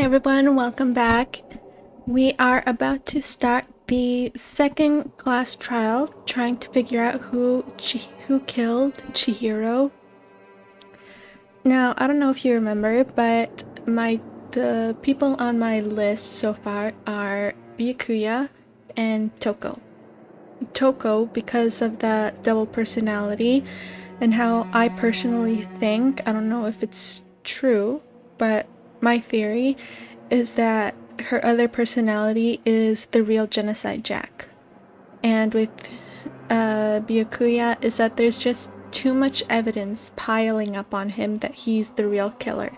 Hi everyone, welcome back. We are about to start the second class trial, trying to figure out who killed Chihiro. Now, I don't know if you remember, but the people on my list so far are Byakuya and Toko. Toko, because of the double personality and how I personally think, I don't know if it's true, but my theory is that her other personality is the real Genocide Jack. And with Byakuya is that there's just too much evidence piling up on him that he's the real killer,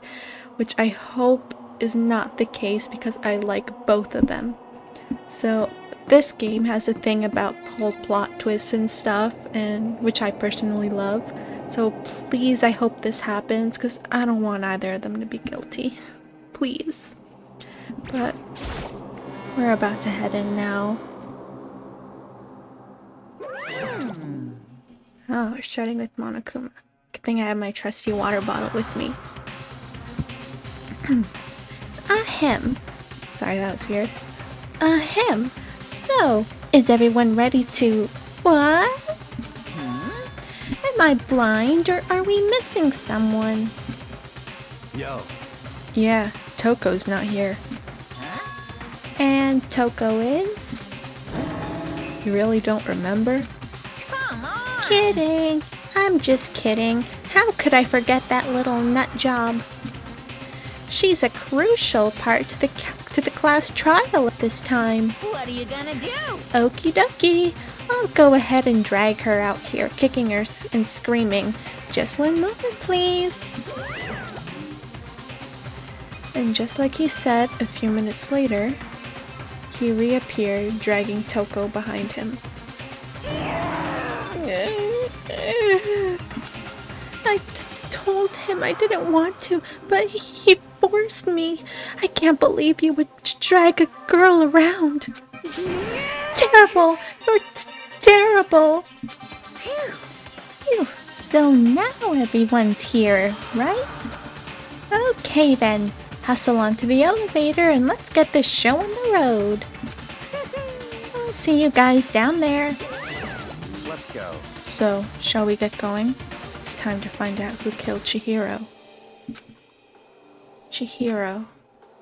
which I hope is not the case because I like both of them. So this game has a thing about whole plot twists and stuff, and which I personally love. So please, I hope this happens because I don't want either of them to be guilty. Please. But we're about to head in now. Oh, we're starting with Monokuma. Good thing I have my trusty water bottle with me. Ahem. Sorry, that was weird. Ahem. So, is everyone ready to... What? Am I blind or are we missing someone? Yo. Yeah, Toko's not here. And Toko is? You really don't remember? Come on! Kidding! I'm just kidding. How could I forget that little nut job? She's a crucial part to the class trial at this time. What are you gonna do? Okie dokie. I'll go ahead and drag her out here, kicking her and screaming. Just one moment, please. And just like he said, a few minutes later, he reappeared, dragging Toko behind him. I told him I didn't want to, but he forced me. I can't believe you would drag a girl around. Terrible! You're terrible! Phew. So now everyone's here, right? Okay then, hustle onto the elevator and let's get this show on the road. I'll see you guys down there. Let's go. So, shall we get going? It's time to find out who killed Chihiro. Chihiro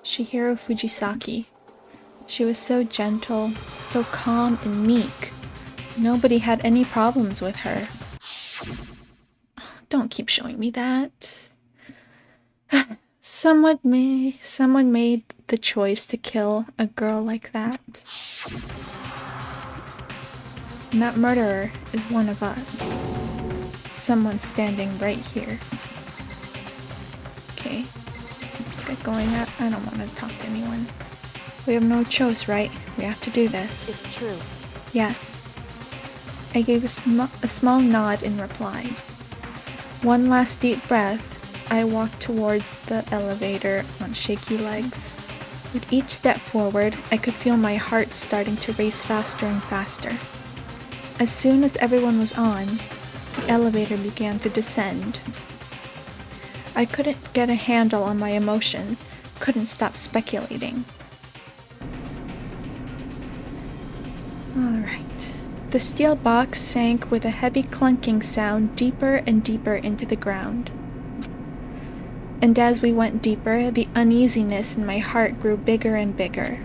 Fujisaki. She was so gentle, so calm and meek. Nobody had any problems with her. Don't keep showing me that. Someone made the choice to kill a girl like that. And that murderer is one of us. Someone standing right here. Okay, let's get going. I don't want to talk to anyone. We have no choice, right? We have to do this. It's true. Yes. I gave a small nod in reply. One last deep breath, I walked towards the elevator on shaky legs. With each step forward, I could feel my heart starting to race faster and faster. As soon as everyone was on, the elevator began to descend. I couldn't get a handle on my emotions, couldn't stop speculating. Alright. The steel box sank with a heavy clunking sound deeper and deeper into the ground. And as we went deeper, the uneasiness in my heart grew bigger and bigger.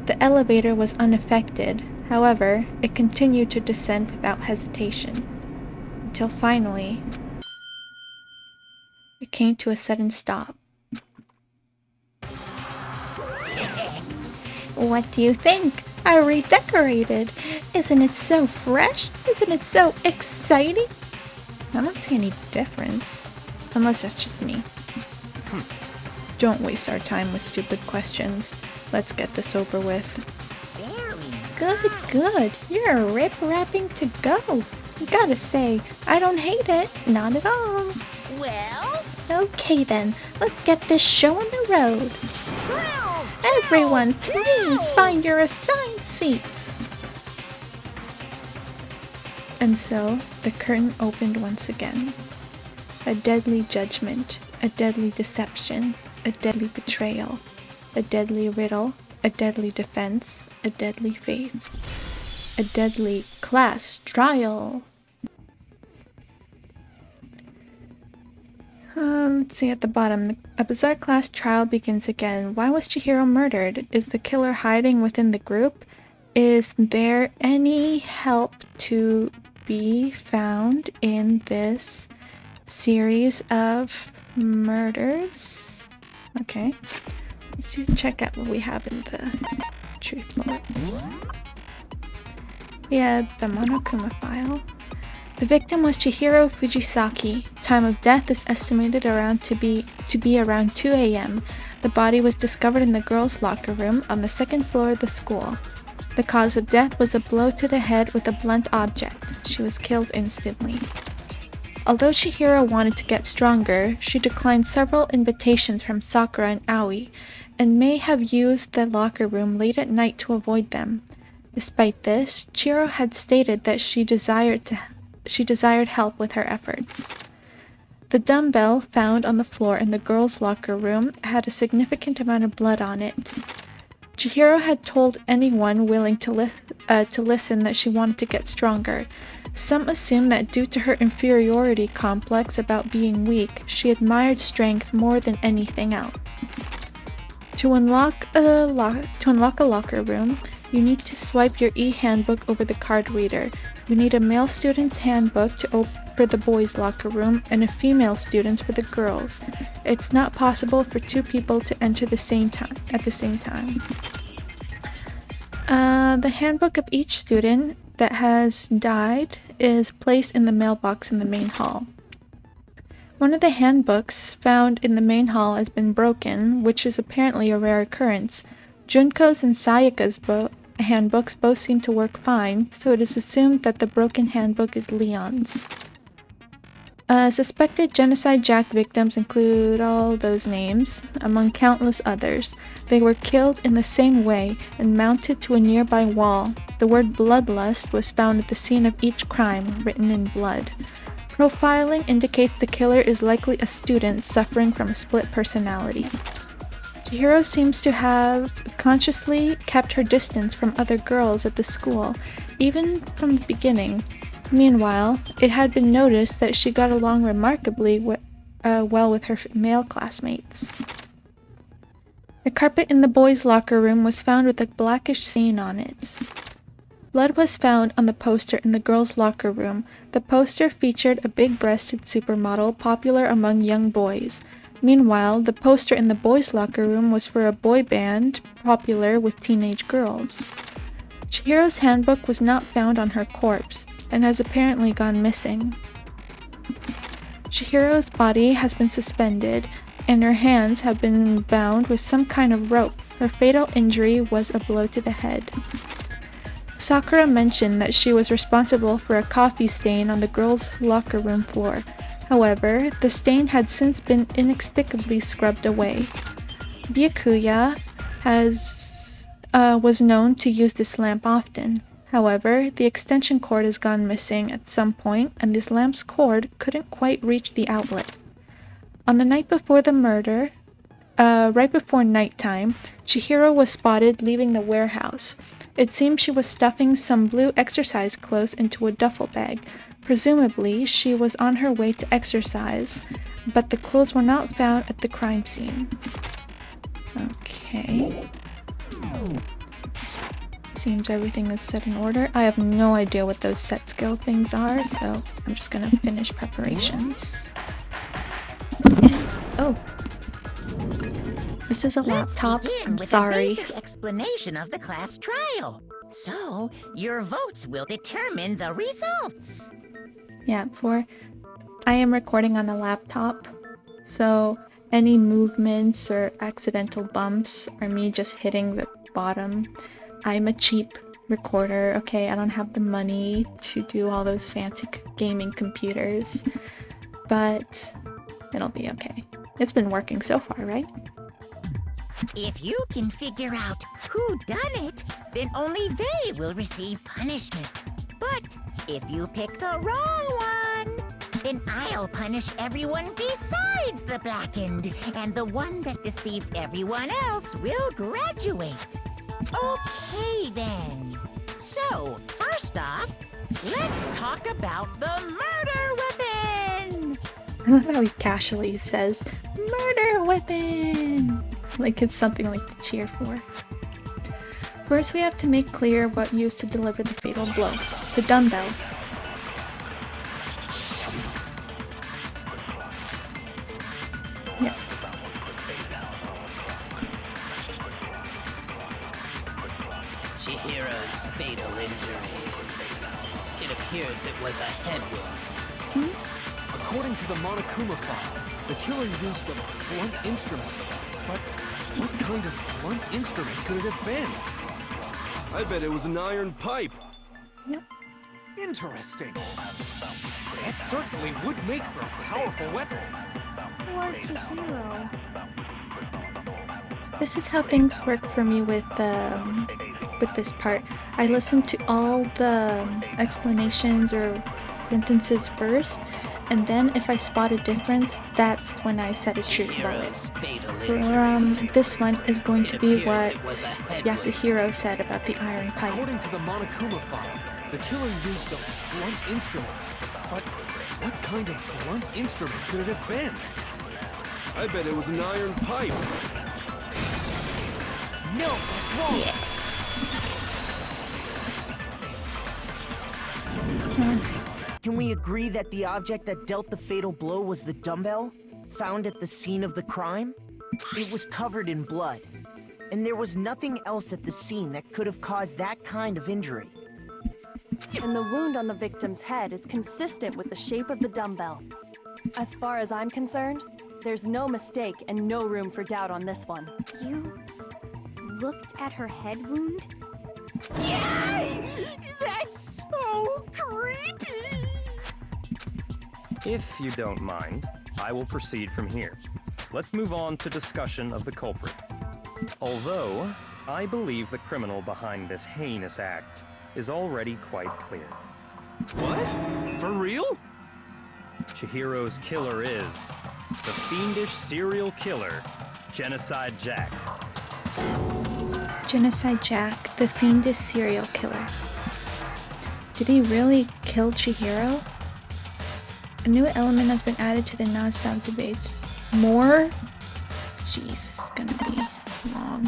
The elevator was unaffected, however, it continued to descend without hesitation. Until finally, it came to a sudden stop. What do you think? I redecorated. Isn't it so fresh? Isn't it so exciting? I don't see any difference. Unless that's just me. Don't waste our time with stupid questions. Let's get this over with. Good. You're rip-rapping to go. Gotta say, I don't hate it. Not at all. Well? Okay then, let's get this show on the road. Girls, Everyone, girls, please girls! find your assigned seats. And so, the curtain opened once again. A deadly judgment, a deadly deception, a deadly betrayal. a deadly riddle, a deadly defense, a deadly faith, a deadly class trial. Let's see at the bottom. A bizarre class trial begins again. Why was Chihiro murdered? Is the killer hiding within the group? Is there any help to be found in this series of murders? Okay. Let's check out what we have in the truth bullets. Yeah, the Monokuma file. The victim was Chihiro Fujisaki. Time of death is estimated around to be around 2 a.m. The body was discovered in the girls' locker room on the second floor of the school. The cause of death was a blow to the head with a blunt object. She was killed instantly. Although Chihiro wanted to get stronger, she declined several invitations from Sakura and Aoi, and may have used the locker room late at night to avoid them. Despite this, Chihiro had stated that she desired help with her efforts. The dumbbell found on the floor in the girls' locker room had a significant amount of blood on it. Chihiro had told anyone willing to listen that she wanted to get stronger. Some assume that due to her inferiority complex about being weak, she admired strength more than anything else. To unlock a locker room, you need to swipe your e-handbook over the card reader. You need a male student's handbook for the boys' locker room and a female student's for the girls. It's not possible for two people to enter at the same time. The handbook of each student that has died is placed in the mailbox in the main hall. One of the handbooks found in the main hall has been broken, which is apparently a rare occurrence. Junko's and Sayaka's handbooks both seem to work fine, so it is assumed that the broken handbook is Leon's. Suspected genocide jack victims include all those names, among countless others. They were killed in the same way and mounted to a nearby wall. The word bloodlust was found at the scene of each crime, written in blood. Profiling indicates the killer is likely a student suffering from a split personality. Chihiro seems to have consciously kept her distance from other girls at the school, even from the beginning. Meanwhile, it had been noticed that she got along remarkably well with her male classmates. The carpet in the boys' locker room was found with a blackish stain on it. Blood was found on the poster in the girls' locker room. The poster featured a big-breasted supermodel popular among young boys. Meanwhile, the poster in the boys' locker room was for a boy band popular with teenage girls. Chihiro's handbook was not found on her corpse and has apparently gone missing. Chihiro's body has been suspended and her hands have been bound with some kind of rope. Her fatal injury was a blow to the head. Sakura mentioned that she was responsible for a coffee stain on the girls' locker room floor. However, the stain had since been inexplicably scrubbed away. Byakuya was known to use this lamp often. However, the extension cord has gone missing at some point, and this lamp's cord couldn't quite reach the outlet. On the night before the murder, right before nighttime, Chihiro was spotted leaving the warehouse. It seems she was stuffing some blue exercise clothes into a duffel bag. Presumably, she was on her way to exercise, but the clothes were not found at the crime scene. Okay. Seems everything is set in order. I have no idea what those set skill things are, so I'm just gonna finish preparations. Oh. This is a laptop. I'm sorry. A basic explanation of the class trial. So, your votes will determine the results. Yeah, I am recording on a laptop, so any movements or accidental bumps are me just hitting the bottom. I'm a cheap recorder, okay? I don't have the money to do all those fancy gaming computers, but it'll be okay. It's been working so far, right? If you can figure out who done it, then only they will receive punishment. But if you pick the wrong one, then I'll punish everyone besides the blackened, and the one that deceived everyone else will graduate. Okay, then. So, first off, let's talk about the murder weapon! I love how he casually says, "Murder weapon!" Like it's something like to cheer for. First, we have to make clear what used to deliver the fatal blow. The dumbbell. Yeah. Chihiro's fatal injury. It appears it was a head wound. According to the Monokuma file, the killer used a blunt instrument. But what kind of blunt instrument could it have been? I bet it was an iron pipe. Yep. Interesting. That certainly would make for a powerful weapon. Poor Chihiro. This is how things work for me with this part. I listen to all the explanations or sentences first, and then if I spot a difference, that's when I set a true bullet. Chihiro's fatal injury. This one is going to It be appears what it was a head Yasuhiro said about the iron pipe. According to the Monokuma file, the killer used a blunt instrument. But what kind of blunt instrument could it have been? I bet it was an iron pipe. No, that's wrong. Can we agree that the object that dealt the fatal blow was the dumbbell, found at the scene of the crime? It was covered in blood, and there was nothing else at the scene that could have caused that kind of injury. And the wound on the victim's head is consistent with the shape of the dumbbell. As far as I'm concerned, there's no mistake and no room for doubt on this one. You looked at her head wound? Yay! That's so creepy! If you don't mind, I will proceed from here. Let's move on to discussion of the culprit. Although, I believe the criminal behind this heinous act is already quite clear. What? For real? Chihiro's killer is the fiendish serial killer, Genocide Jack. Genocide Jack, the fiendish serial killer. Did he really kill Chihiro? A new element has been added to the non-stop debates. More? Jeez, this is gonna be long.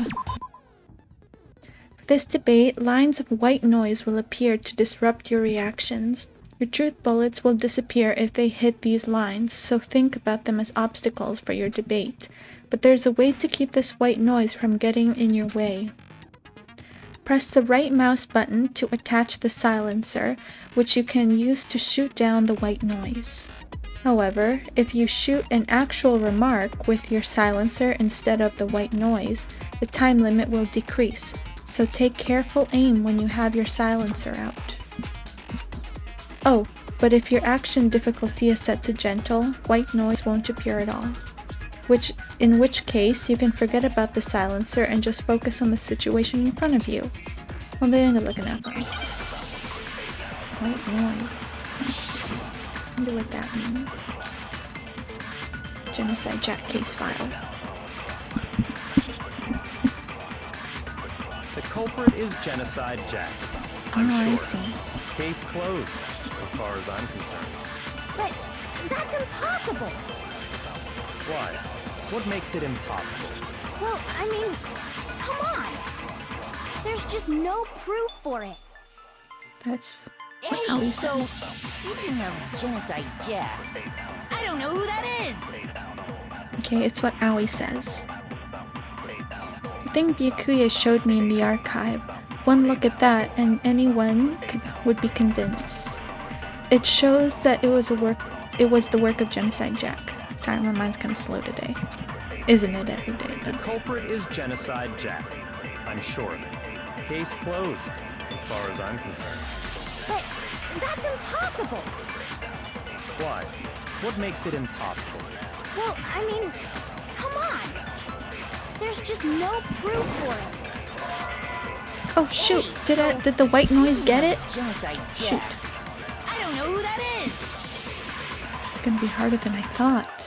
For this debate, lines of white noise will appear to disrupt your reactions. Your truth bullets will disappear if they hit these lines, so think about them as obstacles for your debate. But there's a way to keep this white noise from getting in your way. Press the right mouse button to attach the silencer, which you can use to shoot down the white noise. However, if you shoot an actual remark with your silencer instead of the white noise, the time limit will decrease, so take careful aim when you have your silencer out. Oh, but if your action difficulty is set to gentle, white noise won't appear at all. In which case, you can forget about the silencer and just focus on the situation in front of you. Well, they ended looking at them. White noise. I wonder what that means. Genocide Jack case file. The culprit is Genocide Jack. I'm Oh, I sure. see. Case closed, as far as I'm concerned. But that's impossible! Why? What makes it impossible? Well, I mean, come on! There's just no proof for it. That's Hey, Aoi so, says. speaking of Genocide Jack, I don't know who that is! Okay, it's what Aoi says. The thing Byakuya showed me in the archive. One look at that and anyone would be convinced. It shows that it was the work of Genocide Jack. Sorry, my mind's kind of slow today. Isn't it every day? The culprit is Genocide Jack. I'm sure of it. Case closed, as far as I'm concerned. But that's impossible! Why? What makes it impossible? Well, I mean, come on! There's just no proof for it. Oh shoot! Did the white noise get it? Genocide Shoot. Jack. I don't know who that is! gonna be harder than I thought.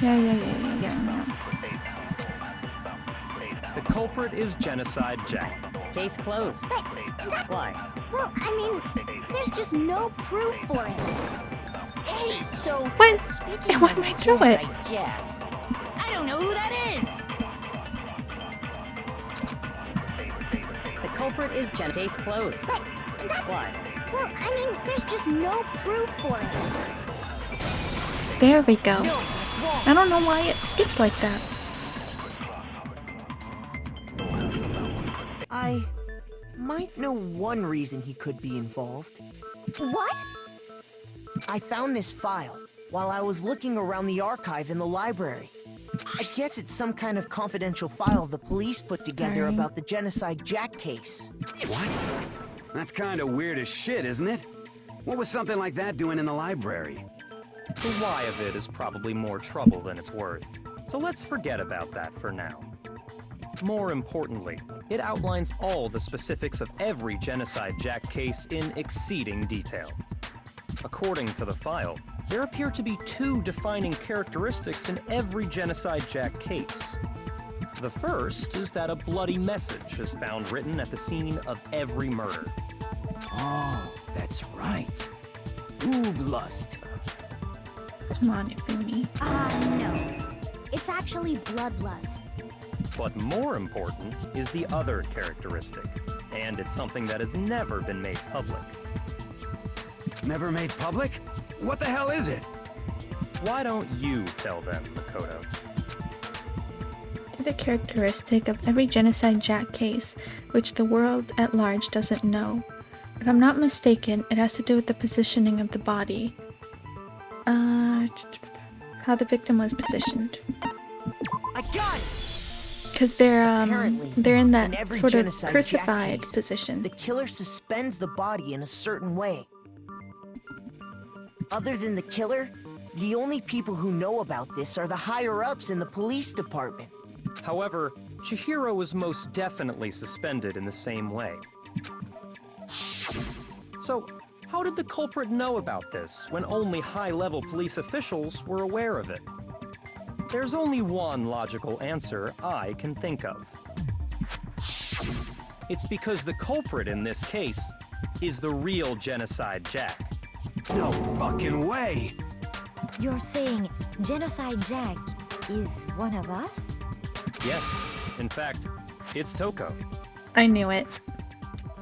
Yeah. The culprit is Genocide Jack. Case closed. Why? Well, I mean, there's just no proof for it. Hey, so What? speaking It went of right through it. Genocide Jack, I don't know who that is. The culprit is Case closed. Why? Well, I mean, there's just no proof for it. There we go. No, that's wrong. I don't know why it skipped like that. I might know one reason he could be involved. What? I found this file while I was looking around the archive in the library. I guess it's some kind of confidential file the police put together Alright. about the Genocide Jack case. What? That's kind of weird as shit, isn't it? What was something like that doing in the library? The why of it is probably more trouble than it's worth, so let's forget about that for now. More importantly, it outlines all the specifics of every Genocide Jack case in exceeding detail. According to the file, there appear to be two defining characteristics in every Genocide Jack case. The first is that a bloody message is found written at the scene of every murder. Oh, that's right. Ooblust. Come on, Ifuni. No. It's actually bloodlust. But more important is the other characteristic, and it's something that has never been made public. Never made public? What the hell is it? Why don't you tell them, Makoto? The characteristic of every Genocide Jack case, which the world at large doesn't know. If I'm not mistaken, it has to do with the positioning of the body. How the victim was positioned. I got it! Because they're Apparently, in in that every sort of Genocide Jack crucified case, position. The killer suspends the body in a certain way. Other than the killer, the only people who know about this are the higher-ups in the police department. However, Chihiro is most definitely suspended in the same way. So, how did the culprit know about this when only high-level police officials were aware of it? There's only one logical answer I can think of. It's because the culprit in this case is the real Genocide Jack. No fucking way! You're saying Genocide Jack is one of us? Yes, in fact, it's Toko. I knew it.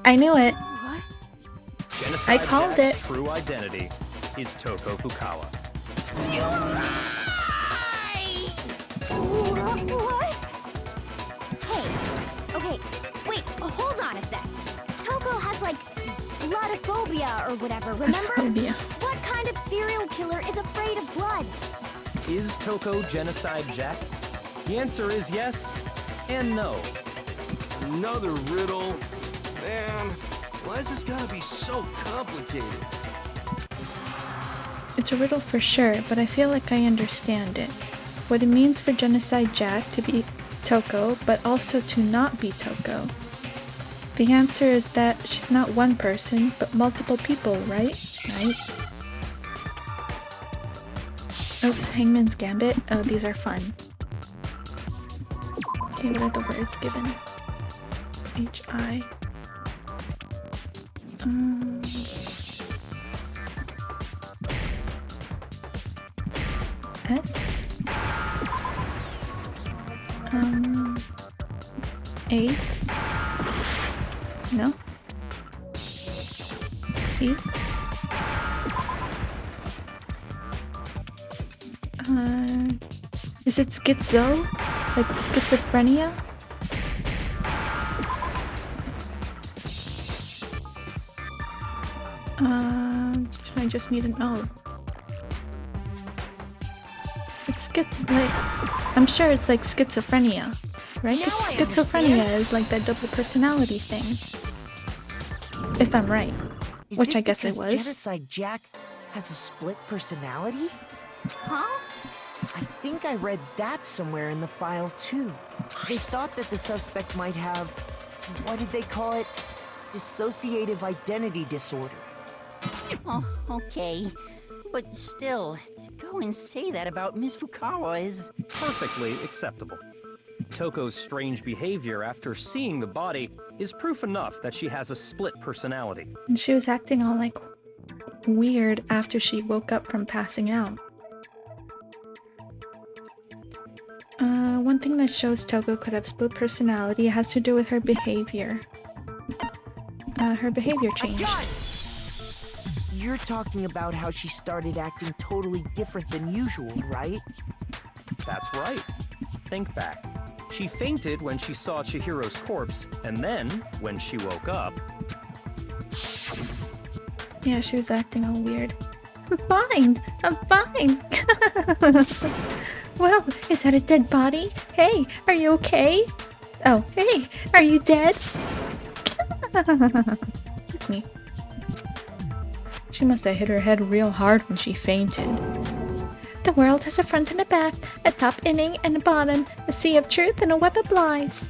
I knew it. What? Genocide I called Jack's it. true identity is Toko Fukawa. What? Hey, okay, wait, hold on a sec. Toko has like bloodophobia or whatever, remember? Phobia. What kind of serial killer is afraid of blood? Is Toko Genocide Jack? The answer is yes and no. Another riddle. Man, why is this gotta be so complicated? It's a riddle for sure, but I feel like I understand it. What it means for Genocide Jack to be Toko, but also to not be Toko. The answer is that she's not one person, but multiple people, right? Right? Oh, this is Hangman's Gambit? Oh, these are fun. Okay, what are the words given? H-I. S? A? No? C? Is it schizo? Like schizophrenia? I just need an O. It's I'm sure it's like schizophrenia, right? 'Cause Now I schizophrenia understand. is like that double personality thing. If I'm right. Is Which it I guess I because was. Genocide Jack has a split personality? Huh? I think I read that somewhere in the file too. They thought that the suspect might have, what did they call it? Dissociative identity disorder. Oh, okay. But still, to go and say that about Miss Fukawa is... Perfectly acceptable. Toko's strange behavior after seeing the body is proof enough that she has a split personality. And she was acting all like weird after she woke up from passing out. One thing that shows Toko could have split personality has to do with her behavior. Her behavior changed. You're talking about how she started acting totally different than usual, right? That's right. Think back. She fainted when she saw Chihiro's corpse, and then, when she woke up... Yeah, she was acting all weird. I'm fine! I'm fine! Well, is that a dead body? Hey, are you okay? Oh, hey, are you dead? Look me. She must have hit her head real hard when she fainted. The world has a front and a back, a top inning and a bottom, a sea of truth and a web of lies.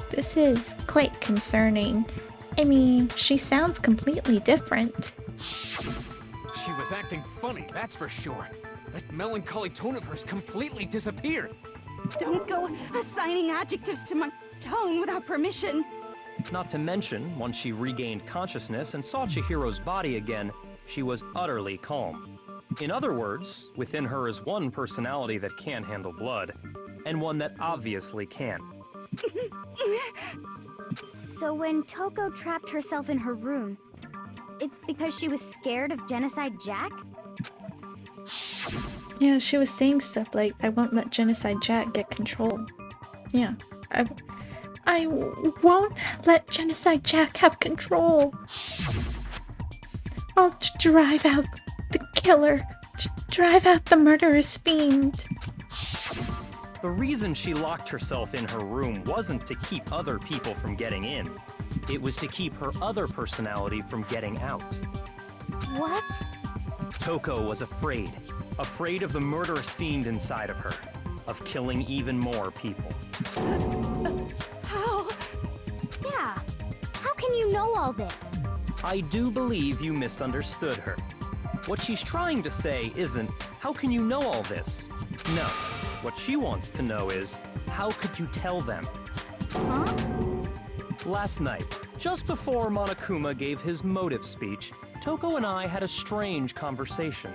This is quite concerning. I mean, she sounds completely different. She was acting funny, that's for sure. That melancholy tone of hers completely disappeared. Don't go assigning adjectives to my tone without permission. Not to mention, once she regained consciousness and saw Chihiro's body again, she was utterly calm. In other words, within her is one personality that can't handle blood, and one that obviously can. So when Toko trapped herself in her room, it's because she was scared of Genocide Jack? Yeah, she was saying stuff like, I won't let Genocide Jack get control. Yeah, I won't let Genocide Jack have control. I'll drive out the killer. Drive out the murderous fiend. The reason she locked herself in her room wasn't to keep other people from getting in. It was to keep her other personality from getting out. What? Toko was afraid. Afraid of the murderous fiend inside of her. Of killing even more people. How? Yeah. How can you know all this? I do believe you misunderstood her. What she's trying to say isn't, how can you know all this? No. What she wants to know is, how could you tell them? Huh? Last night, just before Monokuma gave his motive speech, Toko and I had a strange conversation.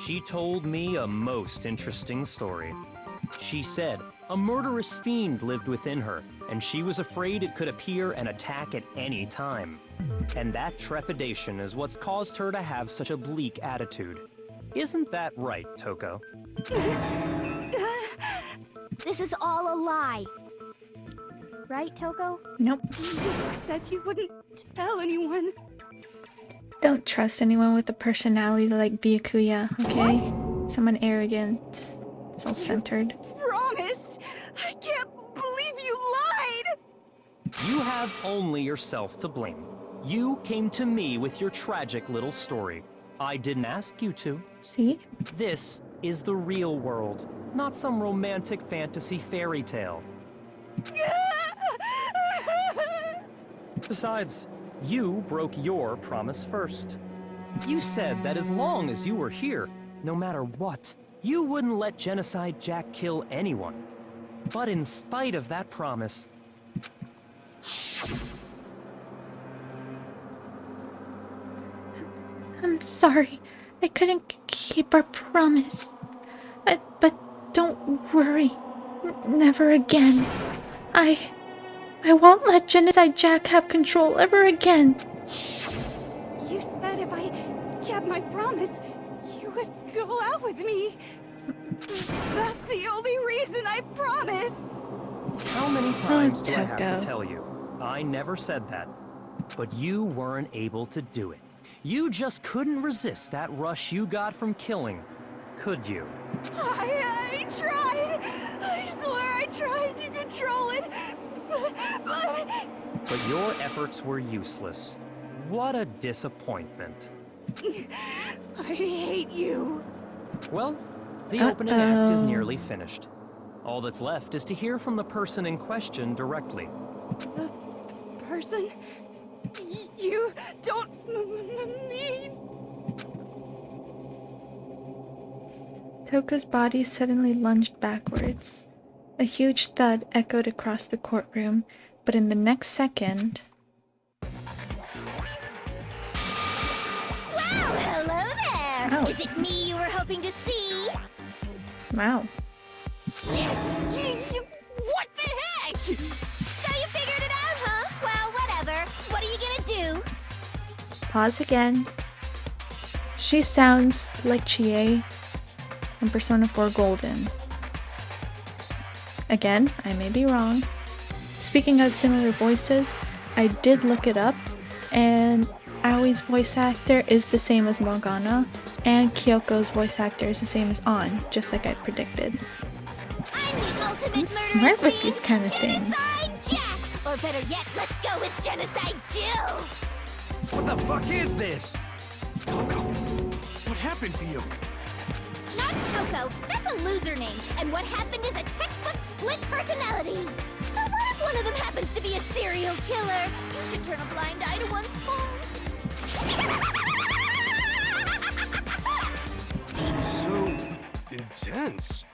She told me a most interesting story. She said a murderous fiend lived within her, and she was afraid it could appear and attack at any time. And that trepidation is what's caused her to have such a bleak attitude. Isn't that right, Toko? This is all a lie. Right, Toko? Nope. You said you wouldn't tell anyone. Don't trust anyone with a personality like Byakuya, okay? What? Someone arrogant, self-centered. Promised. I can't believe you lied. You have only yourself to blame. You came to me with your tragic little story. I didn't ask you to. See? This is the real world, not some romantic fantasy fairy tale. Besides, you broke your promise first. You said that as long as you were here, no matter what, you wouldn't let Genocide Jack kill anyone. But in spite of that promise... I'm sorry. I couldn't keep our promise. But don't worry. Never again. I won't let Genocide Jack have control ever again. You said if I kept my promise, you would go out with me. That's the only reason I promised. How many times do I have Toko. to tell you? I never said that. But you weren't able to do it. You just couldn't resist that rush you got from killing, could you? I tried. I swear I tried to control it, But your efforts were useless. What a disappointment. I hate you. Well, the opening act is nearly finished. All that's left is to hear from the person in question directly. The person? You don't mean... Toko's body suddenly lunged backwards. A huge thud echoed across the courtroom, but in the next second... Well, hello there! Oh. Is it me you were hoping to see? Wow. What the heck? So you figured it out, huh? Well, whatever. What are you gonna do? Pause again. She sounds like Chie in Persona 4 Golden. Again, I may be wrong. Speaking of similar voices, I did look it up, and Aoi's voice actor is the same as Morgana, and Kyoko's voice actor is the same as An, just like I predicted. I'm the ultimate I'm smart with these kind of things. Genocide Jack! Or better yet, let's go with Genocide Jill! What the fuck is this? Toko, what happened to you? Not Toko, that's a loser name, and what happened is a textbook split personality. So what if one of them happens to be a serial killer? You should turn a blind eye to one's fault. So intense.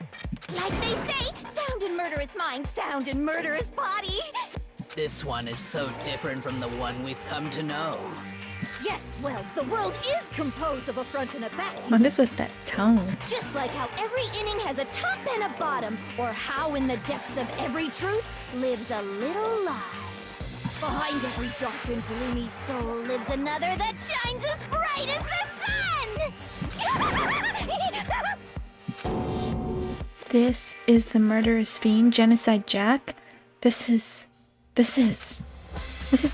Like they say, sound in murderous mind, sound in murderous body. This one is so different from the one we've come to know. Yes, well, the world is composed of a front and a back. What is with that tone? Just like how every inning has a top and a bottom, or how in the depths of every truth lives a little lie. Behind every dark and gloomy soul lives another that shines as bright as the sun! This is the murderous fiend, Genocide Jack? This is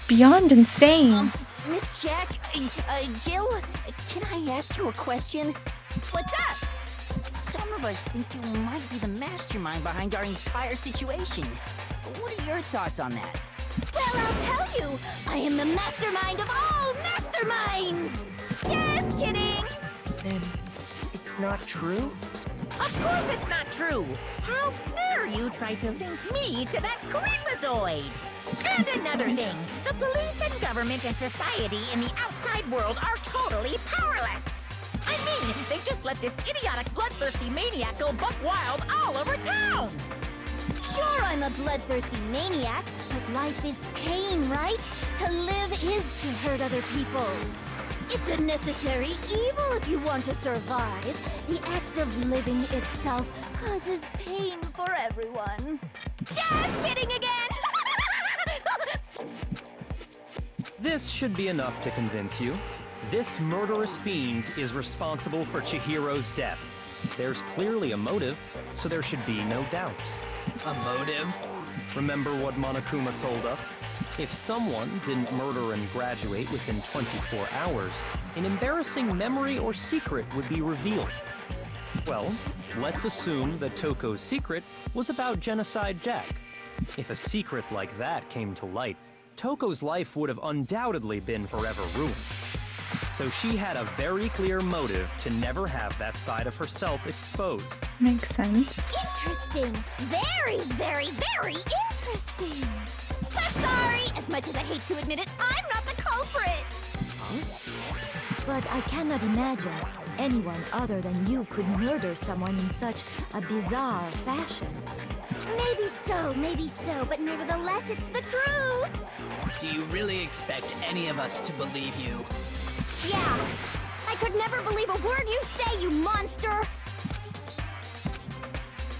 beyond insane. Miss Jack, Jill, can I ask you a question? What's up? Some of us think you might be the mastermind behind our entire situation. What are your thoughts on that? Well, I'll tell you. I am the mastermind of all masterminds! Just kidding! Then it's not true? Of course it's not true! How dare you try to link me to that creepazoid? And another thing, the police and government and society in the outside world are totally powerless! I mean, they just let this idiotic, bloodthirsty maniac go buck wild all over town! Sure, I'm a bloodthirsty maniac, but life is pain, right? To live is to hurt other people. It's a necessary evil if you want to survive. The act of living itself causes pain for everyone. Just kidding again! This should be enough to convince you. This murderous fiend is responsible for Chihiro's death. There's clearly a motive, so there should be no doubt. A motive? Remember what Monokuma told us? If someone didn't murder and graduate within 24 hours, an embarrassing memory or secret would be revealed. Well, let's assume that Toko's secret was about Genocide Jack. If a secret like that came to light, Toko's life would have undoubtedly been forever ruined. So she had a very clear motive to never have that side of herself exposed. Makes sense. Interesting. Very, very, very interesting. But sorry, as much as I hate to admit it, I'm not the culprit. But I cannot imagine anyone other than you could murder someone in such a bizarre fashion. Maybe so, but nevertheless, it's the truth. Do you really expect any of us to believe you? Yeah. I could never believe a word you say, you monster.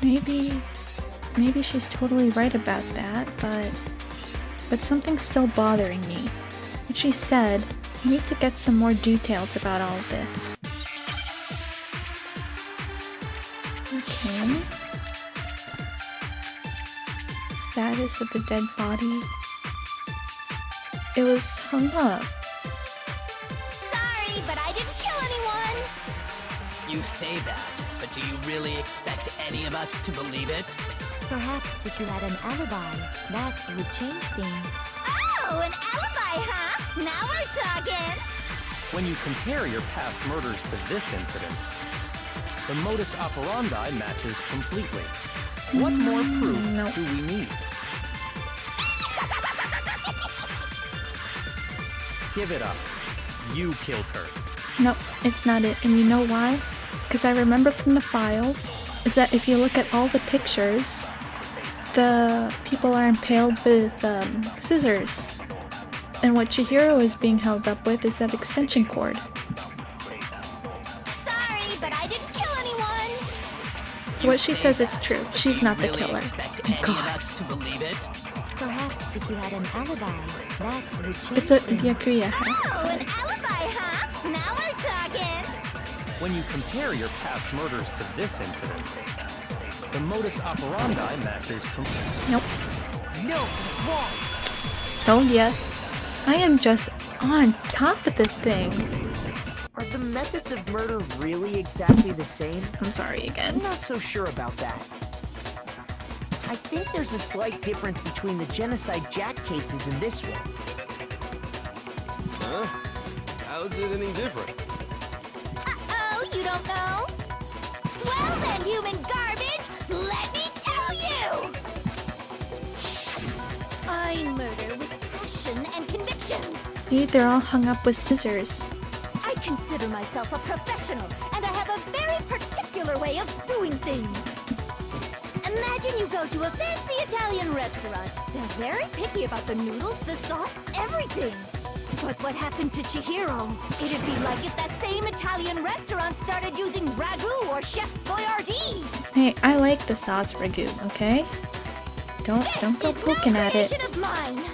Maybe she's totally right about that, but something's still bothering me. What she said, I need to get some more details about all of this. Okay. Status of the dead body. It was hung up. Sorry, but I didn't kill anyone. You say that, but do you really expect any of us to believe it? Perhaps if you had an alibi, that would change things. Oh, an alibi, huh? Now we're talking. When you compare your past murders to this incident, the modus operandi matches completely. What more proof do we need? Give it up. You killed her. Nope, it's not it. And you know why? because I remember from the files, is that if you look at all the pictures, the people are impaled with scissors. And what Chihiro is being held up with is that extension cord. Sorry, but I didn't kill anyone. So what she says it's true. She's not the Really killer. expect Thank any of God. us to believe it? Perhaps if you had an alibi, that would change It's what things. Yakuya Oh, an has. alibi, huh? Now we're talking. When you compare your past murders to this incident, the modus operandi matches Nope. No, it's wrong. Told ya. I am just on top of this thing. Are the methods of murder really exactly the same? I'm sorry again. I'm not so sure about that. I think there's a slight difference between the Genocide Jack cases and this one. Huh? How's it any different? Uh-oh, you don't know? Well then, human garbage, let me tell you! I murder with passion and conviction. See, they're all hung up with scissors. I consider myself a professional, and I have a very particular way of doing things. Imagine you go to a fancy Italian restaurant. They're very picky about the noodles, the sauce, everything. But what happened to Chihiro? It'd be like if that same Italian restaurant started using ragu or Chef Boyardee. Hey, I like the sauce ragu, okay? Don't go This poking is no at it. creation of mine.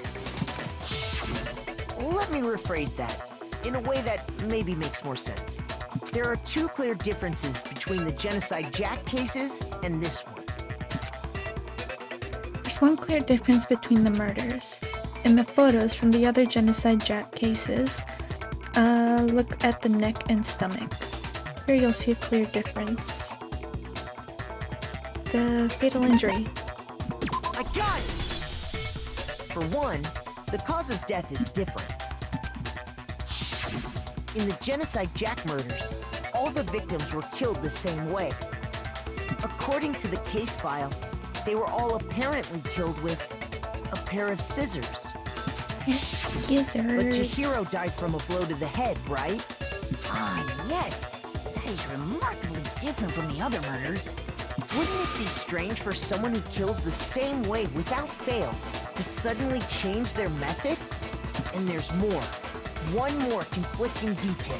Let me rephrase that in a way that maybe makes more sense. There are two clear differences between the Genocide Jack cases and this one. There's one clear difference between the murders. In the photos from the other Genocide Jack cases, look at the neck and stomach. Here you'll see a clear difference. The fatal injury. I got it! For one, the cause of death is different. In the Genocide Jack murders, all the victims were killed the same way. According to the case file, they were all apparently killed with a pair of scissors. Scissors. But Chihiro died from a blow to the head, right? Ah, yes. That is remarkably different from the other murders. Wouldn't it be strange for someone who kills the same way without fail to suddenly change their method? And there's more. One more conflicting detail.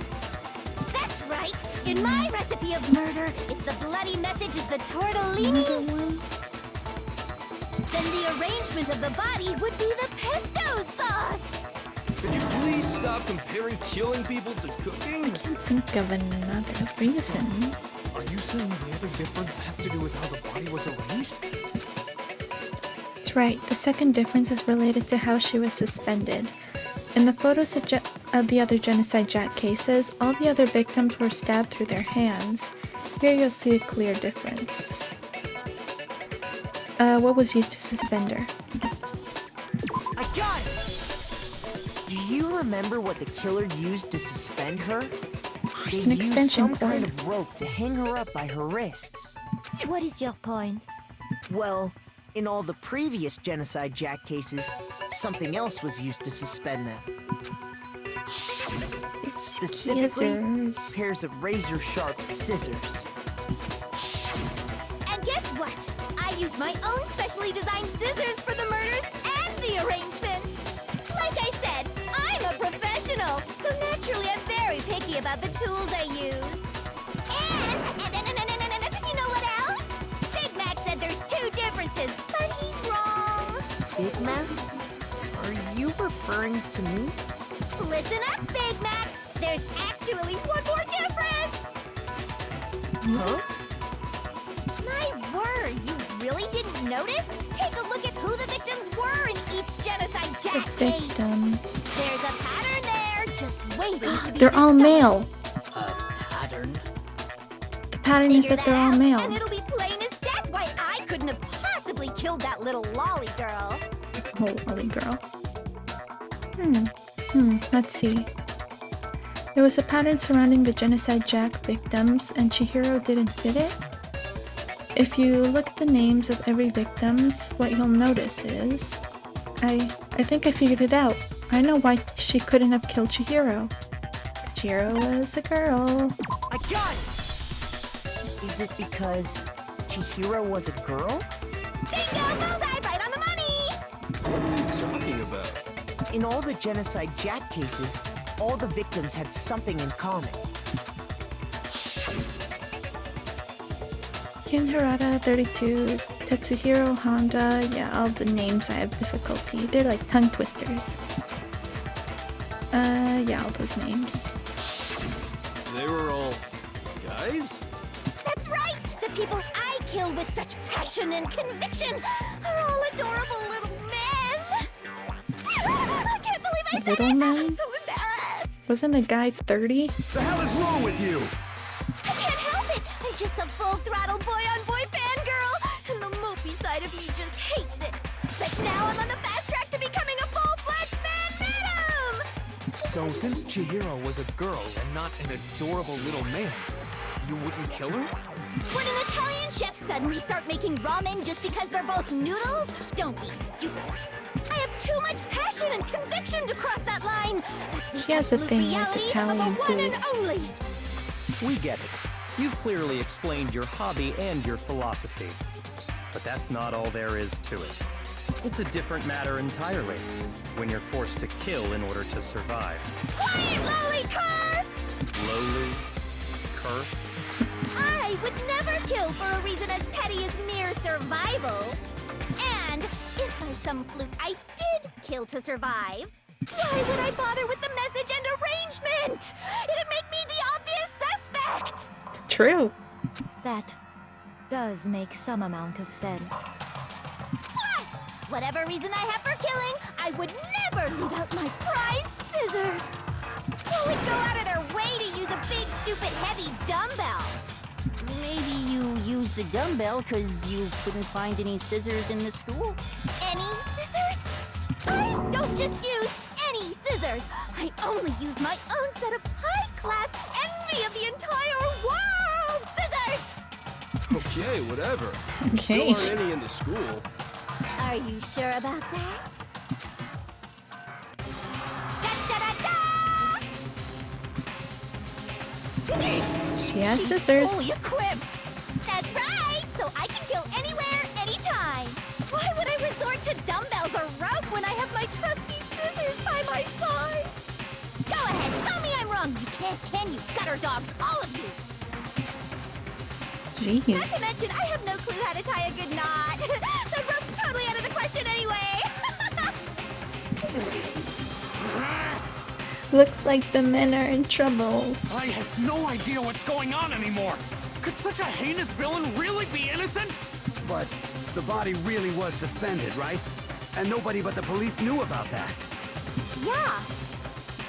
That's right. In my recipe of murder, if the bloody message is the tortellini, then the arrangement of the body would be the pesto sauce. Could you please stop comparing killing people to cooking? Think of another reason. Are you saying the other difference has to do with how the body was arranged? That's right. The second difference is related to how she was suspended. In the photos of the other Genocide Jack cases, all the other victims were stabbed through their hands. Here you'll see a clear difference. What was used to suspend her? I got it! Do you remember what the killer used to suspend her? They An used extension some kind cord. of rope to hang her up by her wrists. What is your point? Well, in all the previous Genocide Jack cases, something else was used to suspend them. Specifically, Scissors. pairs of razor-sharp scissors. And guess what? I use my own specially designed scissors for the murders and the arrangement. Like I said, I'm a professional, so naturally I'm very picky about the tools I use. And you know what else? Big Mac said there's two differences, but he's wrong. Big Mac? Are you referring to me? Listen up, Big Mac. There's actually one more difference. Huh? My word, you really didn't notice? Take a look at who the victims were in each Genocide The Jack case. victims. There's a pattern there, just waiting to be They're all discovered. male. A pattern? The pattern is Figure that they're all out, male. And it'll be plain as death why I couldn't have possibly killed that little lolly girl. Oh, Ollie girl. Let's see. There was a pattern surrounding the Genocide Jack victims, and Chihiro didn't fit it? If you look at the names of every victims, what you'll notice is... I think I figured it out. I know why she couldn't have killed Chihiro. Chihiro was a girl. I got it! Is it because Chihiro was a girl? Bingo! Bullseye! Right on the money! What are you talking about? In all the Genocide Jack cases, all the victims had something in common. Ken Harada, 32, Tetsuhiro Honda, yeah, all the names I have difficulty. They're like tongue twisters. Yeah, all those names. They were all guys? That's right! The people I kill with such passion and conviction are all adorable little men! I can't believe I said Little it! men? I'm so embarrassed! Wasn't a guy 30? The hell is wrong with you? I can't help it! I'm just a full-throttle boy-on-boy fangirl, and the mopey side of me just hates it. But now I'm on the fast track to becoming a full-fledged man-madam! So, since Chihiro was a girl and not an adorable little man, you wouldn't kill her? Would an Italian chef suddenly start making ramen just because they're both noodles? Don't be stupid. I have too much passion and conviction to cross that line. That's the She has a absolute thing with reality Italian of a one food. and only. We get it. You've clearly explained your hobby and your philosophy. But that's not all there is to it. It's a different matter entirely when you're forced to kill in order to survive. Quiet, lowly cur! Lowly? Cur? I would never kill for a reason as petty as mere survival. And if by some fluke I did kill to survive, why would I bother with the message and arrangement? It'd make me the obvious suspect! It's true. That does make some amount of sense. Plus, whatever reason I have for killing, I would never leave out my prized scissors. Who would go out of their way to use a big, stupid, heavy dumbbell? Maybe you used the dumbbell because you couldn't find any scissors in the school? Any scissors? I don't just use any scissors. I only use my own set of high-class envy of the entire world scissors! Okay, whatever. Okay. Still aren't any in the school. Are you sure about that? She has She's scissors. fully equipped. That's right. So I can kill anywhere, anytime. Why would I resort to dumbbells or rope when I have my trusty scissors by my side? Go ahead, tell me I'm wrong. You can't, can you? Gutter dogs, all of you. Not to Jeez. mention, I have no clue how to tie a good knot. So rope's totally out of the question anyway. Looks like the men are in trouble. I have no idea what's going on anymore. Could such a heinous villain really be innocent? But the body really was suspended, right? And nobody but the police knew about that. Yeah.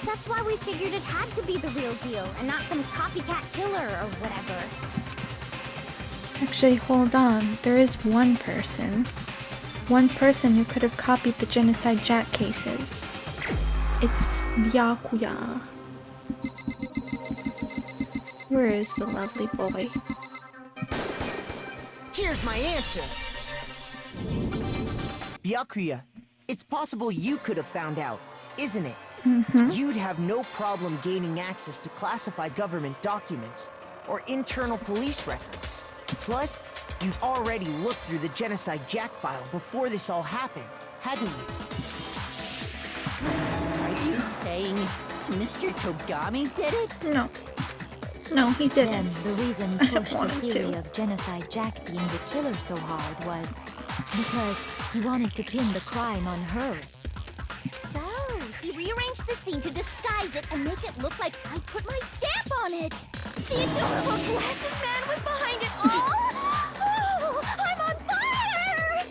That's why we figured it had to be the real deal and not some copycat killer or whatever. Actually, hold on. There is one person. One person who could have copied the Genocide Jack cases. It's Byakuya. Where is the lovely boy? Here's my answer. Byakuya, it's possible you could have found out, isn't it? You'd have no problem gaining access to classified government documents or internal police records. Plus, you'd already looked through the Genocide Jack file before this all happened, hadn't you? Are you saying Mr. Togami did it? No. No, he didn't. Then the reason he pushed the wanted to. theory of Genocide Jack being the killer so hard was because he wanted to pin the crime on her. So, he rearranged the scene to disguise it and make it look like I put my stamp on it. The adorable glasses man was behind it all. Oh, I'm on fire!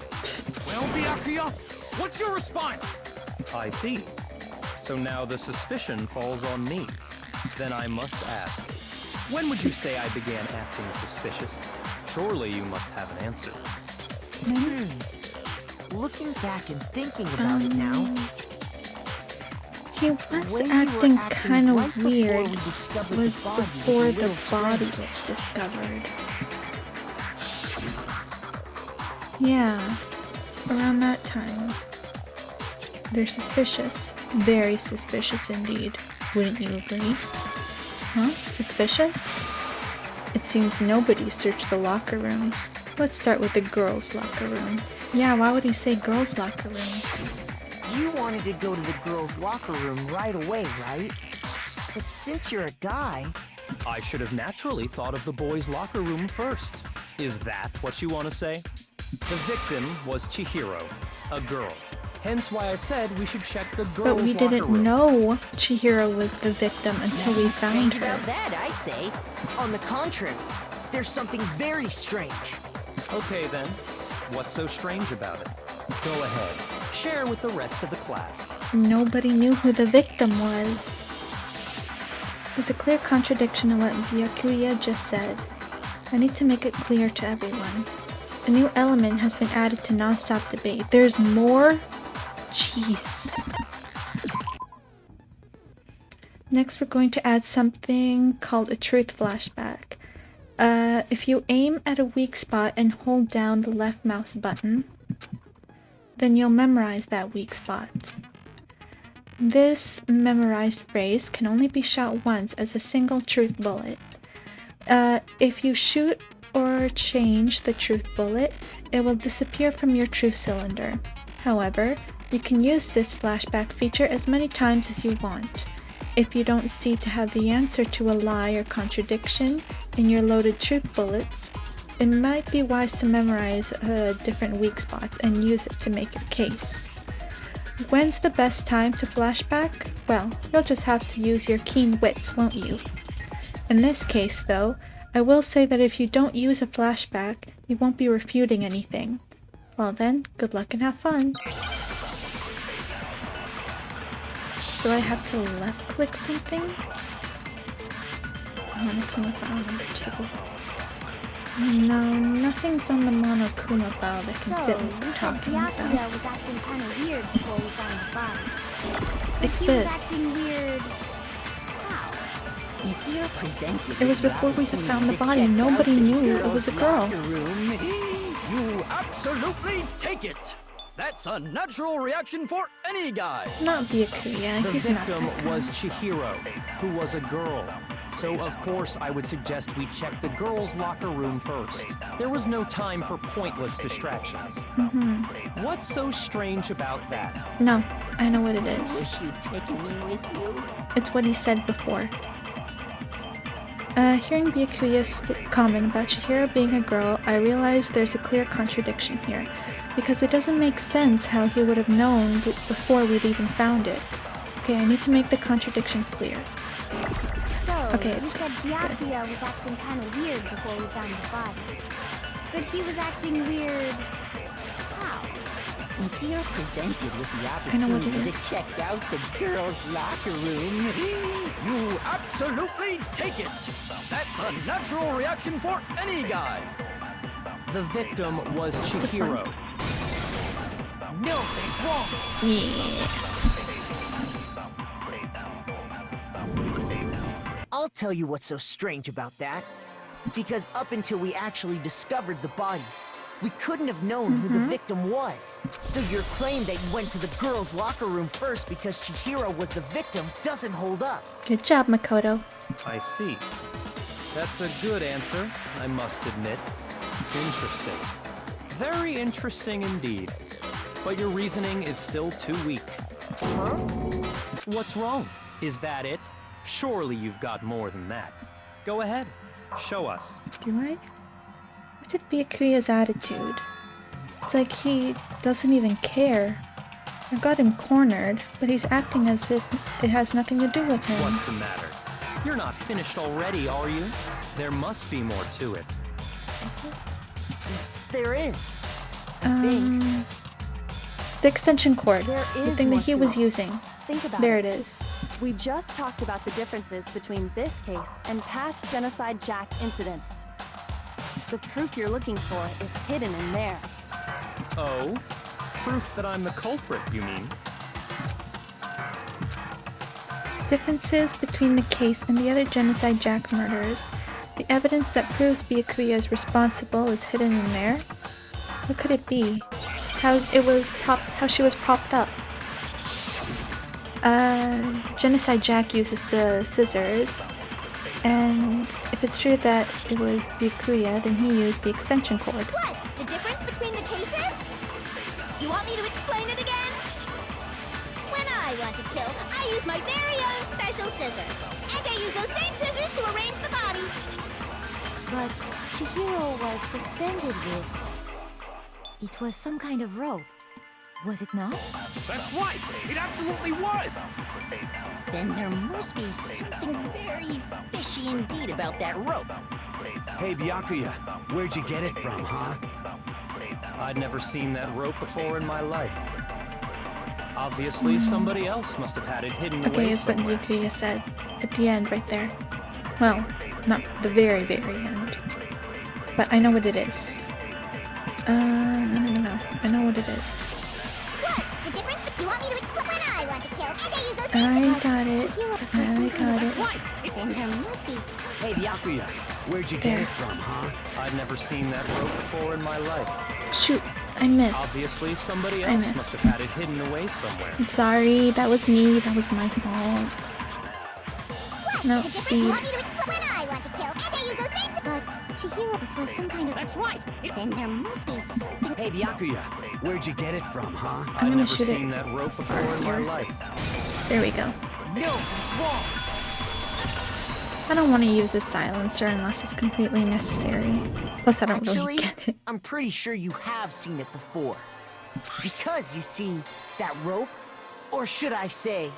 Well, Byakuya, what's your response? I see. So now the suspicion falls on me. Then I must ask, when would you say I began acting suspicious? Surely you must have an answer. Looking back and thinking about it now, He was when you were acting acting kind of right before weird. we discovered Was the body before a the little body strange. was discovered. Yeah, around that time. They're suspicious. Very suspicious indeed. Wouldn't you agree? Huh? Suspicious? It seems nobody searched the locker rooms. Let's start with the girls' locker room. Yeah, why would he say girls' locker room? You wanted to go to the girls' locker room right away, right? But since you're a guy... I should have naturally thought of the boys' locker room first. Is that what you want to say? The victim was Chihiro, a girl. Hence why I said we should check the girls' locker room. But we didn't know Chihiro was the victim until we found her. About that, I'd say. On the contrary, there's something very strange. Okay then, what's so strange about it? Go ahead, share with the rest of the class. Nobody knew who the victim was. There's a clear contradiction in what Byakuya just said. I need to make it clear to everyone. A new element has been added to non-stop debate. There's more? Jeez. Next we're going to add something called a truth flashback. If you aim at a weak spot and hold down the left mouse button, then you'll memorize that weak spot. This memorized phrase can only be shot once as a single truth bullet. If you shoot or change the truth bullet, it will disappear from your truth cylinder. However, you can use this flashback feature as many times as you want. If you don't see to have the answer to a lie or contradiction in your loaded truth bullets, it might be wise to memorize different weak spots and use it to make your case. When's the best time to flashback? Well, you'll just have to use your keen wits, won't you? In this case, though, I will say that if you don't use a flashback, you won't be refuting anything. Well then, good luck and have fun. So I have to left-click something? Monokuma file number 2. No, nothing's on the Monokuma file that can fit what we're talking about. Byakuya was acting kind of weird before we found the body. It's He this. was acting weird... How? If you're presented It was with before we had opportunity found the to body. check Nobody out the knew it was a girls' girl. locker room, You absolutely take it! That's a natural reaction for any guy! Not Byakuya, The he's not victim that guy. was Chihiro, who was a girl. So of course I would suggest we check the girls' locker room first. There was no time for pointless distractions. What's so strange about that? No, I know what it is. wish you'd taken me with you. It's what he said before. Hearing Byakuya's comment about Chihiro being a girl, I realized there's a clear contradiction here, because it doesn't make sense how he would have known before we'd even found it. Okay, I need to make the contradiction clear. So, Okay, you it's said good. Byakuya was acting kind of weird before we found the body. But he was acting weird... How? If you're presented with the I know what opportunity it to is. check out the girls' locker room, You absolutely take it! That's a natural reaction for any guy! The victim was Chihiro. No, it's wrong! I'll tell you what's so strange about that. Because up until we actually discovered the body, we couldn't have known who the victim was. So your claim that you went to the girls' locker room first because Chihiro was the victim doesn't hold up. Good job, Makoto. I see. That's a good answer, I must admit. Interesting. Very interesting indeed. But your reasoning is still too weak. Huh? What's wrong? Is that it? Surely you've got more than that. Go ahead, show us. Do I? Look at Byakuya's attitude. It's like he doesn't even care. I've got him cornered, but he's acting as if it has nothing to do with him. What's the matter? You're not finished already, are you? There must be more to it. There is. I think. The extension cord. There The is thing more that he to was it. using. Think about There it. it is. We just talked about the differences between this case and past Genocide Jack incidents. The proof you're looking for is hidden in there. Oh? Proof that I'm the culprit, you mean? Differences between the case and the other Genocide Jack murders. The evidence that proves Byakuya is responsible is hidden in there. What could it be? How she was propped up. Genocide Jack uses the scissors, and if it's true that it was Byakuya, then he used the extension cord. What? The difference between the cases? You want me to explain it again? When I want to kill, I use my very own special scissors. And I use those same scissors to arrange the body. But Chihiro was suspended with... It was some kind of rope. Was it not? That's right! It absolutely was! Then there must be something very fishy indeed about that rope. Hey, Byakuya, where'd you get it from, huh? I'd never seen that rope before in my life. Obviously, somebody else must have had it hidden Okay, away it's what somewhere. Byakuya said at the end right there. Well, not the very, very end. But I know what it is. No. I know what it is. What? The difference? You want me to explain when I want to kill, and I use those I got it. I got it. Then there must be Hey, Byakuya, where'd you get it from, huh? I'd never seen that rope before in my life. Shoot, I missed. Obviously, somebody I else missed. must have had it hidden away somewhere. I'm sorry, that was me. That was my fault. No, speed. You want me to explain when I want to kill, and I use those same. But Chihiro, it was some kind of. That's right. Then there must be something. Hey, Byakuya, where'd you get it from, huh? I'm I'd gonna never shoot seen it. that rope before in my life. There we go. No, that's wrong. I don't want to use a silencer unless it's completely necessary. Plus, I don't really Actually, get it. I'm pretty sure you have seen it before. Because, you see, that rope, or should I say,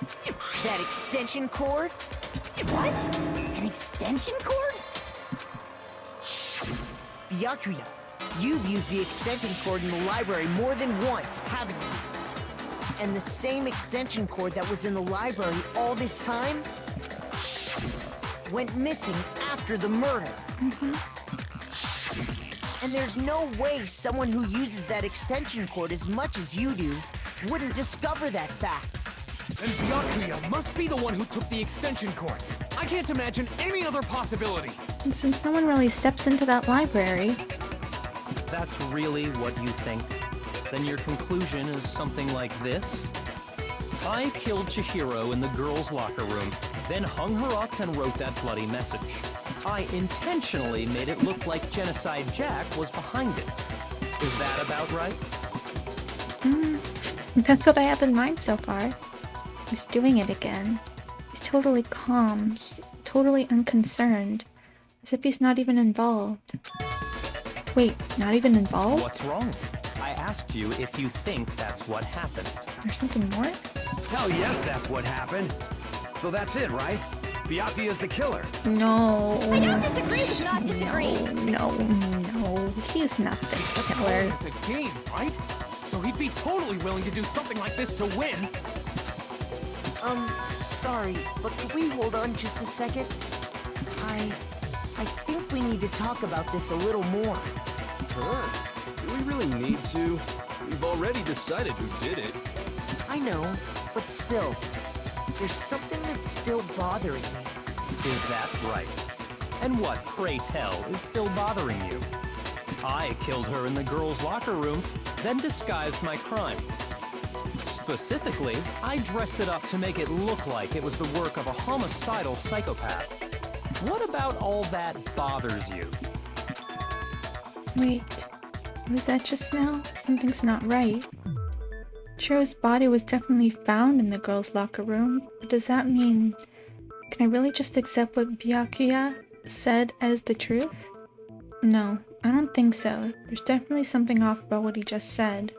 that extension cord? What? An extension cord? Byakuya, you've used the extension cord in the library more than once, haven't you? And the same extension cord that was in the library all this time went missing after the murder. And there's no way someone who uses that extension cord as much as you do wouldn't discover that fact. Then Byakuya must be the one who took the extension cord. I can't imagine any other possibility. And since no one really steps into that library, That's really what you think? Then your conclusion is something like this? I killed Chihiro in the girls' locker room, then hung her up and wrote that bloody message. I intentionally made it look like Genocide Jack was behind it. Is that about right? that's what I have in mind so far. He's doing it again. He's totally calm, totally unconcerned, as if he's not even involved. Wait, not even involved? What's wrong? I asked you if you think that's what happened. There's something more? Hell yes, that's what happened. So that's it, right? Byakuya's the killer. No. I don't disagree with not disagreeing. No. He is not the killer. It's a game, right? So he'd be totally willing to do something like this to win. Sorry, but could we hold on just a second? I think we need to talk about this a little more. Huh? Do we really need to? We've already decided who did it. I know, but still, there's something that's still bothering me. Is that right? And what, pray tell, is still bothering you? I killed her in the girls' locker room, then disguised my crime. Specifically, I dressed it up to make it look like it was the work of a homicidal psychopath. What about all that bothers you? Wait, was that just now? Something's not right. Chihiro's body was definitely found in the girls' locker room, but does that mean... Can I really just accept what Byakuya said as the truth? No, I don't think so. There's definitely something off about what he just said.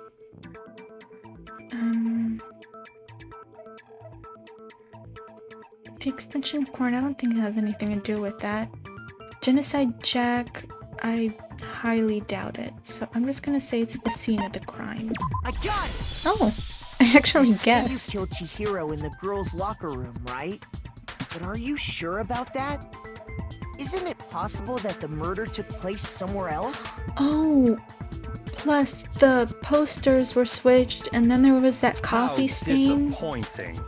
The extension cord, I don't think it has anything to do with that. Genocide Jack, I highly doubt it. So I'm just gonna say it's the scene of the crime. I got it! Oh, I actually You say guessed. you killed Chihiro in the girls' locker room, right? But are you sure about that? Isn't it possible that the murder took place somewhere else? Oh, plus the posters were switched and then there was that coffee How stain. disappointing.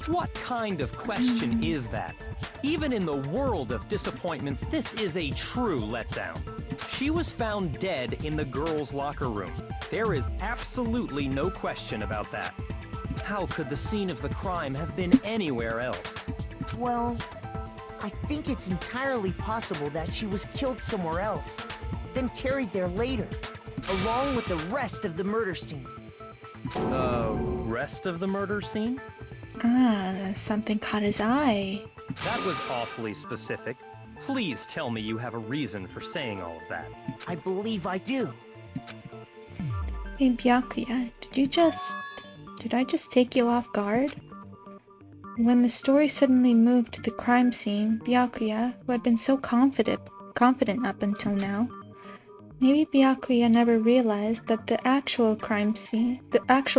What kind of question is that? Even in the world of disappointments, this is a true letdown. She was found dead in the girls' locker room. There is absolutely no question about that. How could the scene of the crime have been anywhere else? Well, I think it's entirely possible that she was killed somewhere else, then carried there later, along with the rest of the murder scene. The rest of the murder scene? Ah, something caught his eye. That was awfully specific. Please tell me you have a reason for saying all of that. I believe I do. Hey Byakuya, did I just take you off guard? When the story suddenly moved to the crime scene, Byakuya, who had been so confident up until now, maybe Byakuya never realized that the actual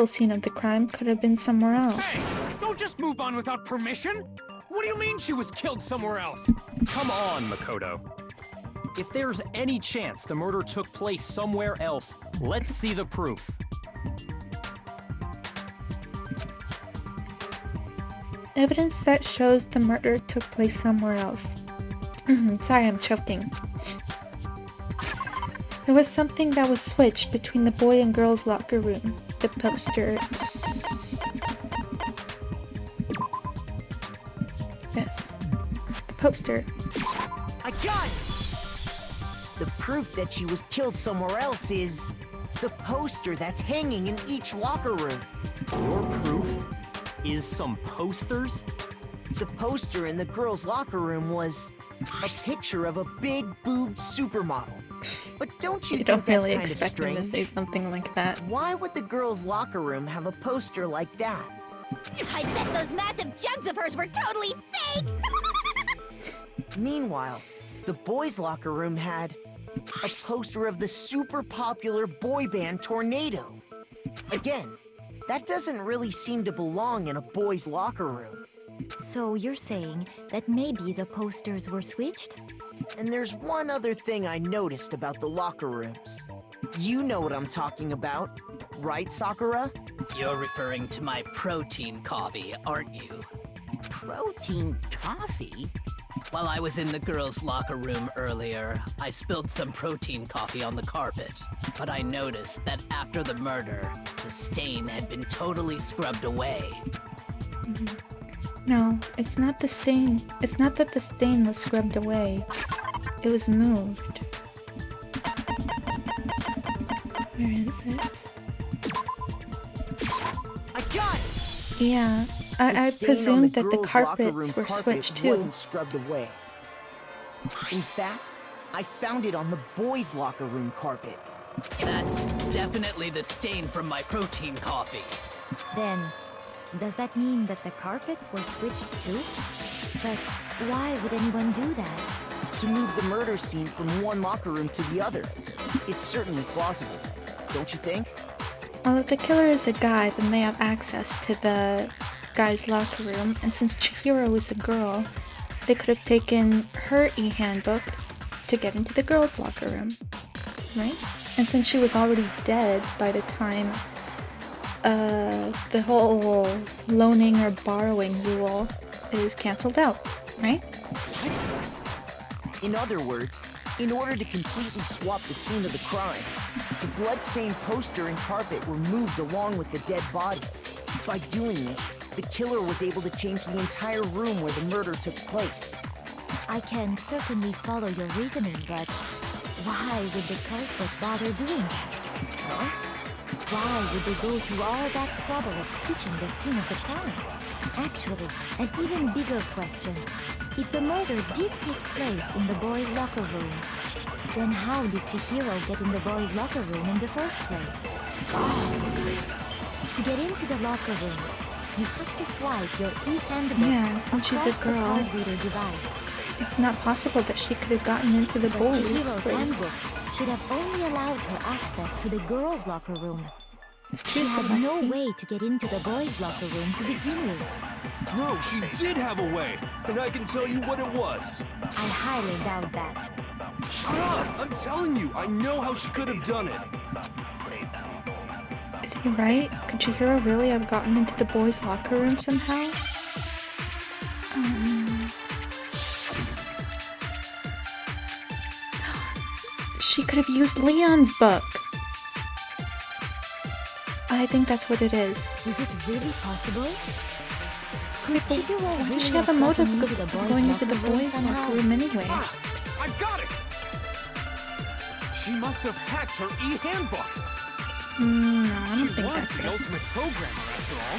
scene of the crime could have been somewhere else. Hey! Don't just move on without permission! What do you mean she was killed somewhere else? Come on, Makoto. If there's any chance the murder took place somewhere else, let's see the proof. Evidence that shows the murder took place somewhere else. Sorry, I'm choking. There was something that was switched between the boy and girl's locker room. The posters. Yes. The poster. I got it! The proof that she was killed somewhere else is the poster that's hanging in each locker room. Your proof is some posters? The poster in the girls' locker room was a picture of a big-boobed supermodel. But don't you You think don't that's really kind of expect them to strange? say something like that. Why would the girls' locker room have a poster like that? I bet those massive jugs of hers were totally fake! Meanwhile, the boys' locker room had a poster of the super popular boy band Tornado. Again, that doesn't really seem to belong in a boys' locker room. So you're saying that maybe the posters were switched? And there's one other thing I noticed about the locker rooms. You know what I'm talking about, right, Sakura? You're referring to my protein coffee, aren't you? Protein coffee? While I was in the girls' locker room earlier, I spilled some protein coffee on the carpet. But I noticed that after the murder, the stain had been totally scrubbed away. No, it's not the stain. It's not that the stain was scrubbed away. It was moved. Where is it? I got it! Yeah, I stain on presumed that the girls' locker room carpets were carpet switched too. wasn't scrubbed away. In fact, I found it on the boys' locker room carpet. That's definitely the stain from my protein coffee. Then, does that mean that the carpets were switched too? But why would anyone do that? To move the murder scene from one locker room to the other. It's certainly plausible, don't you think? Well, if the killer is a guy, then they have access to the guy's locker room, and since Chihiro is a girl, they could have taken her e-handbook to get into the girls' locker room, right? And since she was already dead by the time the whole loaning or borrowing rule is cancelled out, right? In other words, in order to completely swap the scene of the crime, the bloodstained poster and carpet were moved along with the dead body. By doing this, the killer was able to change the entire room where the murder took place. I can certainly follow your reasoning, but why would the culprit bother doing that? Huh? Why would they go through all that trouble of switching the scene of the crime? Actually, an even bigger question. If the murder did take place in the boys' locker room, then how did Chihiro get in the boys' locker room in the first place? To get into the locker rooms, you have to swipe your e-handbook Yeah, since she's a across the girl. card reader device. It's not possible that she could have gotten into the But boys' Chihiro's handbook place. should have only allowed her access to the girls' locker room. It's She true, had no Celeste. way to get into the boys' locker room to begin with. No, she did have a way, and I can tell you what it was. I highly doubt that. Shut up! I'm telling you, I know how she could have done it. Is he right? Could Chihiro really have gotten into the boys' locker room somehow? She could have used Leon's book. I think that's what it is. Is it really possible? Why does she have a motive of going into the boys' locker room anyway? I've got it! She must have hacked her e-handbook. No, I don't think She was that's the it. ultimate programmer, after all.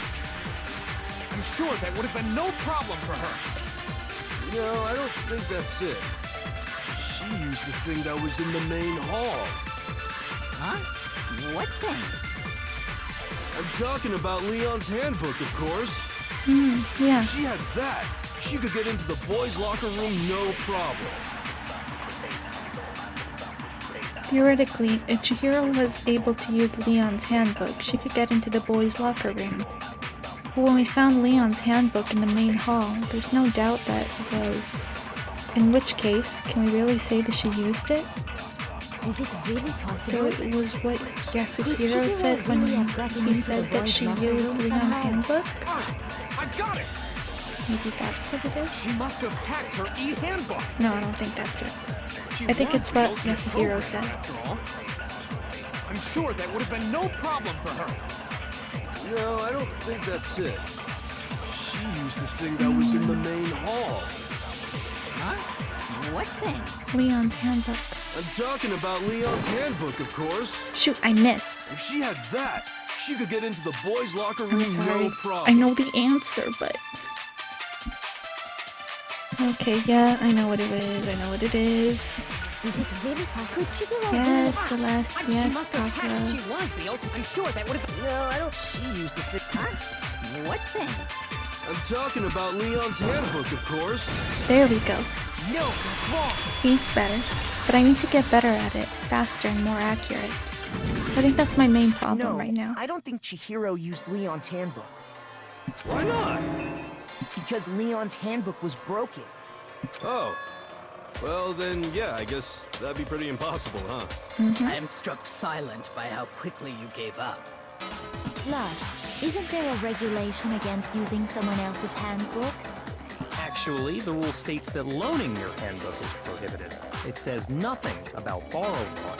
I'm sure that would have been no problem for her. No, I don't think that's it. She used the thing that was in the main hall. Huh? What thing? I'm talking about Leon's handbook, of course. Yeah. If she had that, she could get into the boys' locker room no problem. Theoretically, if Chihiro was able to use Leon's handbook, she could get into the boys' locker room. But when we found Leon's handbook in the main hall, there's no doubt that it was. In which case, can we really say that she used it? Is it really So possible? it was what Yasuhiro said when he said that she used Leon's handbook? I've got it! Maybe that's what it is? She must have hacked her e-handbook. No, I don't think that's it. She I think was it's the what ultimate Yasuhiro programmer, said. after all. I'm sure that would have been no problem for her. No, I don't think that's it. She used the thing that was in the main hall. Huh? What thing? Leon's handbook. I'm talking about Leon's handbook, of course. Shoot, I missed. If she had that, she could get into the boys' locker I'm room sorry. no problem. I know the answer, but... Okay, yeah, I know what it is. I know what it is. Is it really possible? Yes, Celeste. She Yes, must have hacked. She Sakura. was the ultimate. I'm sure that would have been... No, I don't. She used the thing. Huh? What thing? I'm talking about Leon's handbook, of course. There we go. No, that's wrong. See? Better. But I need to get better at it. Faster and more accurate. I think that's my main problem No, right now. I don't think Chihiro used Leon's handbook. Why not? Because Leon's handbook was broken. Oh. Well, then, yeah, I guess that'd be pretty impossible, huh? I am struck silent by how quickly you gave up. Plus, isn't there a regulation against using someone else's handbook? Actually, the rule states that loaning your handbook is prohibited. It says nothing about borrowing one.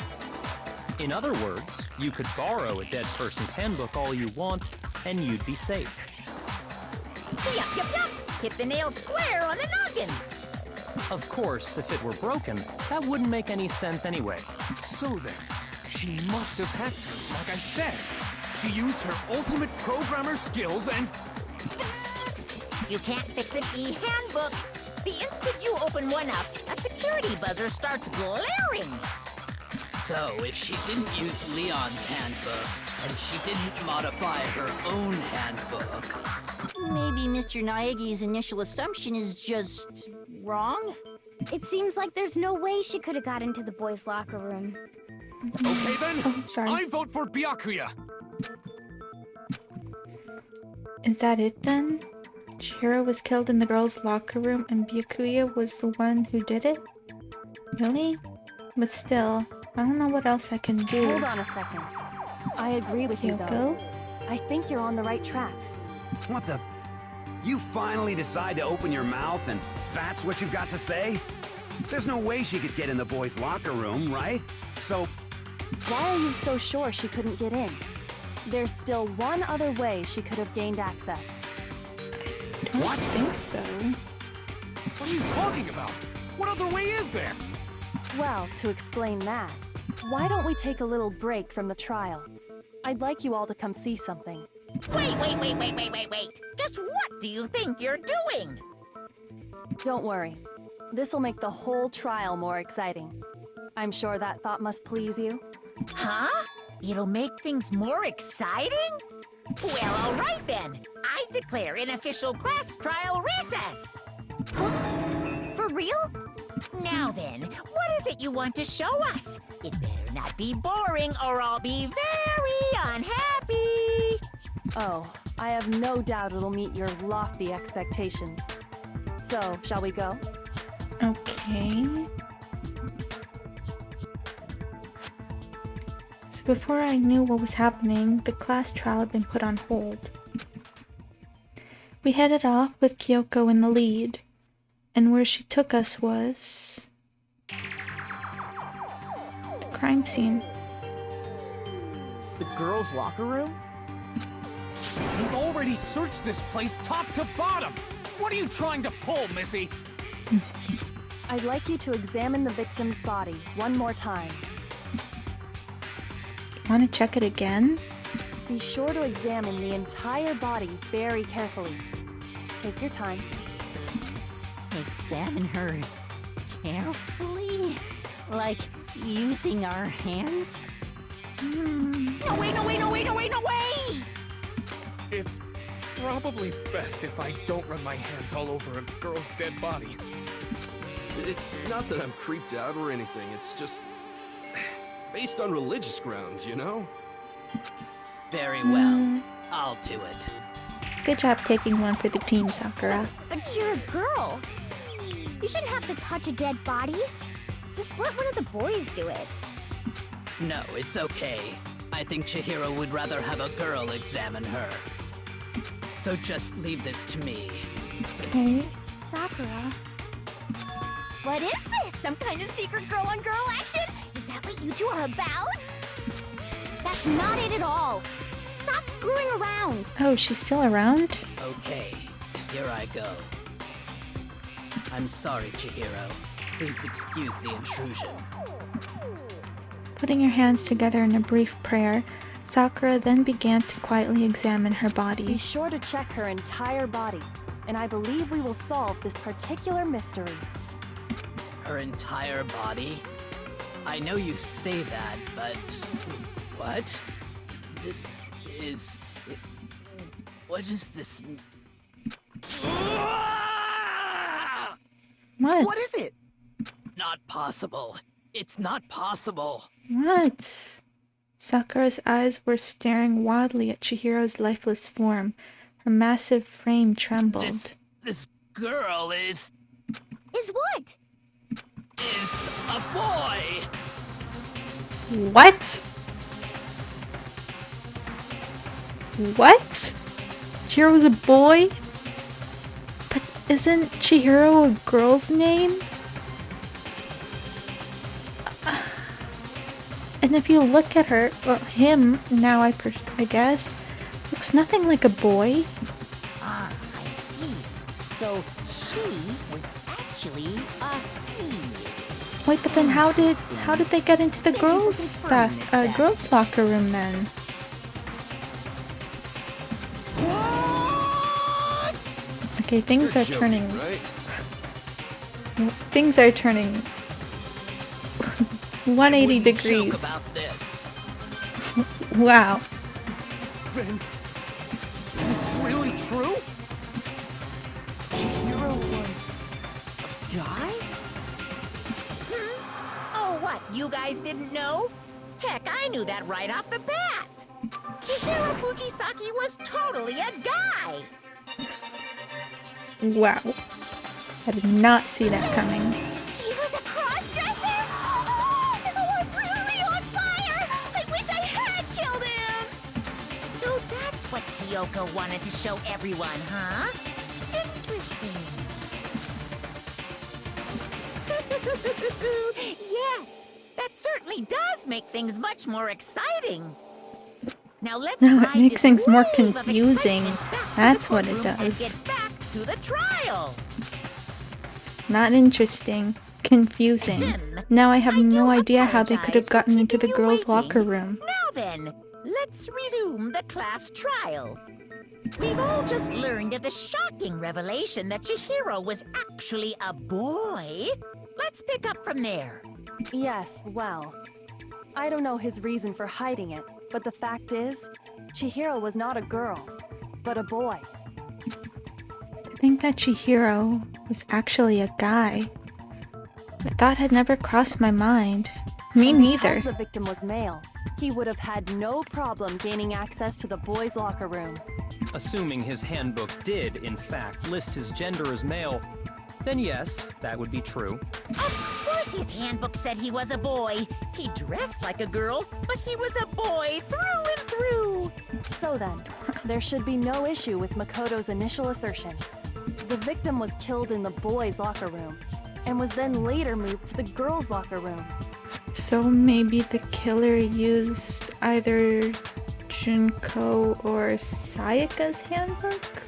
In other words, you could borrow a dead person's handbook all you want, and you'd be safe. Yup, yup, yup! Hit the nail square on the noggin! Of course, if it were broken, that wouldn't make any sense anyway. So then, she must have hacked her, like I said. She used her ultimate programmer skills and... Psst! You can't fix an e-handbook! The instant you open one up, a security buzzer starts blaring! So, if she didn't use Leon's handbook, and she didn't modify her own handbook, Maybe Mr. Naegi's initial assumption is just wrong? It seems like there's no way she could have got into the boys' locker room. Okay then, Oh, sorry. I vote for Byakuya. Is that it then? Chihiro was killed in the girls' locker room and Byakuya was the one who did it? Really? But still, I don't know what else I can do. Hold on a second. I agree with you, though. Kyoko? I think you're on the right track. What the? You finally decide to open your mouth and that's what you've got to say? There's no way she could get in the boys' locker room, right? So, Why are you so sure she couldn't get in? There's still one other way she could have gained access. I don't think so. What are you talking about? What other way is there? Well, to explain that, why don't we take a little break from the trial? I'd like you all to come see something. Wait! Just what do you think you're doing? Don't worry. This'll make the whole trial more exciting. I'm sure that thought must please you. Huh? It'll make things more exciting? Well, all right then. I declare an official class trial recess. For real? Now then, what is it you want to show us? It better not be boring or I'll be very unhappy. Oh, I have no doubt it'll meet your lofty expectations. So, shall we go? Okay. So before I knew what was happening, the class trial had been put on hold. We headed off with Kyoko in the lead, and where she took us was the crime scene. The girls' locker room? We've already searched this place top to bottom. What are you trying to pull, Missy? I'd like you to examine the victim's body one more time. Want to check it again? Be sure to examine the entire body very carefully. Take your time. Examine her carefully? Like using our hands? No way, no way, no way, no way, no way! It's probably best if I don't run my hands all over a girl's dead body. It's not that I'm creeped out or anything, it's just based on religious grounds, you know? Very well. I'll do it. Good job taking one for the team, Sakura. But you're a girl. You shouldn't have to touch a dead body. Just let one of the boys do it. No, it's okay. I think Chihiro would rather have a girl examine her. So just leave this to me. Okay. Sakura. What is this? Some kind of secret girl-on-girl action? Is that what you two are about? That's not it at all. Stop screwing around. Oh, she's still around? Okay, here I go. I'm sorry, Chihiro. Please excuse the intrusion. Putting her hands together in a brief prayer, Sakura then began to quietly examine her Be body. sure to check her entire body, and I believe we will solve this particular mystery. Her entire body? I know you say that, but... What? This is... What is this... What? What is it? Not possible. It's not possible. What? Sakura's eyes were staring wildly at Chihiro's lifeless form. Her massive frame trembled. This girl is what? Is a boy! What? What? Chihiro's a boy? But isn't Chihiro a girl's name? And if you look at her, well, him, now I guess, looks nothing like a boy. Ah, I see. So she was actually a he. Wait, but then how did they get into the girls' girls' locker room then? Okay, things are turning. Right? Things are turning 180 Joke degrees. about this. Wow. Then, it's really true? Chihiro was a guy? Oh, what? You guys didn't know? Heck, I knew that right off the bat. Chihiro Fujisaki was totally a guy. Wow. I did not see that coming. He was a cross-dresser? Oh, I'm really on fire! I wish I had killed him! So that's what Kyoko wanted to show everyone, huh? Interesting. Yes, that certainly does make things much more exciting. Now let's No, it ride makes this things more wave of confusing. excitement back to That's the what it courtroom and does. get back to the trial. Not interesting. Confusing. Now I have no idea how they could have gotten into the girls' locker room. Now then, let's resume the class trial. We've all just learned of the shocking revelation that Chihiro was actually a boy. Let's pick up from there. Yes, well, I don't know his reason for hiding it, but the fact is, Chihiro was not a girl, but a boy. I think that Chihiro was actually a guy. The thought had never crossed my mind. Me And neither. Because the victim was male, he would have had no problem gaining access to the boys' locker room. Assuming his handbook did, in fact, list his gender as male, then yes, that would be true. Of course his handbook said he was a boy. He dressed like a girl, but he was a boy through and through. So then, there should be no issue with Makoto's initial assertion. The victim was killed in the boys' locker room, and was then later moved to the girls' locker room. So maybe the killer used either Junko or Sayaka's handbook,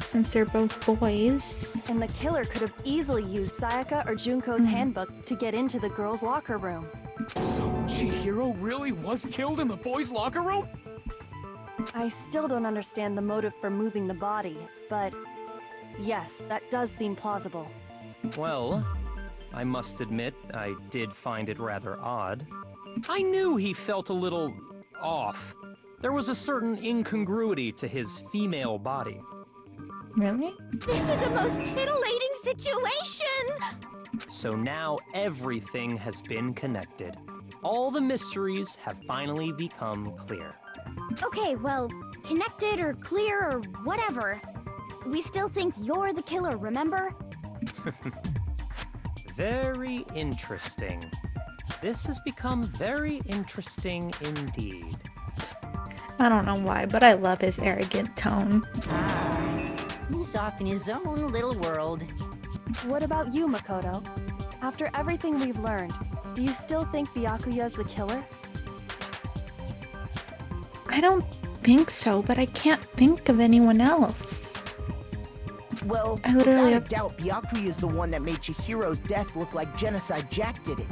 since they're both boys. And the killer could have easily used Sayaka or Junko's handbook to get into the girls' locker room. So Chihiro really was killed in the boys' locker room? I still don't understand the motive for moving the body, but yes, that does seem plausible. Well, I must admit, I did find it rather odd. I knew he felt a little off. There was a certain incongruity to his female body. Really? This is the most titillating situation! So now everything has been connected. All the mysteries have finally become clear. Okay, well, connected or clear or whatever. We still think you're the killer, remember? Very interesting. This has become very interesting indeed. I don't know why, but I love his arrogant tone. He's off in his own little world. What about you, Makoto? After everything we've learned, do you still think Byakuya's the killer? I don't think so, but I can't think of anyone else. Well, I literally without a doubt, Byakuya is the one that made Chihiro's death look like Genocide Jack did it.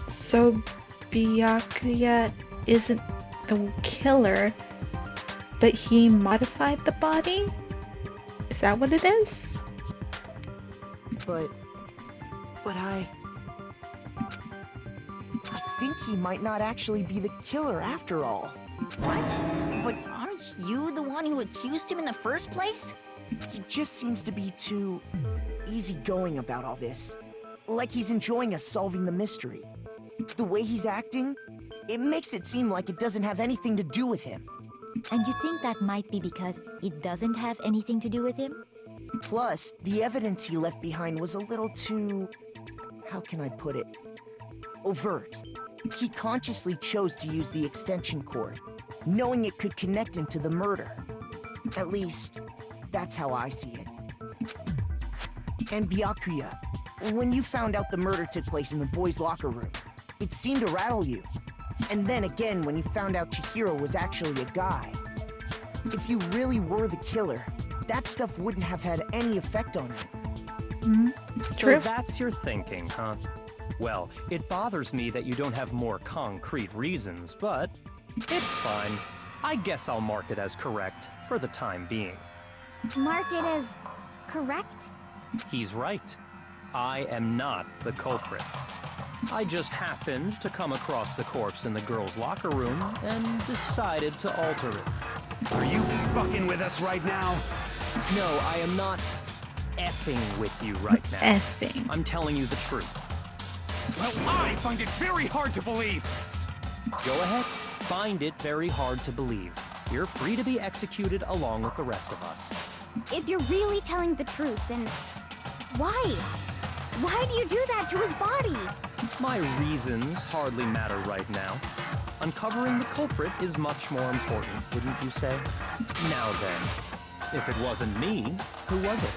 So Byakuya isn't the killer, but he modified the body? Is that what it is? But I think he might not actually be the killer after all. What? But aren't you the one who accused him in the first place? He just seems to be too easygoing about all this. Like he's enjoying us solving the mystery. The way he's acting, it makes it seem like it doesn't have anything to do with him. And you think that might be because it doesn't have anything to do with him? Plus, the evidence he left behind was a little too... how can I put it? Overt. He consciously chose to use the extension cord, knowing it could connect him to the murder. At least, that's how I see it. And Byakuya, when you found out the murder took place in the boys' locker room, it seemed to rattle you. And then again when you found out Chihiro was actually a guy. If you really were the killer, that stuff wouldn't have had any effect on you. So that's your thinking, huh? Well, it bothers me that you don't have more concrete reasons, but it's fine. I guess I'll mark it as correct for the time being. Mark it as correct? He's right. I am not the culprit. I just happened to come across the corpse in the girls' locker room and decided to alter it. Are you fucking with us right now? No, I am not effing with you right now. Effing. I'm telling you the truth. Well, I find it very hard to believe. Go ahead. Find it very hard to believe. You're free to be executed along with the rest of us. If you're really telling the truth, then why? Why do you do that to his body? My reasons hardly matter right now. Uncovering the culprit is much more important, wouldn't you say? Now then, if it wasn't me, who was it?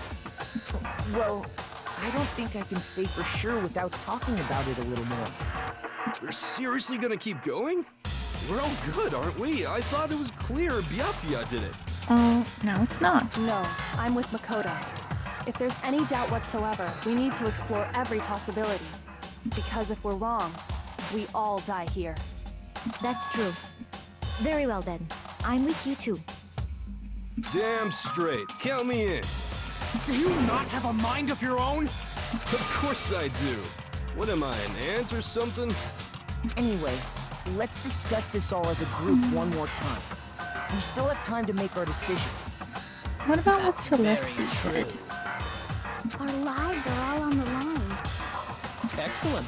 Well, I don't think I can say for sure without talking about it a little more. We're seriously gonna keep going? We're all good, aren't we? I thought it was clear Byakuya did it. Oh, no, it's not. No, I'm with Makoto. If there's any doubt whatsoever, we need to explore every possibility. Because if we're wrong, we all die here. That's true. Very well then. I'm with you too. Damn straight. Count me in. Do you not have a mind of your own? Of course I do. What am I, an ant or something? Anyway, let's discuss this all as a group one more time. We still have time to make our decision. What about what Celeste said? Our lives are all on the line. Excellent.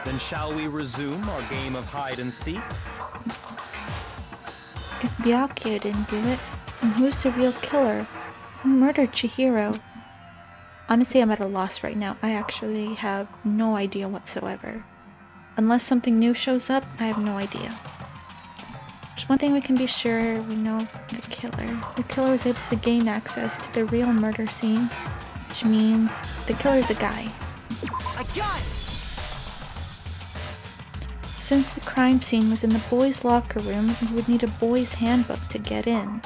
Then shall we resume our game of hide and seek? If Byakuya didn't do it, then who's the real killer? Who murdered Chihiro? Honestly, I'm at a loss right now. I actually have no idea whatsoever. Unless something new shows up, I have no idea. There's one thing we can be sure, we know the killer. The killer was able to gain access to the real murder scene, which means the killer's a guy. I got it! Since the crime scene was in the boys' locker room, you would need a boys' handbook to get in.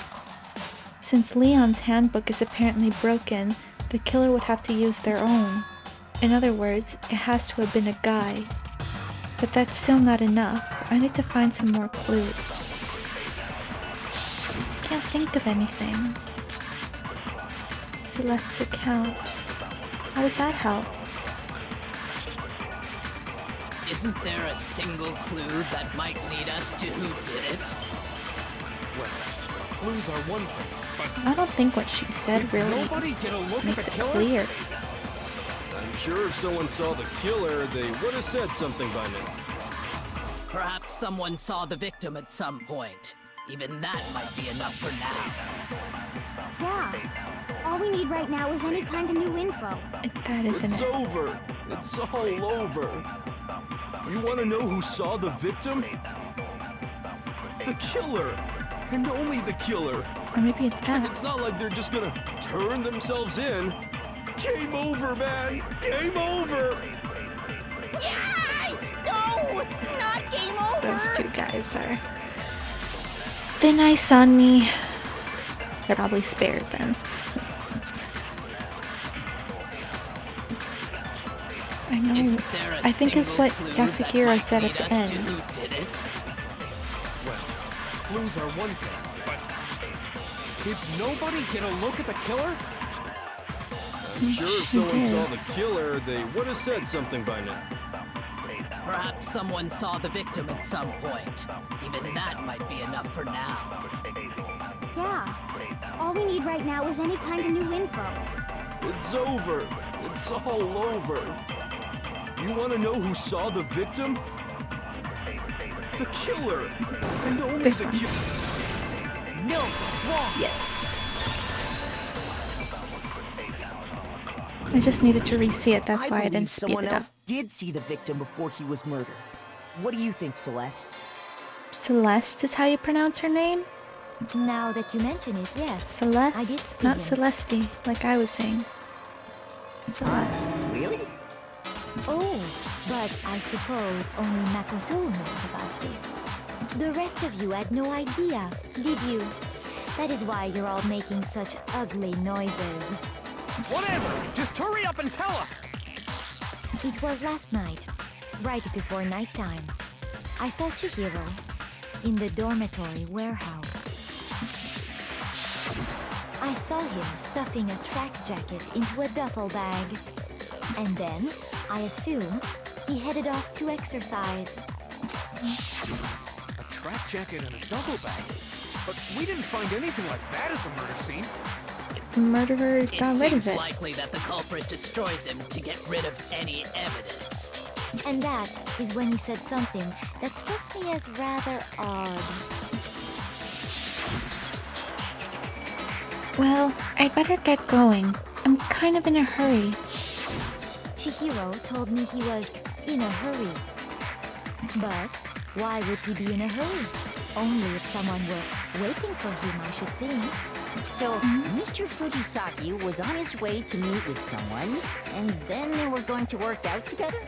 Since Leon's handbook is apparently broken, the killer would have to use their own. In other words, it has to have been a guy. But that's still not enough. I need to find some more clues. Can't think of anything. Celeste's account. How does that help? Isn't there a single clue that might lead us to who did it? Well, clues are one thing, but I don't think what she said really nobody get a look at makes the it killer? clear. I'm sure if someone saw the killer, they would have said something by now. Perhaps someone saw the victim at some point. Even that might be enough for now. Yeah. All we need right now is any kind of new info. That isn't It's it. over. It's all over. You want to know who saw the victim? The killer. And only the killer. Or maybe it's And that. it's not like they're just gonna turn themselves in. Game over, man. Game over. Yeah! No! Not game over! Those two guys are thin ice on me. They're probably spared then. I know. Isn't there a I think is single what clue Yasuhiro that might said lead at the us to end. who did it? Well, clues are one thing, but did nobody get a look at the killer? I'm sure if someone saw the killer, they would have said something by now. Perhaps someone saw the victim at some point. Even that might be enough for now. Yeah. All we need right now is any kind of new info. It's over. It's all over. You want to know who saw the victim? The killer. And only This the one. killer. No, it's wrong. Yeah. I just needed to re-see it. That's why I believe didn't speed someone it up. else did see the victim before he was murdered. What do you think, Celeste? Celeste is how you pronounce her name? Now that you mention it, yes. I Celeste, did see not him. Celeste, like I was saying. Celeste. Really? Oh, but I suppose only Makoto knows about this. The rest of you had no idea, did you? That is why you're all making such ugly noises. Whatever! Just hurry up and tell us! It was last night, right before nighttime. I saw Chihiro in the dormitory warehouse. I saw him stuffing a track jacket into a duffel bag. And then, I assume, he headed off to exercise. A track jacket and a duffel bag? But we didn't find anything like that at the murder scene. The murderer It got rid seems of it. likely that the culprit destroyed them to get rid of any evidence. And that is when he said something that struck me as rather odd. Well, I'd better get going. I'm kind of in a hurry. Chihiro told me he was in a hurry. But why would he be in a hurry? Only if someone were waiting for him, I should think. So, Mr. Fujisaki was on his way to meet with someone, and then they were going to work out together?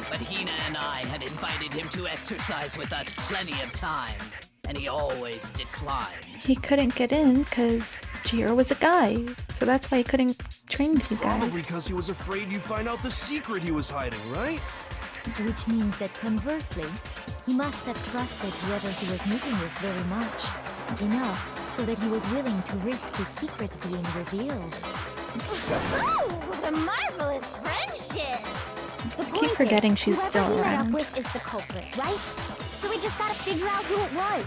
But Hina and I had invited him to exercise with us plenty of times, and he always declined. He couldn't get in because Chihiro was a guy. So that's why he couldn't train with you Probably guys. because he was afraid you'd find out the secret he was hiding, right? Which means that conversely, he must have trusted whoever he was meeting with very much. Enough so that he was willing to risk his secret being revealed. Oh, what a marvelous friendship! The keep point forgetting is, she's whoever still he met around. up with is the culprit, right? So we just gotta figure out who it was.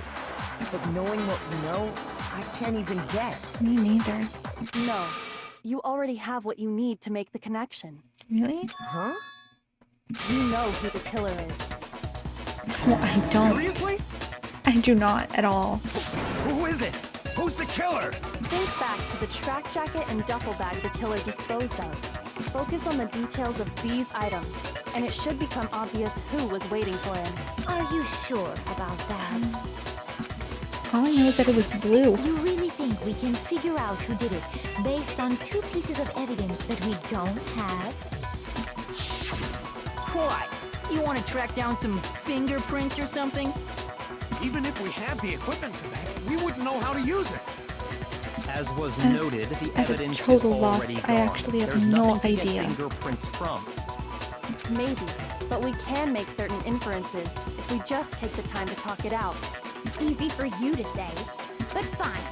But knowing what we know, I can't even guess. Me neither. No. You already have what you need to make the connection. Really? Huh? You know who the killer is. No, I don't. Seriously? I do not at all. Who is it? Who's the killer? Think back to the track jacket and duffel bag the killer disposed of. Focus on the details of these items, and it should become obvious who was waiting for him. Are you sure about that? All I know is that it was blue. You really think we can figure out who did it based on two pieces of evidence that we don't have? Why? You want to track down some fingerprints or something? Even if we had the equipment for that, we wouldn't know how to use it. As was noted, the at a evidence is total loss. already I gone. actually have There's no nothing to idea. get fingerprints from. Maybe, but we can make certain inferences if we just take the time to talk it out. Easy for you to say, but fine.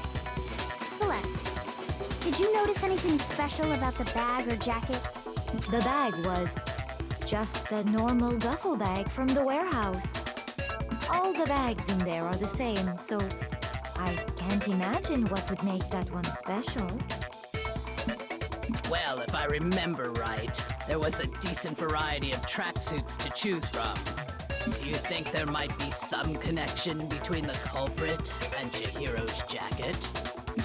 Celeste, did you notice anything special about the bag or jacket? The bag was just a normal duffel bag from the warehouse. All the bags in there are the same, so I can't imagine what would make that one special. Well, if I remember right, there was a decent variety of tracksuits to choose from. Do you think there might be some connection between the culprit and Chihiro's jacket?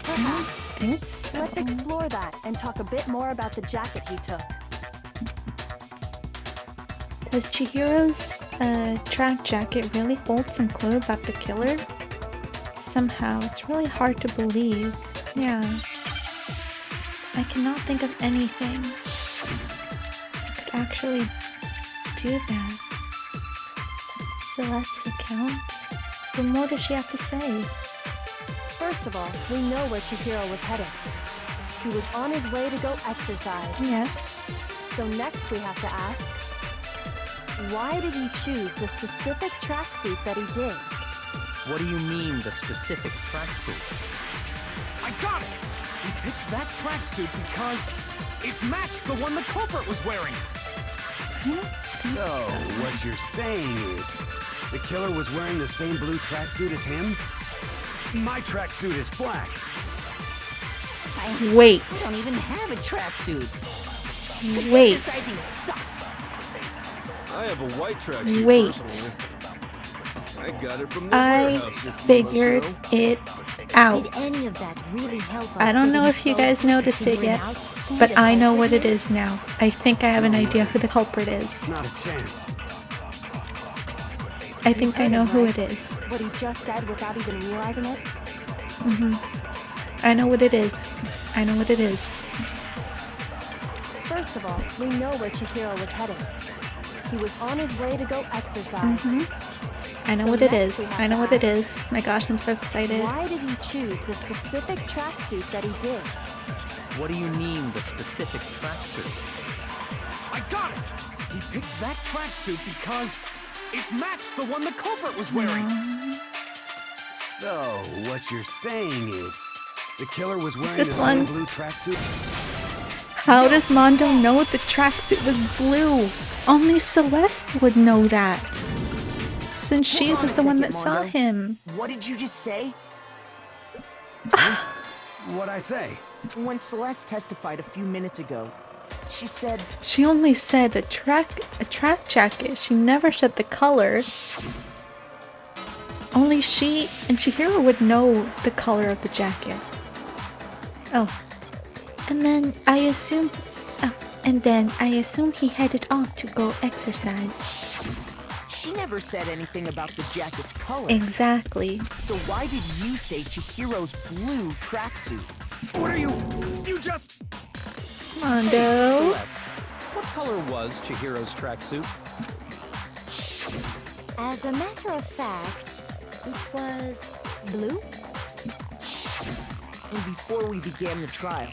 Perhaps. Let's explore that and talk a bit more about the jacket he took. Does Chihiro's track jacket really hold some clue about the killer? Somehow, it's really hard to believe. Yeah. I cannot think of anything that could actually do that. Celeste's account? What more does she have to say? First of all, we know where Chihiro was headed. He was on his way to go exercise. Yes. So next we have to ask, why did he choose the specific tracksuit that he did? What do you mean, the specific tracksuit? I got it! He picked that tracksuit because it matched the one the culprit was wearing. So, what you're saying is, the killer was wearing the same blue tracksuit as him? My tracksuit is black. Wait. I don't even have a tracksuit. This Wait. exercising sucks. I have a white tracksuit. Wait. Personally. I got it from the I warehouse. If you figured must know. it out. Did any of that really help us? I don't know getting if you guys closer to noticed it figuring yet, out who but the I know what culprit it is now. I think I have an idea who the culprit is. Not a chance. I think I know who it is. What he just said without even realizing it? I know what it is. I know what it is. First of all, we know where Chihiro was headed. He was on his way to go exercise. I know So what it next is. we have I know to what it ask, is. My gosh, I'm so excited. Why did he choose the specific tracksuit that he did? What do you mean, the specific tracksuit? I got it! He picked that tracksuit because it matched the one the culprit was wearing. So, what you're saying is, the killer was wearing This the one. same blue tracksuit? How does Mondo know the tracksuit was blue? Only Celeste would know that. Since she Hold on was a the one second, that saw Mondo. him. What did you just say? What'd I say? When Celeste testified a few minutes ago, she said, She only said a track jacket. She never said the color. Only she and Chihiro would know the color of the jacket. Oh. And then I assume he headed off to go exercise. she never said anything about the jacket's color. Exactly. So why did you say Chihiro's blue tracksuit? What are you? You just... Mondo. Celeste, what color was Chihiro's tracksuit? As a matter of fact, it was blue. And before we began the trial,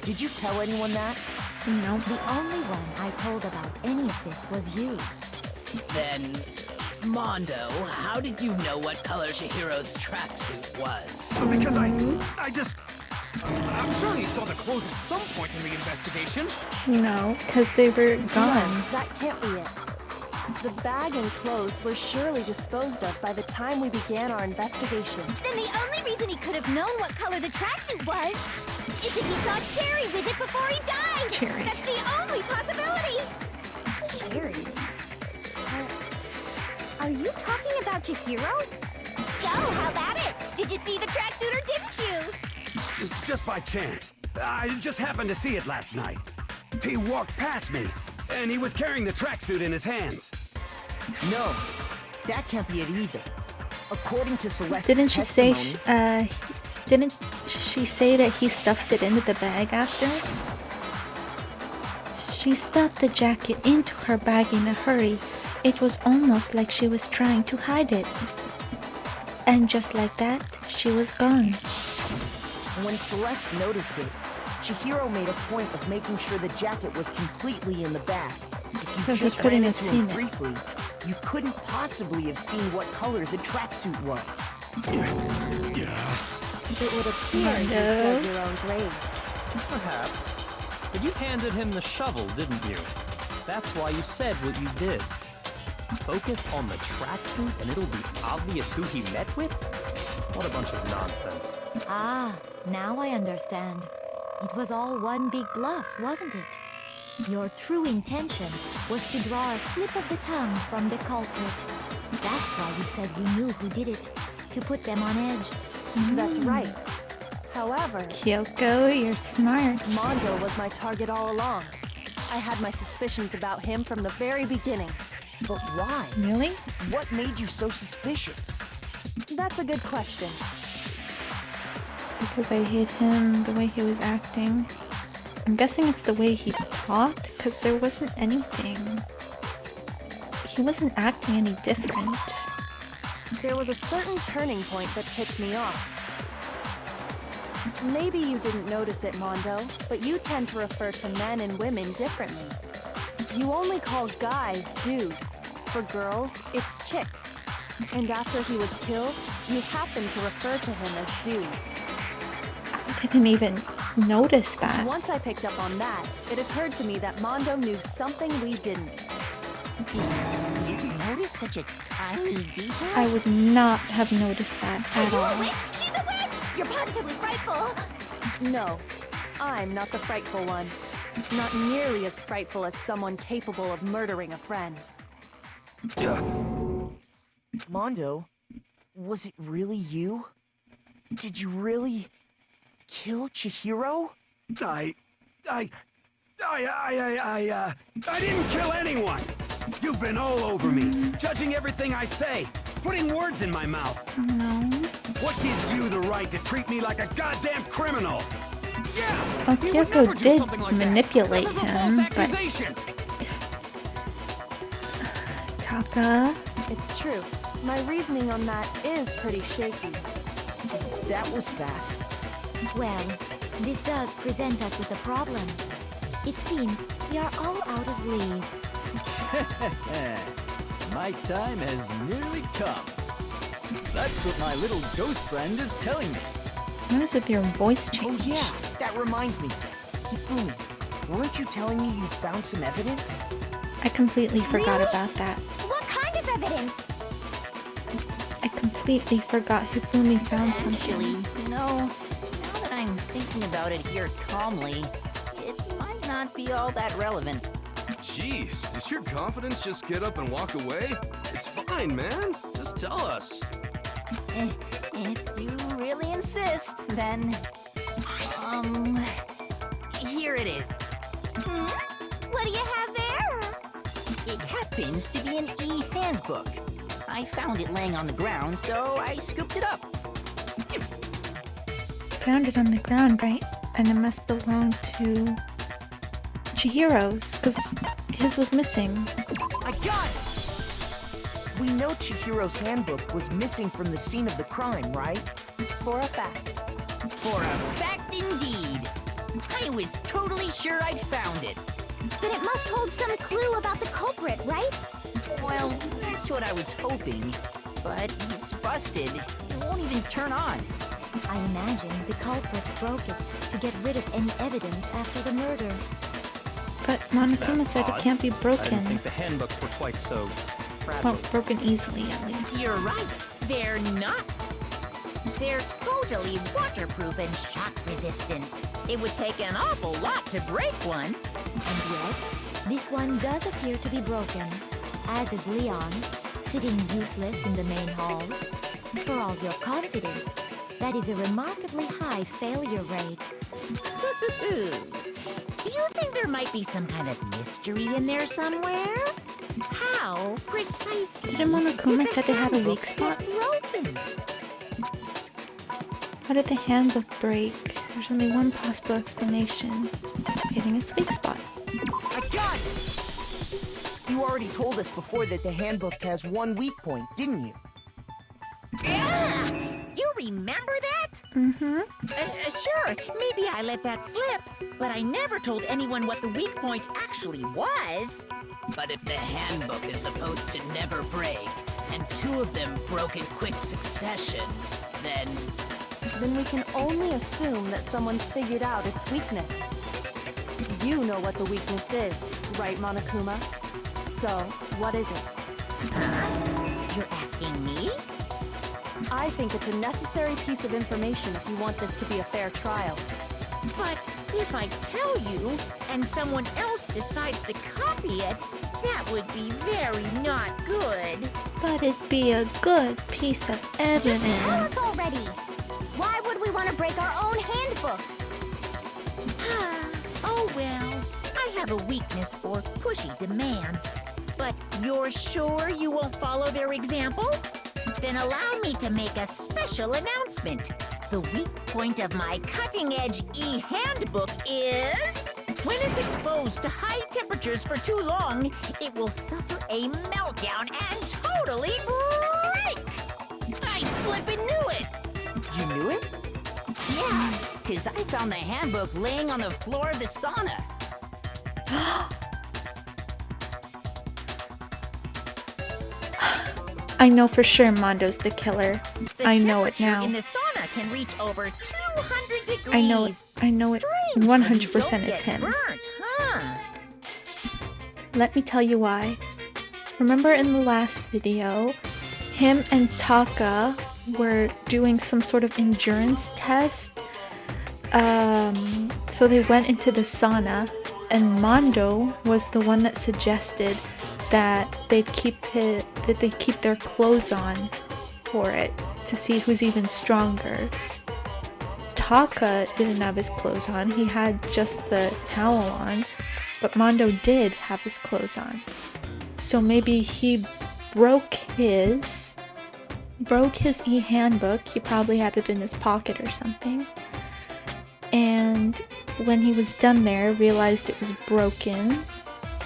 did you tell anyone that? No. The only one I told about any of this was you. Then, Mondo, how did you know what color Chihiro's tracksuit was? Because I'm sure he saw the clothes at some point in the investigation. No, because they were gone. No, that can't be it. The bag and clothes were surely disposed of by the time we began our investigation. Then the only reason he could have known what color the tracksuit was is if he saw Cherry with it before he died. Cherry. That's the only possibility. Cherry. Are you talking about Chihiro? So, how about it? Did you see the tracksuit or didn't you? Just by chance. I just happened to see it last night. He walked past me, and he was carrying the tracksuit in his hands. No, that can't be it either. According to Celeste's Didn't she say? testimony, Didn't she say that he stuffed it into the bag after? She stuffed the jacket into her bag in a hurry, It was almost like she was trying to hide it. And just like that, she was gone. When Celeste noticed it, Chihiro made a point of making sure the jacket was completely in the bag. If So you he just couldn't ran have into him seen it. briefly, you couldn't possibly have seen what color the tracksuit was. It would appear you dug your own grave. Perhaps. But you handed him the shovel, didn't you? That's why you said what you did. Focus on the tracksuit and it'll be obvious who he met with? What a bunch of nonsense. Ah, now I understand. It was all one big bluff, wasn't it? Your true intention was to draw a slip of the tongue from the culprit. That's why you said you knew who did it, to put them on edge. That's right. However, Kyoko, you're smart. Mondo was my target all along. I had my suspicions about him from the very beginning. But why? Really? What made you so suspicious? That's a good question. Because I hate him, the way he was acting. I'm guessing it's the way he talked, because there wasn't anything. He wasn't acting any different. There was a certain turning point that tipped me off. Maybe you didn't notice it, Mondo, but you tend to refer to men and women differently. You only call guys dude. For girls, it's chick. And after he was killed, you happened to refer to him as dude. I didn't even notice that. Once I picked up on that, it occurred to me that Mondo knew something we didn't. You noticed such a tiny detail? I would not have noticed that Are at you a all. witch? She's a witch! You're positively frightful! No, I'm not the frightful one. Not nearly as frightful as someone capable of murdering a friend. Mondo, was it really you? Did you really kill Chihiro? I didn't kill anyone! You've been all over me, judging everything I say, putting words in my mouth. No. What gives you the right to treat me like a goddamn criminal? Yeah! Oh, he would Kyoko never do did something like that. manipulate This is a false him, but accusation. Taka, It's true. My reasoning on that is pretty shaky. That was fast. Well, this does present us with a problem. It seems we are all out of leads. My time has nearly come. That's what my little ghost friend is telling me. what is with your voice Oh change? yeah, that reminds me. Hifumi, weren't you telling me you'd found some evidence? I completely forgot Really? about that. What kind of evidence? I completely forgot Hifumi found Actually, something. you know, now that I'm thinking about it here calmly, it might not be all that relevant. Jeez, does your confidence just get up and walk away? It's fine, man. Just tell us. If you really insist, then... Here it is. What do you have there? It happens to be an e-handbook. I found it laying on the ground, so I scooped it up. Found it on the ground, right? And it must belong to Chihiro's, because his was missing. I got it! We know Chihiro's handbook was missing from the scene of the crime, right? For a fact. For a fact indeed. I was totally sure I'd found it. Then it must hold some clue about the culprit, right? Well, that's what I was hoping. But it's busted. It won't even turn on. I imagine the culprit broke it to get rid of any evidence after the murder. But Monokuma That's said odd. it can't be I didn't broken. think the handbooks were quite so fragile. Well, broken easily, at least. You're right. They're not. They're totally waterproof and shock resistant. It would take an awful lot to break one. And yet, this one does appear to be broken, as is Leon's, sitting useless in the main hall. For all your confidence, that is a remarkably high failure rate. Do you think there might be some kind of mystery in there somewhere? How precisely Didn't Monokuma did the said it had a weak handbook spot? get broken? How did the handbook break? There's only one possible explanation. Hitting its weak spot. I got it! You You already told us before that the handbook has one weak point, didn't you? Yeah! You remember that? Mm-hmm. Sure, maybe I let that slip, but I never told anyone what the weak point actually was. But if the handbook is supposed to never break, and 2 of them broke in quick succession, then we can only assume that someone's figured out its weakness. You know what the weakness is, right, Monokuma? So, what is it? You're asking me? I think it's a necessary piece of information if you want this to be a fair trial. But if I tell you, and someone else decides to copy it, that would be very not good. But it'd be a good piece of evidence. Just tell us already! Why would we want to break our own handbooks? Oh well, I have a weakness for pushy demands. But you're sure you won't follow their example? Then allow me to make a special announcement. The weak point of my cutting-edge e-handbook is... when it's exposed to high temperatures for too long, it will suffer a meltdown and totally break! I flippin' knew it! You knew it? Yeah, because I found the handbook laying on the floor of the sauna. I know for sure Mondo's the killer. I know it now. The temperature in the sauna can reach over 200 degrees. I know it. I know it. Strange, 100% you it's him. don't get burnt, huh? Let me tell you why. Remember in the last video, him and Taka were doing some sort of endurance test. So they went into the sauna, and Mondo was the one that suggested that they keep their clothes on for it to see who's even stronger. Taka didn't have his clothes on, he had just the towel on, but Mondo did have his clothes on. So maybe he broke his e-handbook, he probably had it in his pocket or something, and when he was done there, realized it was broken.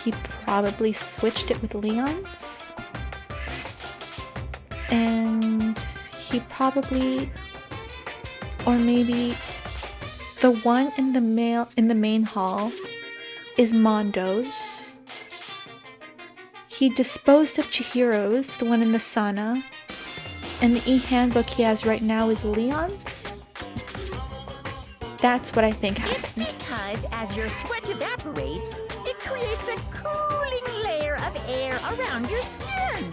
He probably switched it with Leon's, and he probably, or maybe the one in the main hall is Mondo's. He disposed of Chihiro's, the one in the sauna, and the e-handbook he has right now is Leon's. That's what I think happened. It's because as your sweat evaporates, it creates a cooling layer of air around your skin.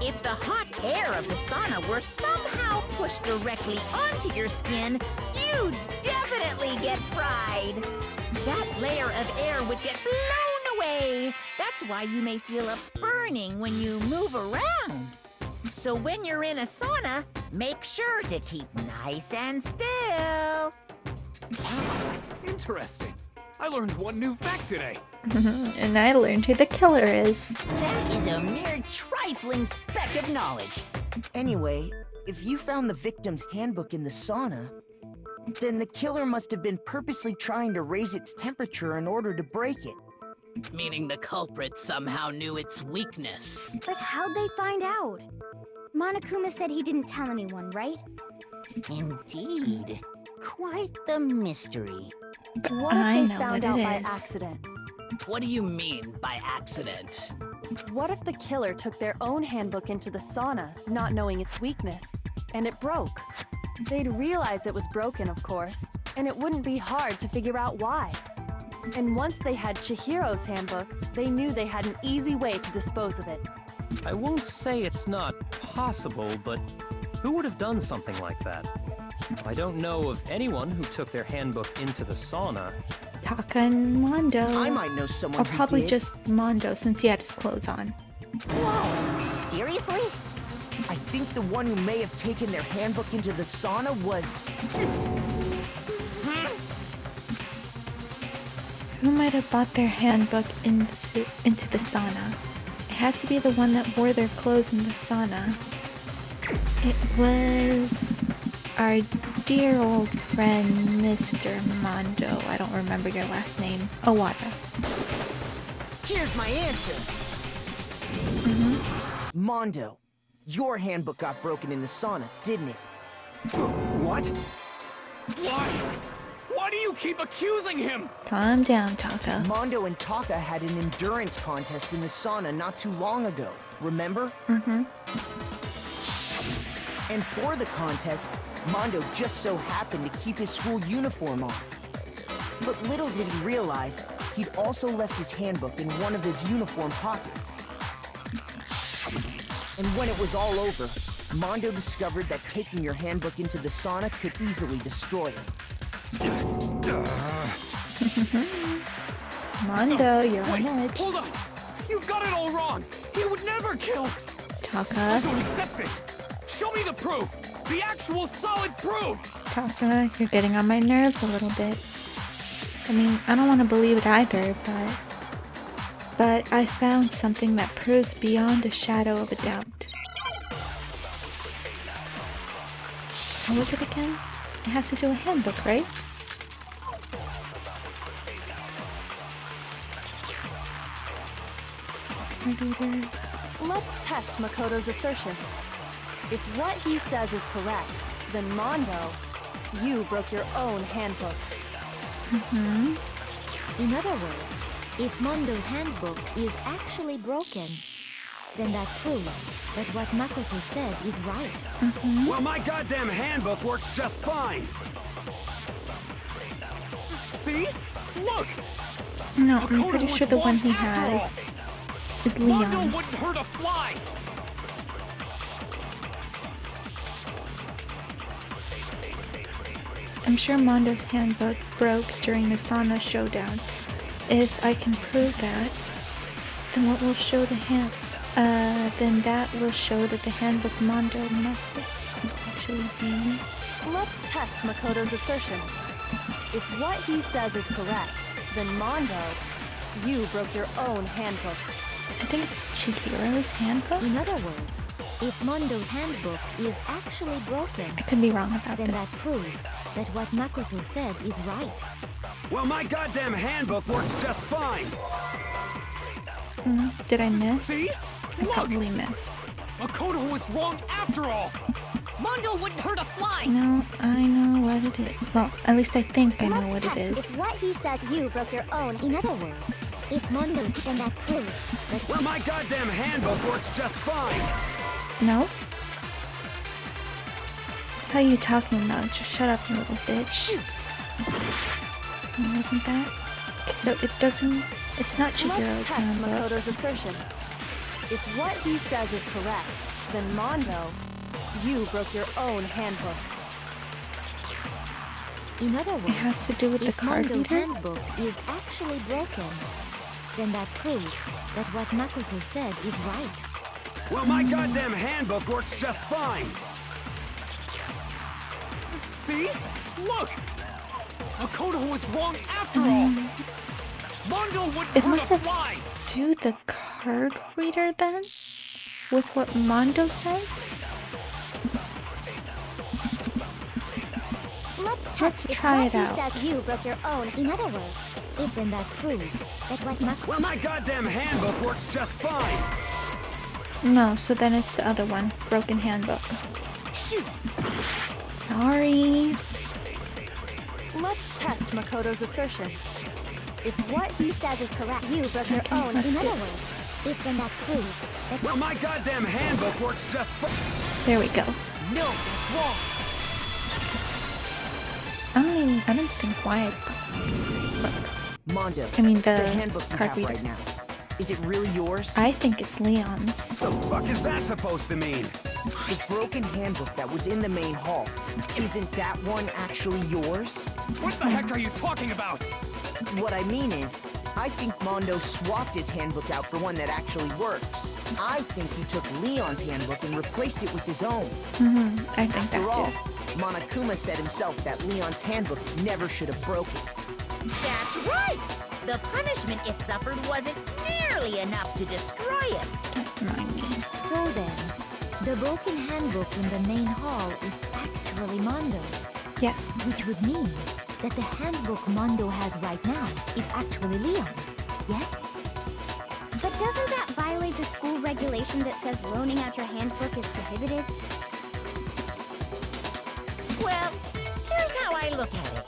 If the hot air of the sauna were somehow pushed directly onto your skin, you'd definitely get fried. That layer of air would get blown away. That's why you may feel a burning when you move around. So when you're in a sauna, make sure to keep nice and still. Wow, interesting. I learned one new fact today. And I learned who the killer is. That is a mere trifling speck of knowledge. Anyway, if you found the victim's handbook in the sauna, then the killer must have been purposely trying to raise its temperature in order to break it. Meaning the culprit somehow knew its weakness. But how'd they find out? Monokuma said he didn't tell anyone, right? Indeed. Quite the mystery. What if they found out by accident? What do you mean by accident? What if the killer took their own handbook into the sauna, not knowing its weakness, and it broke? They'd realize it was broken, of course, and it wouldn't be hard to figure out why. And once they had Chihiro's handbook, they knew they had an easy way to dispose of it. I won't say it's not possible, but who would have done something like that? I don't know of anyone who took their handbook into the sauna. Taka and Mondo. I might know someone Or probably who did. just Mondo, since he had his clothes on. Whoa! Seriously? I think the one who may have taken their handbook into the sauna was... Who might have bought their handbook into the sauna? It had to be the one that wore their clothes in the sauna. It was our dear old friend, Mr. Mondo. I don't remember your last name. Owada. Here's my answer. Mondo, your handbook got broken in the sauna, didn't it? What? Why? Why do you keep accusing him? Calm down, Taka. Mondo and Taka had an endurance contest in the sauna not too long ago, remember? And for the contest, Mondo just so happened to keep his school uniform on. But little did he realize, he'd also left his handbook in one of his uniform pockets. And when it was all over, Mondo discovered that taking your handbook into the sauna could easily destroy it. Mondo, you're Wait, on edge. hold on! You've got it all wrong! He would never kill! I Taka, don't accept this! Show me the proof! The actual solid proof! Taka, you're getting on my nerves a little bit. I mean, I don't want to believe it either, but I found something that proves beyond a shadow of a doubt. What was it again? It has to do with a handbook, right? Let's test Makoto's assertion. If what he says is correct, then Mondo, you broke your own handbook. In other words, if Mondo's handbook is actually broken, then that proves that what Makoto said is right. Well, my goddamn handbook works just fine. See? Look! No, I'm Makoto pretty was sure the one he wrong after all. has is Mondo Leon's. wouldn't hurt a fly! I'm sure Mondo's handbook broke during the sauna showdown. If I can prove that, then what will show the then that will show that the handbook Mondo must actually be. Let's test Makoto's assertion. If what he says is correct, then Mondo, you broke your own handbook. I think it's Chihiro's handbook? In other words, if Mondo's handbook is actually broken, I could be wrong about then that this. proves that what Makoto said is right. Well, my goddamn handbook works just fine. Did I miss? See? I Look! probably missed. Makoto was wrong after all! Mondo wouldn't hurt a fly! No, I know what it is. Well, at least I think I know Let's what test it is. if what he said you broke your own. In other words, if Mondo's, then that proves that Well, my goddamn handbook works just fine. No? How are you talking about? Just shut up, you little bitch. Wasn't that? Okay, so it doesn't... It's not Let's Chihiro's test handbook. Makoto's assertion. If what he says is correct, then Mondo, you broke your own handbook. in other words, It has to do with the if card Mondo's reader? handbook is actually broken, then that proves that what Makoto said is right. Well, my goddamn handbook works just fine. See? Look! Makoto was wrong after all! Mondo wouldn't It hurt must a have fly! do the card reader then? With what Mondo says? Let's try it what out. he said you broke your own. In other words, if then that proves that what Makoto... Well, my goddamn handbook works just fine. No, so then it's the other one. Broken handbook. Shoot! Sorry. Let's test Makoto's assertion. If what he says is correct, You broke your Okay, own. let's In do other it. words, if then that proves that Well, my goddamn handbook works just fine. There we go. No, that's wrong. I don't think Wyatt. Mondo, I mean the the handbook you card have reader. right now. Is it really yours? I think it's Leon's. The fuck is that supposed to mean? The broken handbook that was in the main hall, isn't that one actually yours? What the heck are you talking about? What I mean is, I think Mondo swapped his handbook out for one that actually works. I think he took Leon's handbook and replaced it with his own. I think After that all, too. Monokuma said himself that Leon's handbook never should have broken. That's right! The punishment it suffered wasn't nearly enough to destroy it. Don't remind me. So then, the broken handbook in the main hall is actually Mondo's, Yes. which would mean that the handbook Mondo has right now is actually Leon's, yes? But doesn't that violate read the school regulation that says loaning out your handbook is prohibited? Well, here's how I look at it.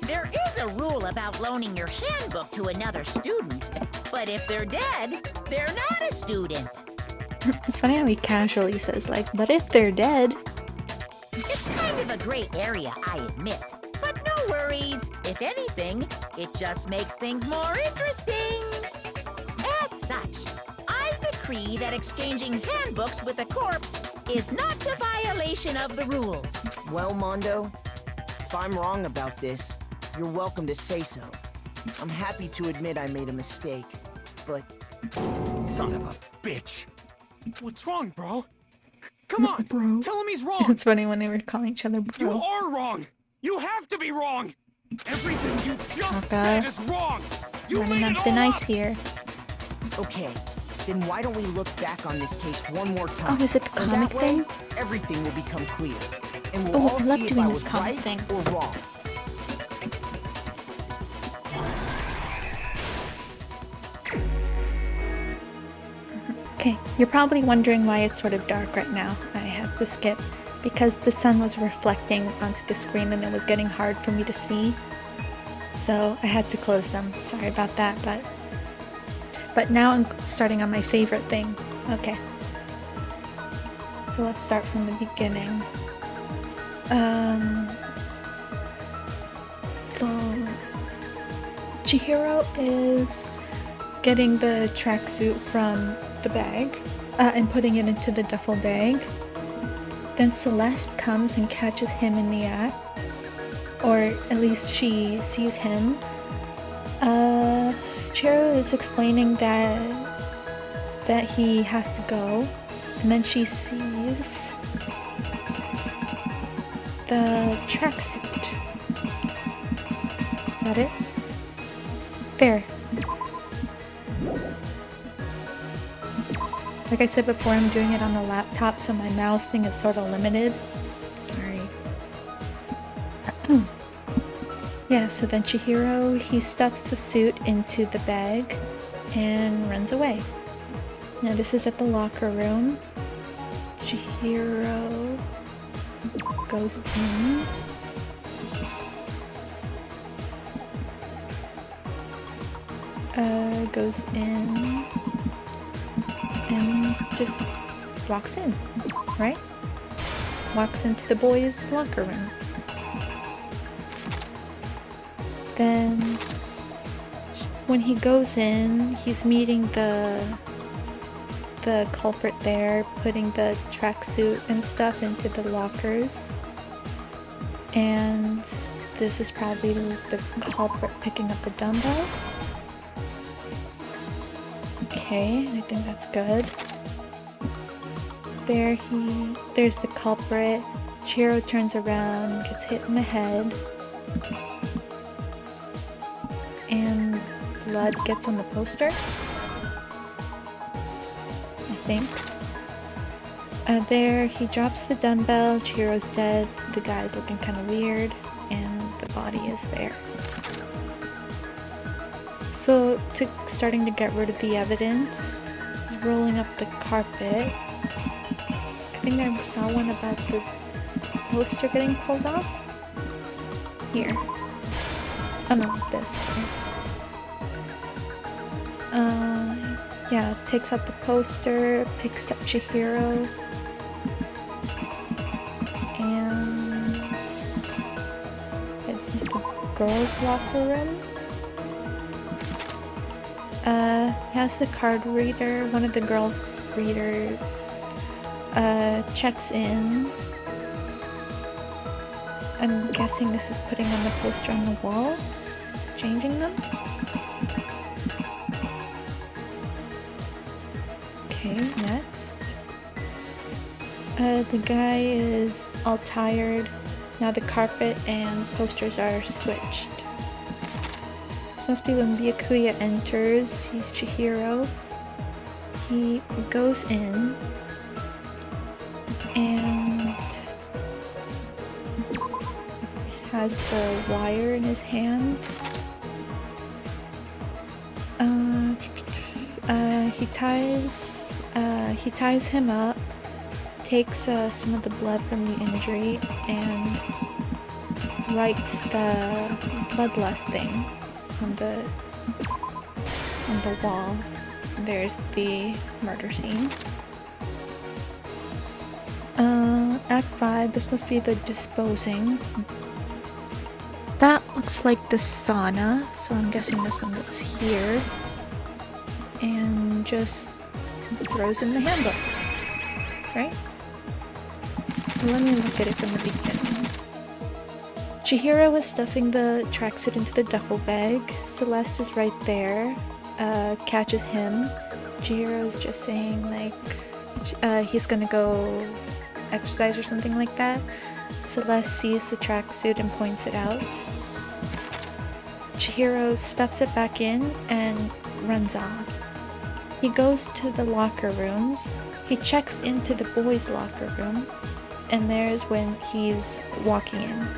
There is a rule about loaning your handbook to another student, but if they're dead, they're not a student. It's funny how he casually says, like, but if they're dead. It's kind of a gray area, I admit. But no worries. If anything, it just makes things more interesting. As such, I decree that exchanging handbooks with a corpse is not a violation of the rules. Well, Mondo, if I'm wrong about this, you're welcome to say so. I'm happy to admit I made a mistake, but... Son of a bitch! What's wrong, bro? Come on, bro. Tell him he's wrong! It's funny when they were calling each other bro. You are wrong! You have to be wrong! Everything you just Okay. said is wrong! You Running made it up the all ice up! here. Okay, then why don't we look back on this case one more time? Oh, is it the And comic that way, thing? everything will become clear. And we'll Oh, all I love see if doing I this was comic right thing. or wrong. Okay, you're probably wondering why it's sort of dark right now. I had to skip because the sun was reflecting onto the screen and it was getting hard for me to see. So I had to close them. Sorry about that, but now I'm starting on my favorite thing. Okay. So let's start from the beginning. So Chihiro is getting the tracksuit from the bag and putting it into the duffel bag. Then Celeste comes and catches him in the act, or at least she sees him. Chihiro is explaining that he has to go, and then she sees the tracksuit. Is that it? There. Like I said before, I'm doing it on the laptop, so my mouse thing is sort of limited. Sorry. Yeah, so then Chihiro, he stuffs the suit into the bag and runs away. Now this is at the locker room. Chihiro goes in. Goes in and just walks in, right? Walks into the boys' locker room. Then when he goes in, he's meeting the culprit there, putting the tracksuit and stuff into the lockers. And this is probably the culprit picking up the dumbbell. Okay, I think that's good. There's the culprit. Chihiro turns around and gets hit in the head. And blood gets on the poster, I think. There, he drops the dumbbell. Chihiro's dead. The guy's looking kind of weird, and the body is there. So, starting to get rid of the evidence, he's rolling up the carpet. I think I saw one about the poster getting pulled off. Here. Oh no, this. Yeah, takes out the poster, picks up Chihiro, and heads to the girls' locker room. Has the card reader, one of the girls' readers, checks in. I'm guessing this is putting on the poster on the wall, changing them. Okay, next. The guy is all tired. Now the carpet and posters are switched. This must be when Byakuya enters. He's Chihiro. He goes in and has the wire in his hand. he ties him up, takes some of the blood from the injury, and writes the bloodlust thing on the wall. There's the murder scene. Act 5, this must be the disposing. That looks like the sauna, so I'm guessing this one goes here. And just throws in the handbook, right? So let me look at it from the beginning. Chihiro is stuffing the tracksuit into the duffel bag. Celeste is right there, catches him. Chihiro is just saying like he's gonna go exercise or something like that. Celeste sees the tracksuit and points it out. Chihiro stuffs it back in and runs off. He goes to the locker rooms. He checks into the boys' locker room, and there's when he's walking in.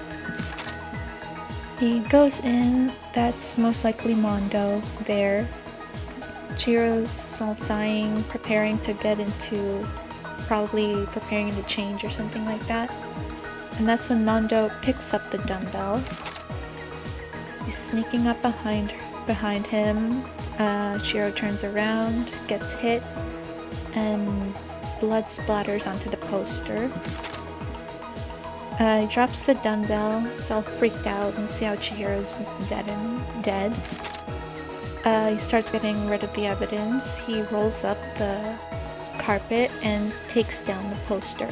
He goes in, that's most likely Mondo there. Chihiro's all sighing, preparing to get into, probably preparing to change or something like that. And that's when Mondo picks up the dumbbell. He's sneaking up behind him. Chihiro turns around, gets hit, and blood splatters onto the poster. He drops the dumbbell. He's all freaked out and see how Chihiro's dead. He starts getting rid of the evidence. He rolls up the carpet and takes down the poster.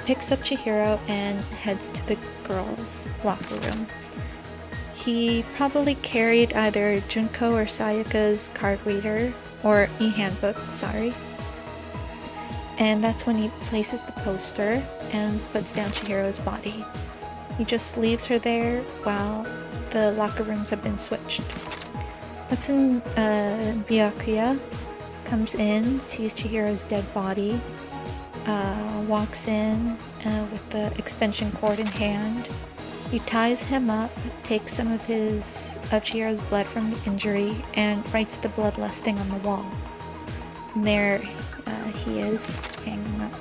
Picks up Chihiro and heads to the girls' locker room. He probably carried either Junko or Sayaka's card reader, or e-handbook, sorry. And that's when he places the poster and puts down Chihiro's body. He just leaves her there while the locker rooms have been switched. That's when Byakuya comes in, sees Chihiro's dead body, walks in with the extension cord in hand. He ties him up, takes some of Chihiro's blood from the injury, and writes the bloodlust thing on the wall. And there he is, hanging up.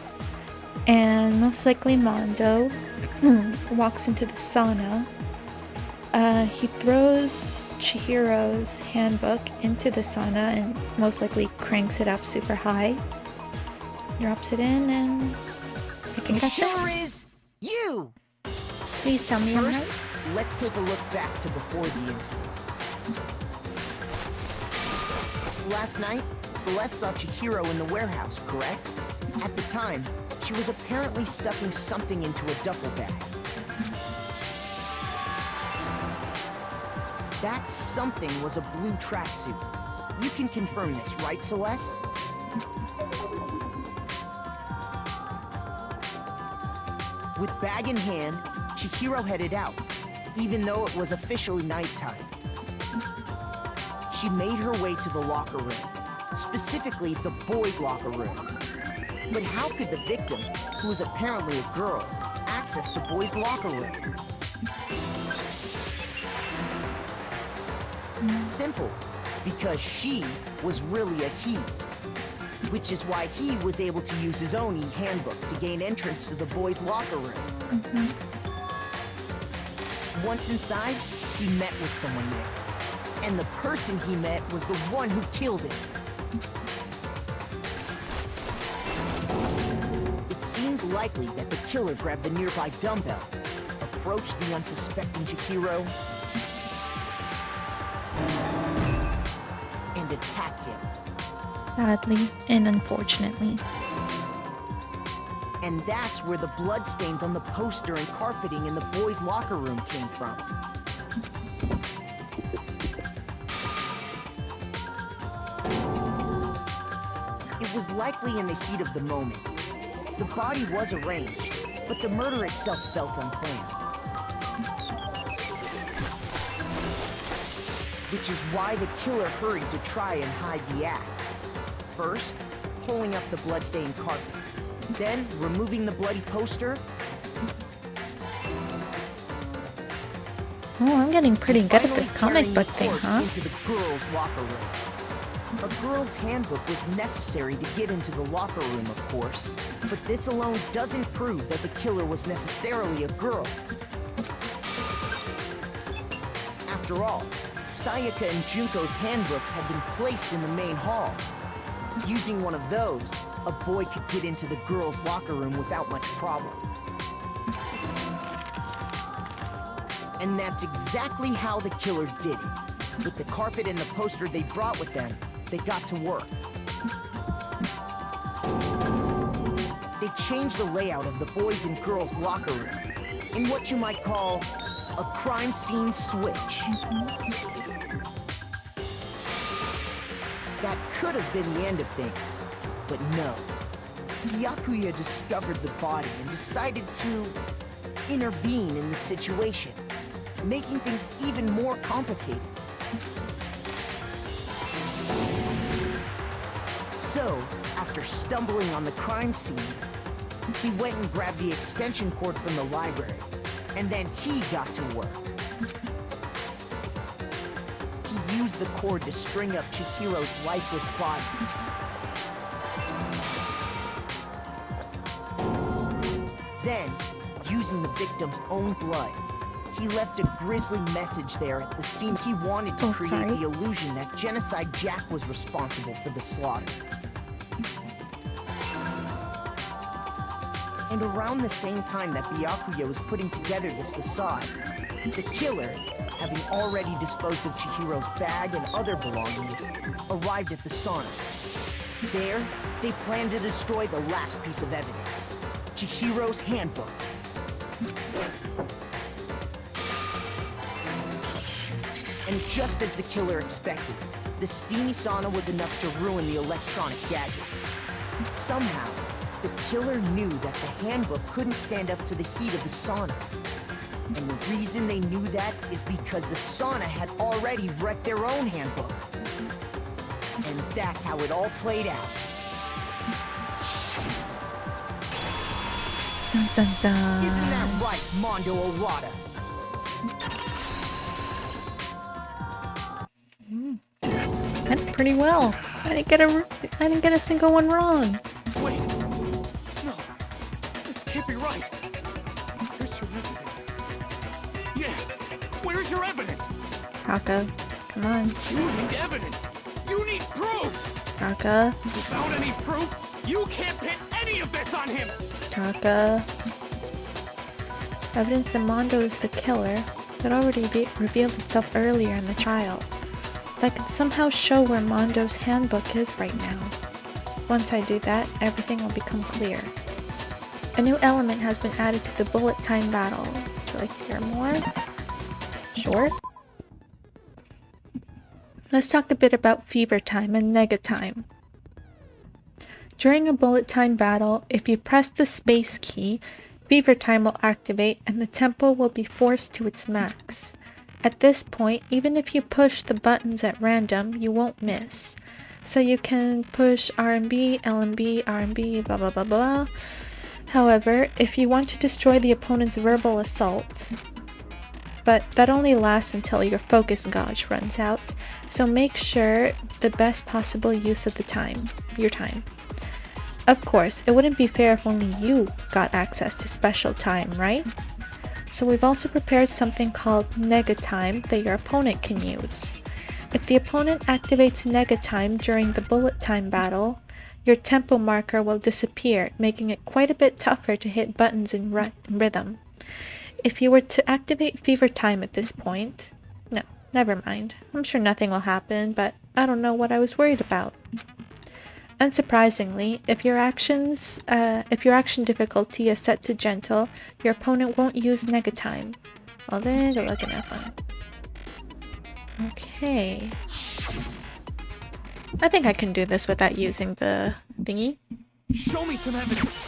And most likely Mondo walks into the sauna. He throws Chihiro's handbook into the sauna and most likely cranks it up super high. Drops it in, and I think that's Killer it. is you! Please tell me I'm First, right. let's take a look back to before the incident. Last night, Celeste saw Chihiro in the warehouse, correct? At the time, she was apparently stuffing something into a duffel bag. That something was a blue tracksuit. You can confirm this, right, Celeste? With bag in hand, Chihiro headed out, even though it was officially nighttime. She made her way to the locker room, specifically the boys' locker room. But how could the victim, who was apparently a girl, access the boys' locker room? Simple, because she was really a he. Which is why he was able to use his own e-handbook to gain entrance to the boys' locker room. Once inside, he met with someone there. And the person he met was the one who killed him. It seems likely that the killer grabbed the nearby dumbbell, approached the unsuspecting Chihiro, and attacked him. Sadly and unfortunately. And that's where the bloodstains on the poster and carpeting in the boys' locker room came from. It was likely in the heat of the moment. The body was arranged, but the murder itself felt unplanned. Which is why the killer hurried to try and hide the act. First, pulling up the bloodstained carpet. Then, removing the bloody poster. Oh, I'm getting pretty good at this comic book thing, huh? Into the girls' locker room. A girl's handbook was necessary to get into the locker room, of course, but this alone doesn't prove that the killer was necessarily a girl. After all, Sayaka and Junko's handbooks had been placed in the main hall. Using one of those, a boy could get into the girls' locker room without much problem. And that's exactly how the killer did it. With the carpet and the poster they brought with them, they got to work. They changed the layout of the boys' and girls' locker room in what you might call a crime scene switch. That could have been the end of things, but no. Byakuya discovered the body and decided to intervene in the situation, making things even more complicated. So, after stumbling on the crime scene, he went and grabbed the extension cord from the library, and then he got to work. He used the cord to string up Chihiro's lifeless body. Then, using the victim's own blood, he left a grisly message there at the scene. He wanted to create the illusion that Genocide Jack was responsible for the slaughter. And around the same time that Byakuya was putting together this facade, the killer, having already disposed of Chihiro's bag and other belongings, arrived at the sauna. There, they planned to destroy the last piece of evidence, Chihiro's handbook. And just as the killer expected, the steamy sauna was enough to ruin the electronic gadget. Somehow, the killer knew that the handbook couldn't stand up to the heat of the sauna. And the reason they knew that is because the sauna had already wrecked their own handbook. And that's how it all played out. Dun, dun, dun. Isn't that right, Mondo Orada? I did pretty well. I didn't get a single one wrong. Wait! No! This can't be right! Where's your evidence? Yeah! Where's your evidence? Taka, come on. You need evidence! You need proof! Taka. Without any proof, you can't pin any of this on him! Taka. Evidence that Mondo is the killer had already revealed itself earlier in the trial. But I could somehow show where Mondo's handbook is right now. Once I do that, everything will become clear. A new element has been added to the bullet time battles. Would you like to hear more? Sure. Let's talk a bit about fever time and nega time. During a bullet time battle, if you press the space key, fever time will activate and the tempo will be forced to its max. At this point, even if you push the buttons at random, you won't miss. So you can push RMB, LMB, RMB, blah blah blah blah. However, if you want to destroy the opponent's verbal assault, but that only lasts until your focus gauge runs out, so make sure the best possible use of your time. Of course, it wouldn't be fair if only you got access to special time, right? So we've also prepared something called nega time that your opponent can use. If the opponent activates nega time during the bullet time battle, your tempo marker will disappear, making it quite a bit tougher to hit buttons in rhythm. If you were to activate fever time at this point, no, never mind. I'm sure nothing will happen, but I don't know what I was worried about. Unsurprisingly, if your action difficulty is set to gentle, your opponent won't use nega time. Well then, good luck and have fun. Okay. I think I can do this without using the thingy. Show me some evidence!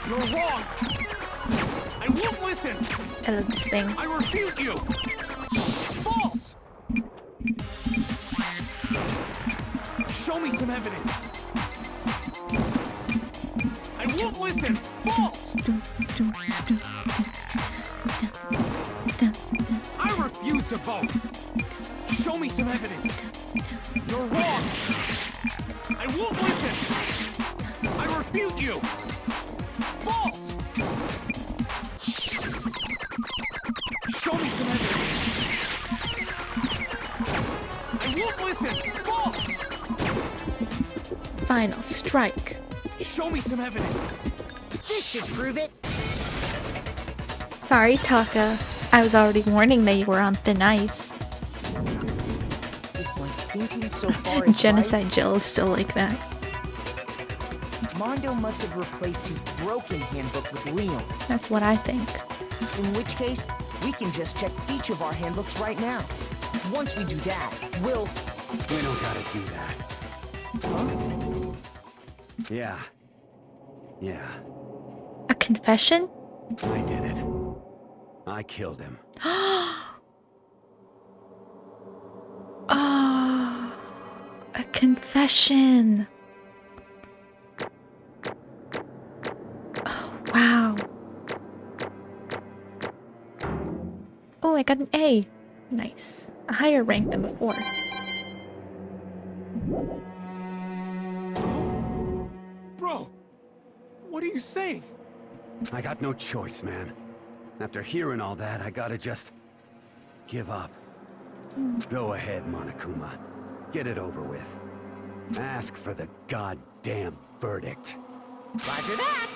You're wrong! I won't listen! I love this thing. I refute you! False! Show me some evidence! I won't listen! False! I I refuse to vote. Show me some evidence. You're wrong. I won't listen. I refute you. False. Show me some evidence. I won't listen. False. Final strike. Show me some evidence. This should prove it. Sorry, Taka. I was already warning that you were on thin ice. If my thinking so far is Genocide Jill is still like that. right, Mondo must have replaced his broken handbook with Leon's. That's what I think. In which case, we can just check each of our handbooks right now. Once we do that, we'll... We don't gotta do that. Huh? Yeah. Yeah, A confession? I did it. I killed him. Oh, a confession. Oh, wow. Oh, I got an A. Nice. A higher rank than before. Bro, what are you saying? I got no choice, man. After hearing all that, I gotta just... give up. Go ahead, Monokuma. Get it over with. Ask for the goddamn verdict. Roger that.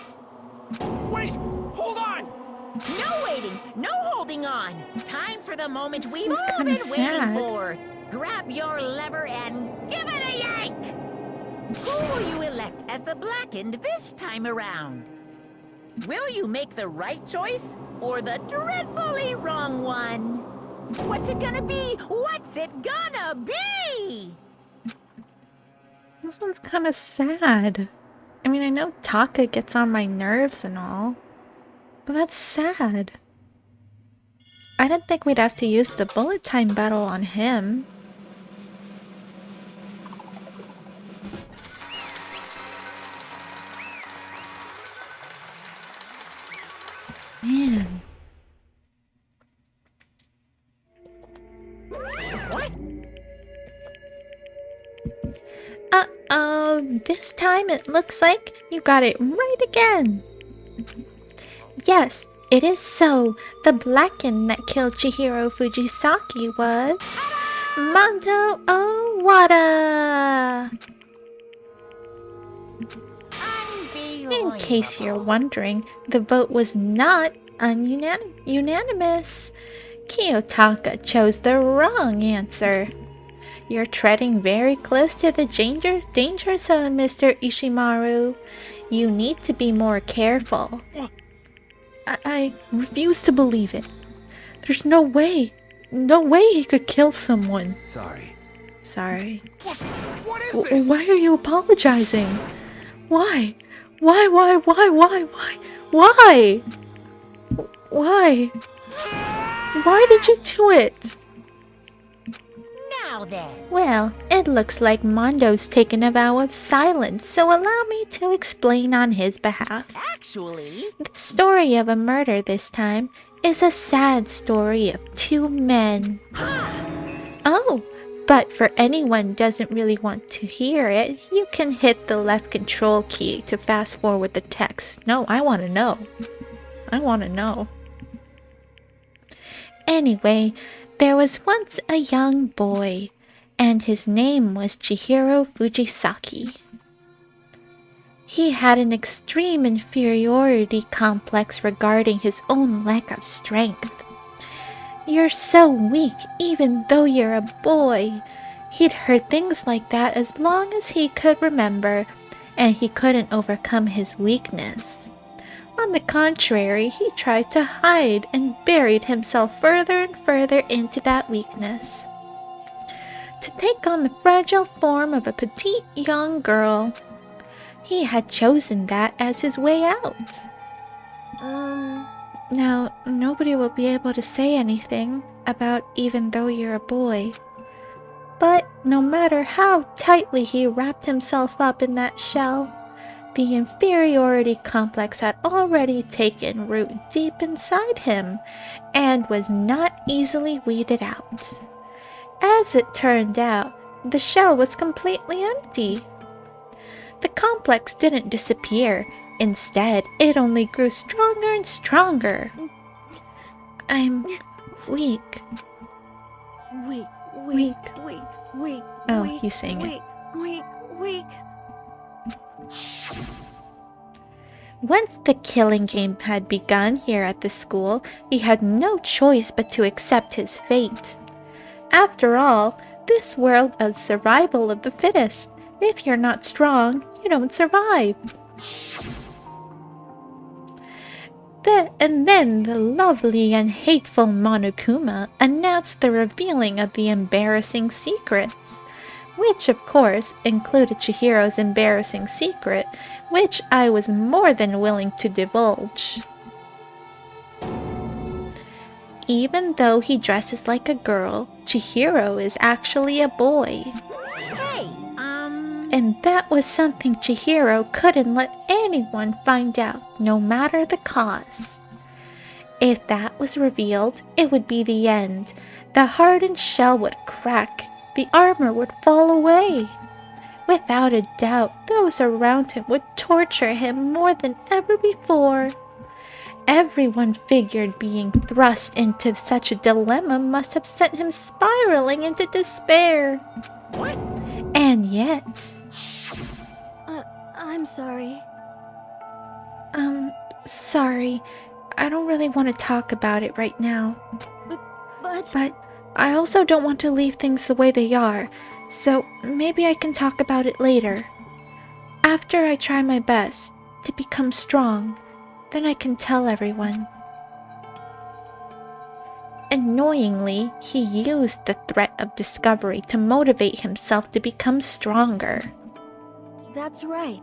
Wait! Hold on! No waiting, no holding on. Time for the moment we've Seems all kinda been waiting sad. for. Grab your lever and give it a yank! Who will you elect as the Blackened this time around? Will you make the right choice or the dreadfully wrong one? What's it gonna be? What's it gonna be? This one's kind of sad. I mean, I know Taka gets on my nerves and all, but that's sad. I didn't think we'd have to use the bullet time battle on him. Man. What? Uh-oh, this time it looks like you got it right again. Yes, it is so. The Blackened that killed Chihiro Fujisaki was... Mondo Owada! In case you're wondering, the vote was not unanimous. Kiyotaka chose the wrong answer. You're treading very close to the danger zone, Mr. Ishimaru. You need to be more careful. I refuse to believe it. There's no way. No way he could kill someone. Sorry. Sorry. What is this? Why are you apologizing? Why? Why? Why? Why did you do it? Now then. Well, it looks like Mondo's taken a vow of silence, so allow me to explain on his behalf. Actually... The story of a murder this time is a sad story of two men. Oh, but for anyone who doesn't really want to hear it, you can hit the left control key to fast forward the text. No, I want to know. I want to know. Anyway, there was once a young boy, and his name was Chihiro Fujisaki. He had an extreme inferiority complex regarding his own lack of strength. You're so weak even though you're a boy. He'd heard things like that as long as he could remember, and he couldn't overcome his weakness. On the contrary, he tried to hide and buried himself further and further into that weakness, to take on the fragile form of a petite young girl. He had chosen that as his way out. Now, nobody will be able to say anything about even though you're a boy. But no matter how tightly he wrapped himself up in that shell, The inferiority complex had already taken root deep inside him and was not easily weeded out. As it turned out, the shell was completely empty. The complex didn't disappear. Instead, it only grew stronger and stronger. I'm weak. Weak, Weak. weak, weak, Oh, weak, he's saying it. weak, weak, weak. Once the killing game had begun here at the school, he had no choice but to accept his fate. After all, this world is survival of the fittest. If you're not strong, you don't survive. Then the lovely and hateful Monokuma announced the revealing of the embarrassing secrets, which of course included Chihiro's embarrassing secret, which I was more than willing to divulge. Even though he dresses like a girl, Chihiro is actually a boy. Hey, And that was something Chihiro couldn't let anyone find out, no matter the cost. If that was revealed, it would be the end. The hardened shell would crack, the armor would fall away. Without a doubt, those around him would torture him more than ever before. Everyone figured being thrust into such a dilemma must have sent him spiraling into despair. what? And yet... I'm sorry. Sorry. I don't really want to talk about it right now. But I also don't want to leave things the way they are, so maybe I can talk about it later. After I try my best to become strong, then I can tell everyone. Annoyingly, he used the threat of discovery to motivate himself to become stronger. that's right.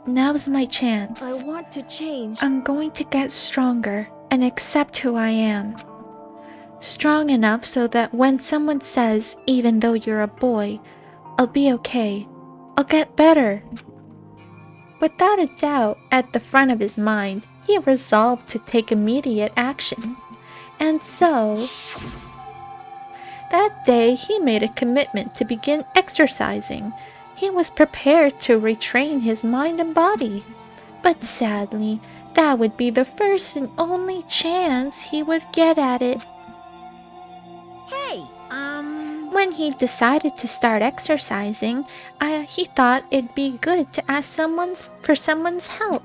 Now's my chance. I want to change. I'm going to get stronger and accept who I am. Strong enough so that when someone says, even though you're a boy, I'll be okay. I'll get better. Without a doubt, at the front of his mind, he resolved to take immediate action. And so, that day he made a commitment to begin exercising. He was prepared to retrain his mind and body. But sadly, that would be the first and only chance he would get at it. Hey, When he decided to start exercising, he thought it'd be good to ask for someone's help.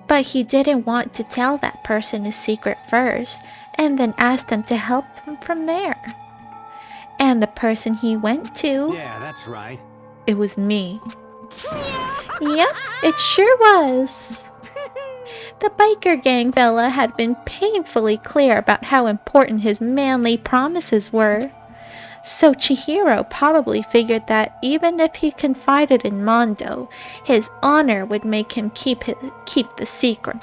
But he didn't want to tell that person his secret first, and then ask them to help him from there. And the person he went to, Yeah, that's right. it was me. Yep, it sure was. The biker gang fella had been painfully clear about how important his manly promises were. So Chihiro probably figured that even if he confided in Mondo, his honor would make him keep the secret.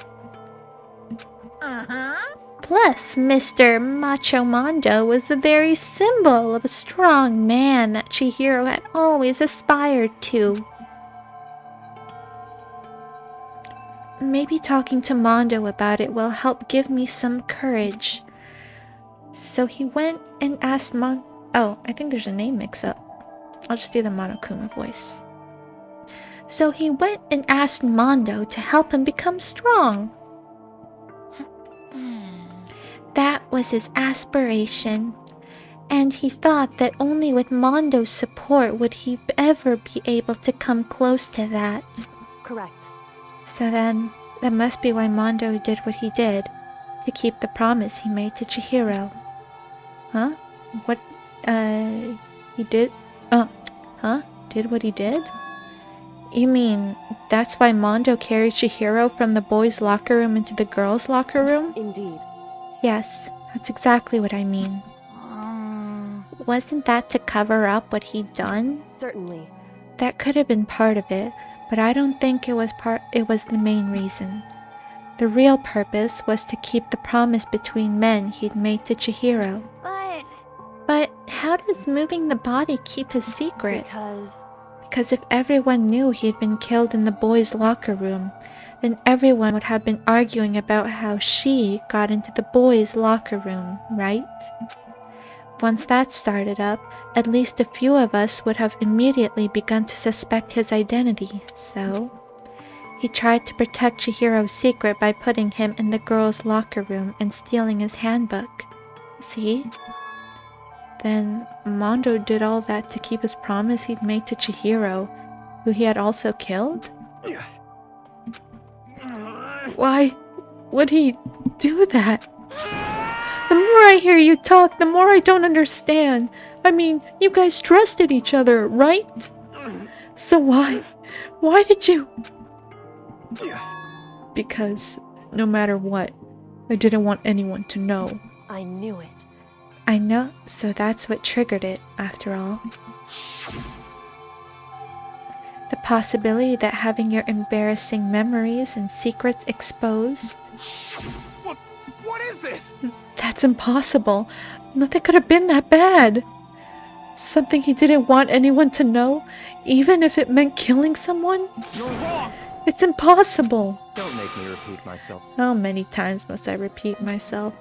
Plus, Mr. Macho Mondo was the very symbol of a strong man that Chihiro had always aspired to. Maybe talking to Mondo about it will help give me some courage. So he went and asked Oh, I think there's a name mix-up. I'll just do the Monokuma voice. So he went and asked Mondo to help him become strong. That was his aspiration, and he thought that only with Mondo's support would he ever be able to come close to that. Correct. So then, that must be why Mondo did what he did, to keep the promise he made to Chihiro. Huh? What, he did? Did what he did? You mean, that's why Mondo carried Chihiro from the boys' locker room into the girls' locker room? Indeed. Yes, that's exactly what I mean. Wasn't that to cover up what he'd done? Certainly. That could have been part of it, but I don't think it was the main reason. The real purpose was to keep the promise between men he'd made to Chihiro. But how does moving the body keep his secret? Because if everyone knew he'd been killed in the boys' locker room, then everyone would have been arguing about how she got into the boys' locker room, right? Once that started up, at least a few of us would have immediately begun to suspect his identity, so... He tried to protect Chihiro's secret by putting him in the girls' locker room and stealing his handbook. See? Then Mondo did all that to keep his promise he'd made to Chihiro, who he had also killed? Why would he do that? The more I hear you talk, the more I don't understand. I mean, you guys trusted each other, right? So why did you... Because no matter what, I didn't want anyone to know. I knew it. I know, so that's what triggered it, after all. The possibility that having your embarrassing memories and secrets exposed... What is this? That's impossible. Nothing could have been that bad. Something he didn't want anyone to know, even if it meant killing someone? You're wrong! It's impossible. Don't make me repeat myself. How many times must I repeat myself?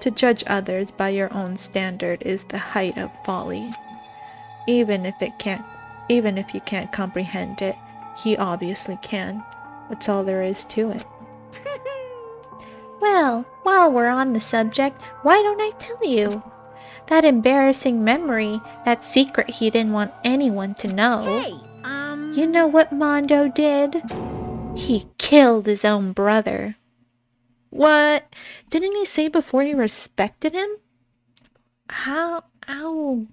To judge others by your own standard is the height of folly. Even if you can't comprehend it, he obviously can. That's all there is to it. Well, while we're on the subject, why don't I tell you? That embarrassing memory, that secret he didn't want anyone to know. Hey, You know what Mondo did? He killed his own brother. What? Didn't he say before he respected him? How? Ow.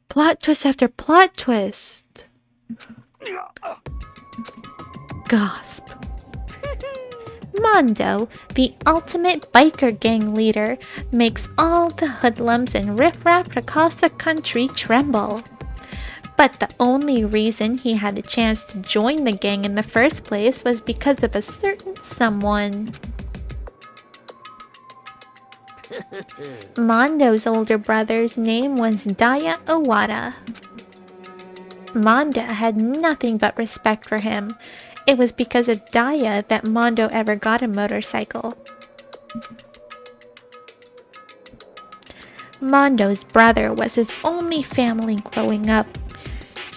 Plot twist after plot twist. Gasp. Mondo, the ultimate biker gang leader, makes all the hoodlums and riffraff across the country tremble. But the only reason he had a chance to join the gang in the first place was because of a certain someone. Mondo's older brother's name was Daya Owada. Mondo had nothing but respect for him. It was because of Daya that Mondo ever got a motorcycle. Mondo's brother was his only family growing up.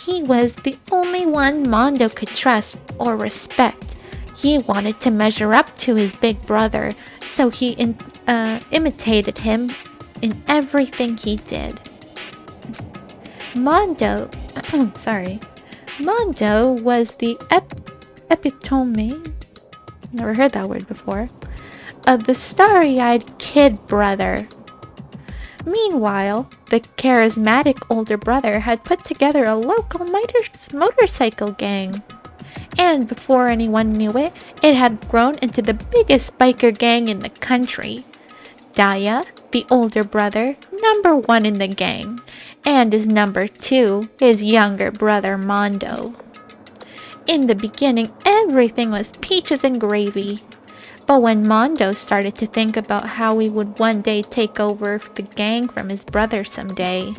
He was the only one Mondo could trust or respect. He wanted to measure up to his big brother, so he imitated him in everything he did. Mondo was the epitome, never heard that word before, of the starry-eyed kid brother. Meanwhile, the charismatic older brother had put together a local motorcycle gang. And before anyone knew it, it had grown into the biggest biker gang in the country. Daya, the older brother, #1 in the gang, and his #2, his younger brother Mondo. In the beginning, everything was peaches and gravy. But when Mondo started to think about how he would one day take over the gang from his brother someday,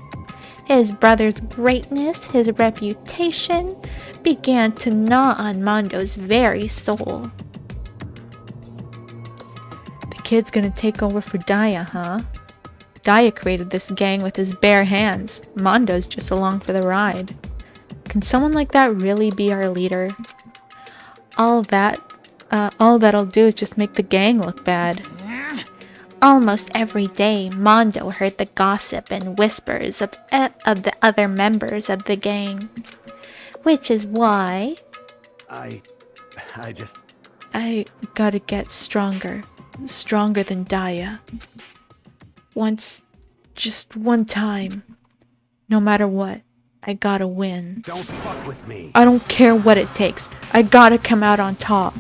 his brother's greatness, his reputation, began to gnaw on Mondo's very soul. The kid's gonna take over for Daya, huh? Daya created this gang with his bare hands. Mondo's just along for the ride. Can someone like that really be our leader? All that'll do is just make the gang look bad. Almost every day, Mondo heard the gossip and whispers of the other members of the gang. Which is why... I gotta get stronger. Stronger than Daya. Just one time. No matter what, I gotta win. Don't fuck with me. I don't care what it takes. I gotta come out on top.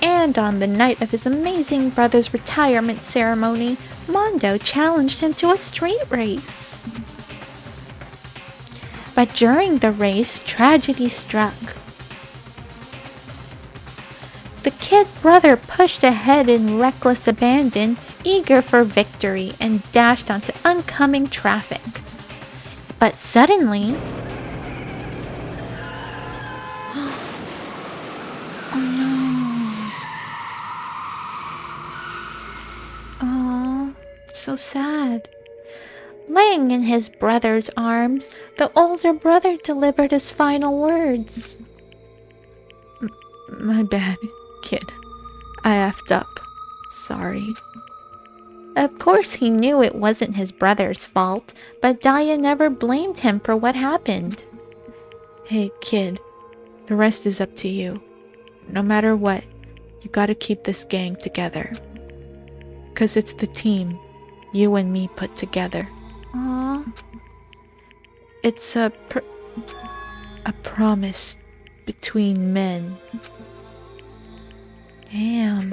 And on the night of his amazing brother's retirement ceremony, Mondo challenged him to a street race. But during the race, tragedy struck. The kid brother pushed ahead in reckless abandon, eager for victory, and dashed onto oncoming traffic. But suddenly, sad. Laying in his brother's arms, the older brother delivered his final words. My bad, kid. I effed up. Sorry. Of course he knew it wasn't his brother's fault, but Daya never blamed him for what happened. Hey, kid. The rest is up to you. No matter what, you gotta keep this gang together. 'Cause it's the team you and me put together. Aww. It's a promise between men. Damn.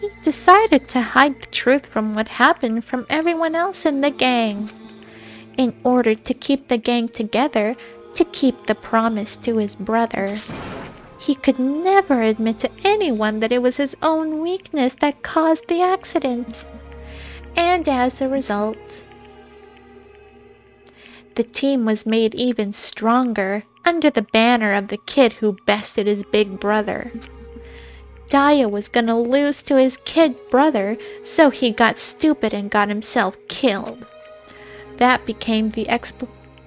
He decided to hide the truth from what happened from everyone else in the gang. In order to keep the gang together, to keep the promise to his brother. He could never admit to anyone that it was his own weakness that caused the accident. And as a result, the team was made even stronger under the banner of the kid who bested his big brother. Daya was gonna lose to his kid brother, so he got stupid and got himself killed. That became the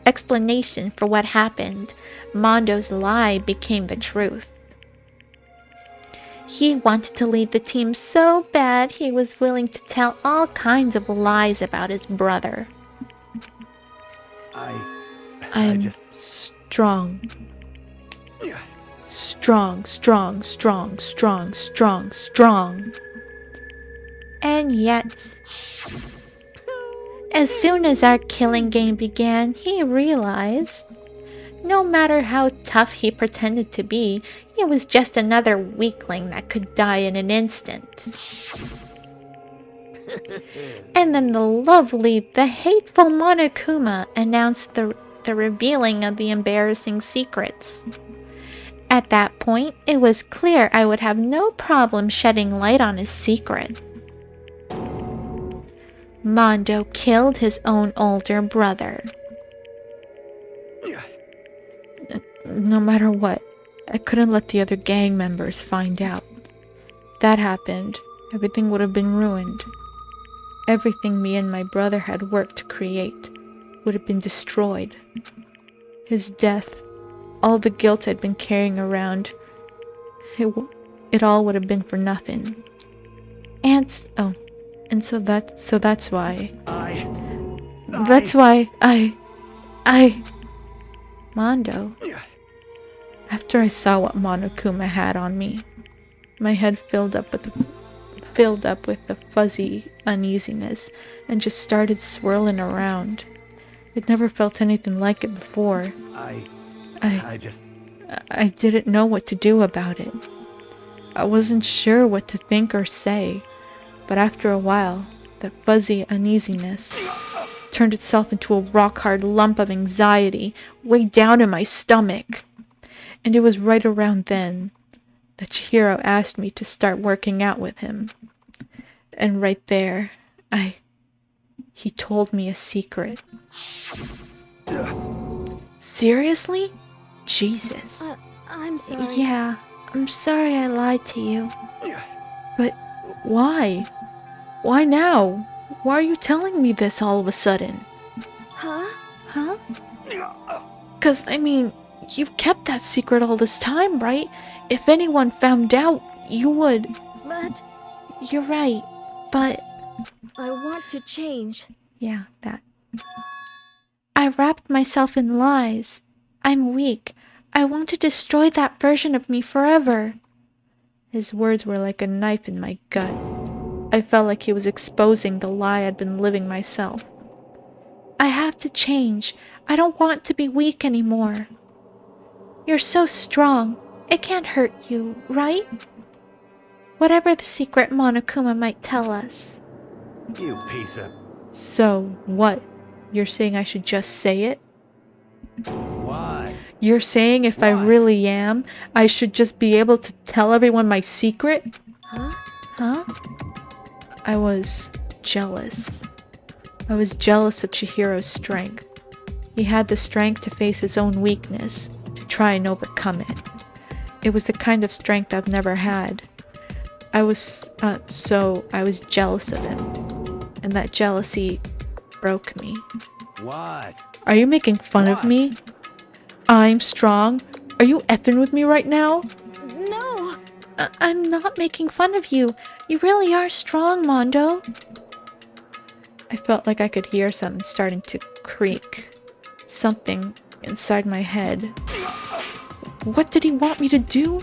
explanation for what happened. Mondo's lie became the truth. He wanted to lead the team so bad he was willing to tell all kinds of lies about his brother. I'm strong. Strong, strong, strong, strong, strong, strong. And yet, as soon as our killing game began, he realized no matter how tough he pretended to be, he was just another weakling that could die in an instant. And then the hateful Monokuma announced the revealing of the embarrassing secrets. At that point, it was clear I would have no problem shedding light on his secret. Mondo killed his own older brother. No matter what, I couldn't let the other gang members find out. That happened, everything would have been ruined. Everything me and my brother had worked to create would have been destroyed. His death, all the guilt I'd been carrying around, it all would have been for nothing. And so that's why Mondo. After I saw what Monokuma had on me, my head filled up with the fuzzy uneasiness and just started swirling around. I'd never felt anything like it before. I didn't know what to do about it. I wasn't sure what to think or say, but after a while, that fuzzy uneasiness turned itself into a rock-hard lump of anxiety way down in my stomach. And it was right around then that Chihiro asked me to start working out with him. And right there, he told me a secret. Seriously? Jesus. I'm sorry. Yeah, I'm sorry I lied to you. But why? Why now? Why are you telling me this all of a sudden? Huh? 'Cause, I mean, you've kept that secret all this time, right? If anyone found out, you would... But... You're right, but... I want to change. Yeah, that. I wrapped myself in lies. I'm weak. I want to destroy that version of me forever. His words were like a knife in my gut. I felt like he was exposing the lie I'd been living myself. I have to change. I don't want to be weak anymore. You're so strong. It can't hurt you, right? Whatever the secret Monokuma might tell us. You piece of... So, what? You're saying I should just say it? What? You're saying if I really am, I should just be able to tell everyone my secret? Huh? I was jealous. I was jealous of Chihiro's strength. He had the strength to face his own weakness, to try and overcome it. It was the kind of strength I've never had. I was jealous of him. and that jealousy broke me. What? Are you making fun of me? I'm strong? Are you effing with me right now? No! I'm not making fun of you. You really are strong, Mondo. I felt like I could hear something starting to creak. Something inside my head. What did he want me to do?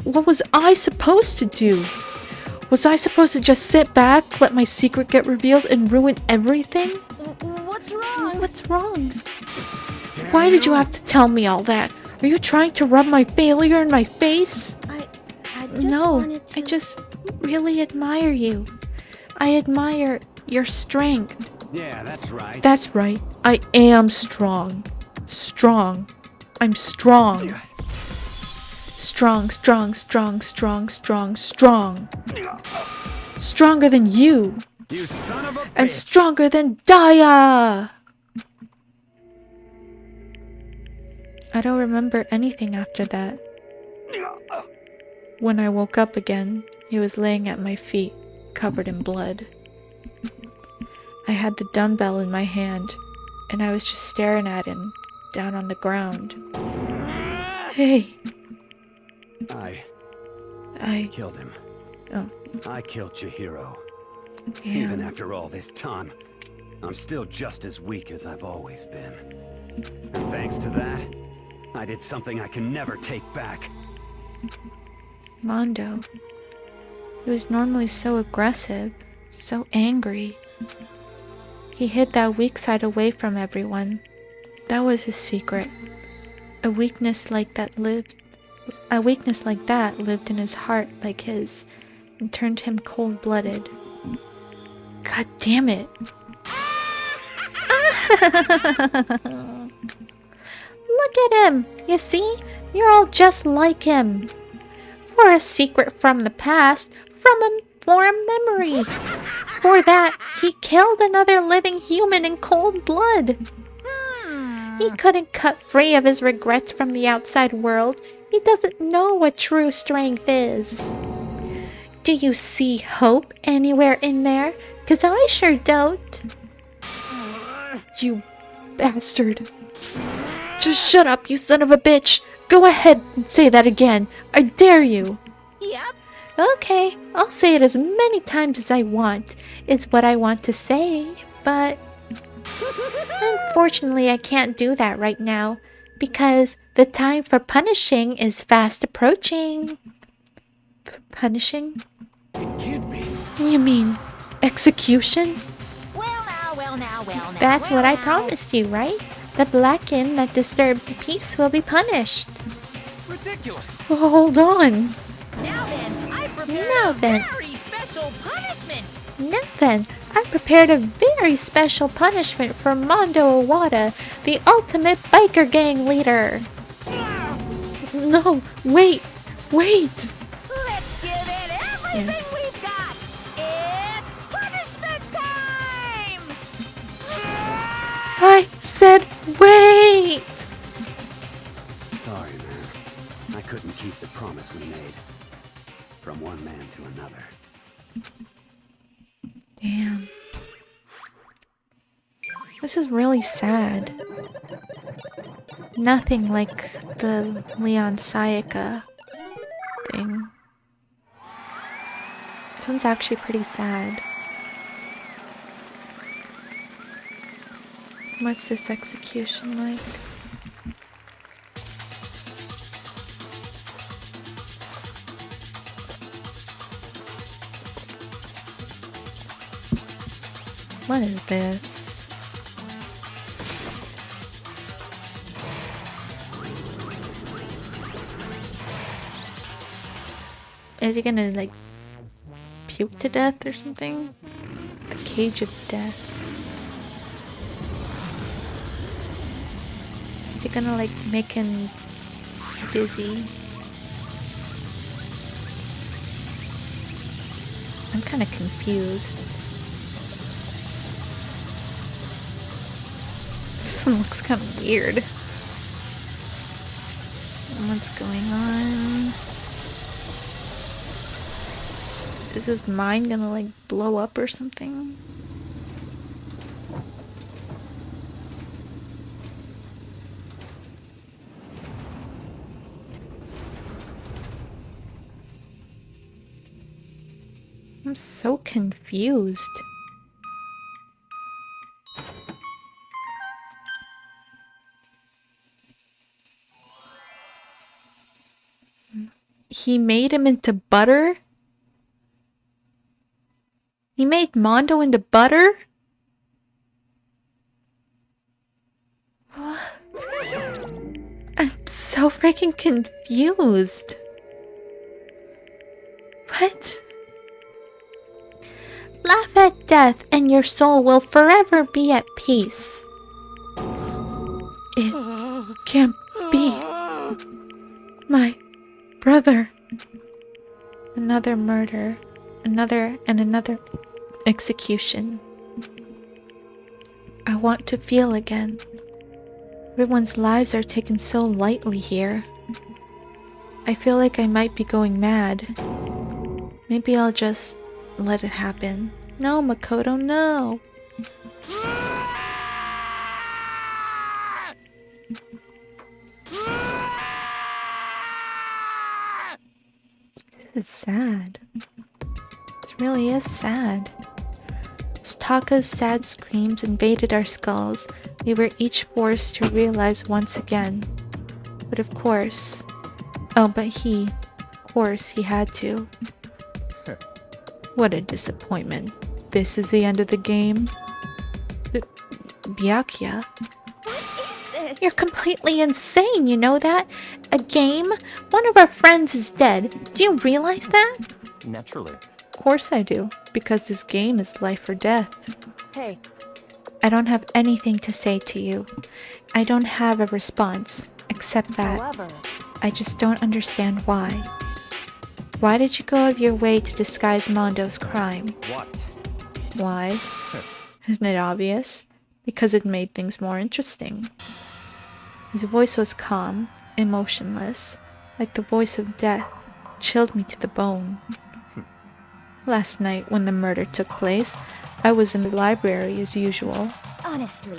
What was I supposed to do? Was I supposed to just sit back, let my secret get revealed, and ruin everything? What's wrong? What's wrong? Why did you have to tell me all that? Are you trying to rub my failure in my face? I just wanted to... I just really admire you. I admire your strength. Yeah, that's right. That's right. I am strong. Strong. I'm strong. Strong, strong, strong, strong, strong, strong. Stronger than you. You son of a bitch. And stronger than Daya. I don't remember anything after that. When I woke up again, he was laying at my feet, covered in blood. I had the dumbbell in my hand, and I was just staring at him, down on the ground. Hey. I killed him. Oh. I killed Chihiro. Damn. Even after all this time, I'm still just as weak as I've always been. And thanks to that, I did something I can never take back. Mondo. He was normally so aggressive, so angry. He hid that weak side away from everyone. That was his secret. A weakness like that lived in his heart like his and turned him cold-blooded. God damn it. Look at him! You see? You're all just like him. For a secret from the past, for a memory. For that, he killed another living human in cold blood. He couldn't cut free of his regrets from the outside world. He doesn't know what true strength is. Do you see hope anywhere in there? 'Cause I sure don't. You bastard. Just shut up, you son of a bitch. Go ahead and say that again. I dare you. Yep. Okay, I'll say it as many times as I want. It's what I want to say, but... Unfortunately, I can't do that right now, because the time for punishing is fast approaching. Punishing? It can't be. You mean execution? Well now. That's what I promised you, right? The Blackened that disturbs the peace will be punished. Ridiculous. Oh, hold on. Now then, I prepared Now a then. very special punishment. Now then, I prepared a very special punishment for Mondo Owada, the ultimate biker gang leader. No, wait. Let's give it everything we've got. It's punishment time. I said wait! Sorry, man. I couldn't keep the promise we made. From one man to another. Damn. This is really sad. Nothing like the Leon Sayaka thing. This one's actually pretty sad. What's this execution like? What is this? Is he gonna like puke to death or something? A cage of death. Is he gonna like make him dizzy? I'm kind of confused. This one looks kind of weird. What's going on? Is his mind gonna like blow up or something? I'm so confused. He made him into butter? He made Mondo into butter? What? I'm so freaking confused. What? Laugh at death and your soul will forever be at peace. It can't be. My brother. Another murder. Another execution. I want to feel again. Everyone's lives are taken so lightly here. I feel like I might be going mad. Maybe I'll just let it happen. No, Makoto, no! This is sad. This really is sad. As Taka's sad screams invaded our skulls, we were each forced to realize once again. But of course... of course he had to. What a disappointment. This is the end of the game. Byakuya. What is this? You're completely insane, you know that? A game? One of our friends is dead. Do you realize that? Naturally. Of course I do, because this game is life or death. Hey. I don't have anything to say to you. I don't have a response, except that However, I just don't understand why. Why did you go out of your way to disguise Mondo's crime? What? Why? Isn't it obvious? Because it made things more interesting. His voice was calm, emotionless, like the voice of death, chilled me to the bone. Last night, when the murder took place, I was in the library as usual. Honestly.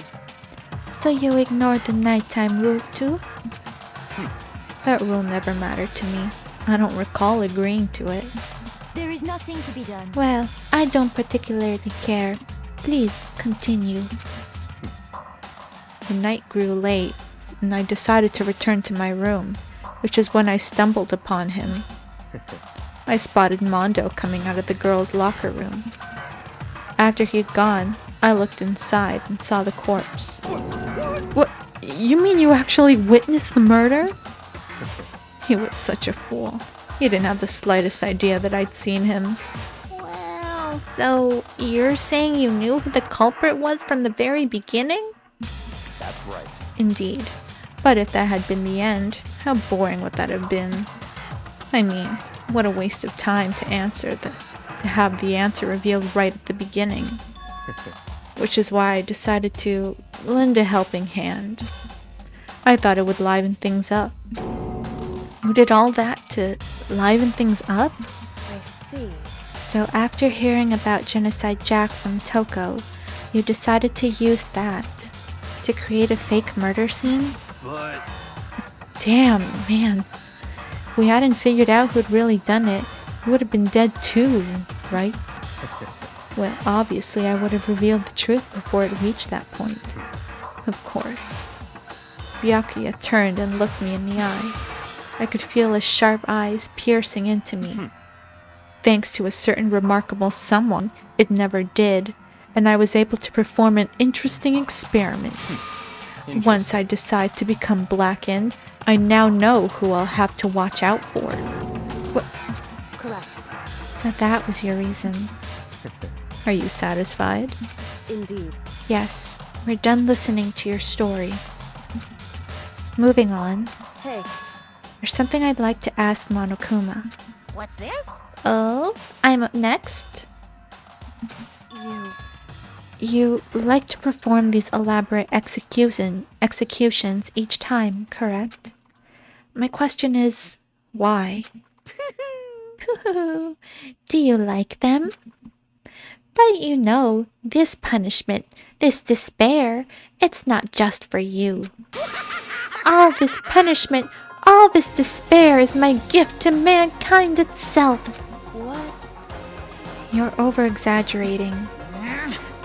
So you ignored the nighttime rule too? That rule never mattered to me. I don't recall agreeing to it. There is nothing to be done. Well, I don't particularly care. Please continue. The night grew late, and I decided to return to my room, which is when I stumbled upon him. I spotted Mondo coming out of the girls' locker room. After he'd gone, I looked inside and saw the corpse. What? You mean you actually witnessed the murder? He was such a fool. He didn't have the slightest idea that I'd seen him. Well, so you're saying you knew who the culprit was from the very beginning? That's right. Indeed. But if that had been the end, how boring would that have been? I mean, what a waste of time to have the answer revealed right at the beginning. Which is why I decided to lend a helping hand. I thought it would liven things up. You did all that to liven things up? I see. So after hearing about Genocide Jack from Toko, you decided to use that to create a fake murder scene? But... Damn, man. If we hadn't figured out who'd really done it, he would have been dead too, right? Well, obviously I would have revealed the truth before it reached that point. Of course. Byakuya turned and looked me in the eye. I could feel his sharp eyes piercing into me. Thanks to a certain remarkable someone, it never did, and I was able to perform an interesting experiment. Once I decide to become blackened, I now know who I'll have to watch out for. What? Correct. So that was your reason. Are you satisfied? Indeed. Yes, we're done listening to your story. Moving on. Hey. There's something I'd like to ask Monokuma. What's this? Oh, I'm up next. You like to perform these elaborate executions each time, correct? My question is, why? Do you like them? But you know, this punishment, this despair, it's not just for you. All this punishment, all this despair is my gift to mankind itself. What? You're over-exaggerating.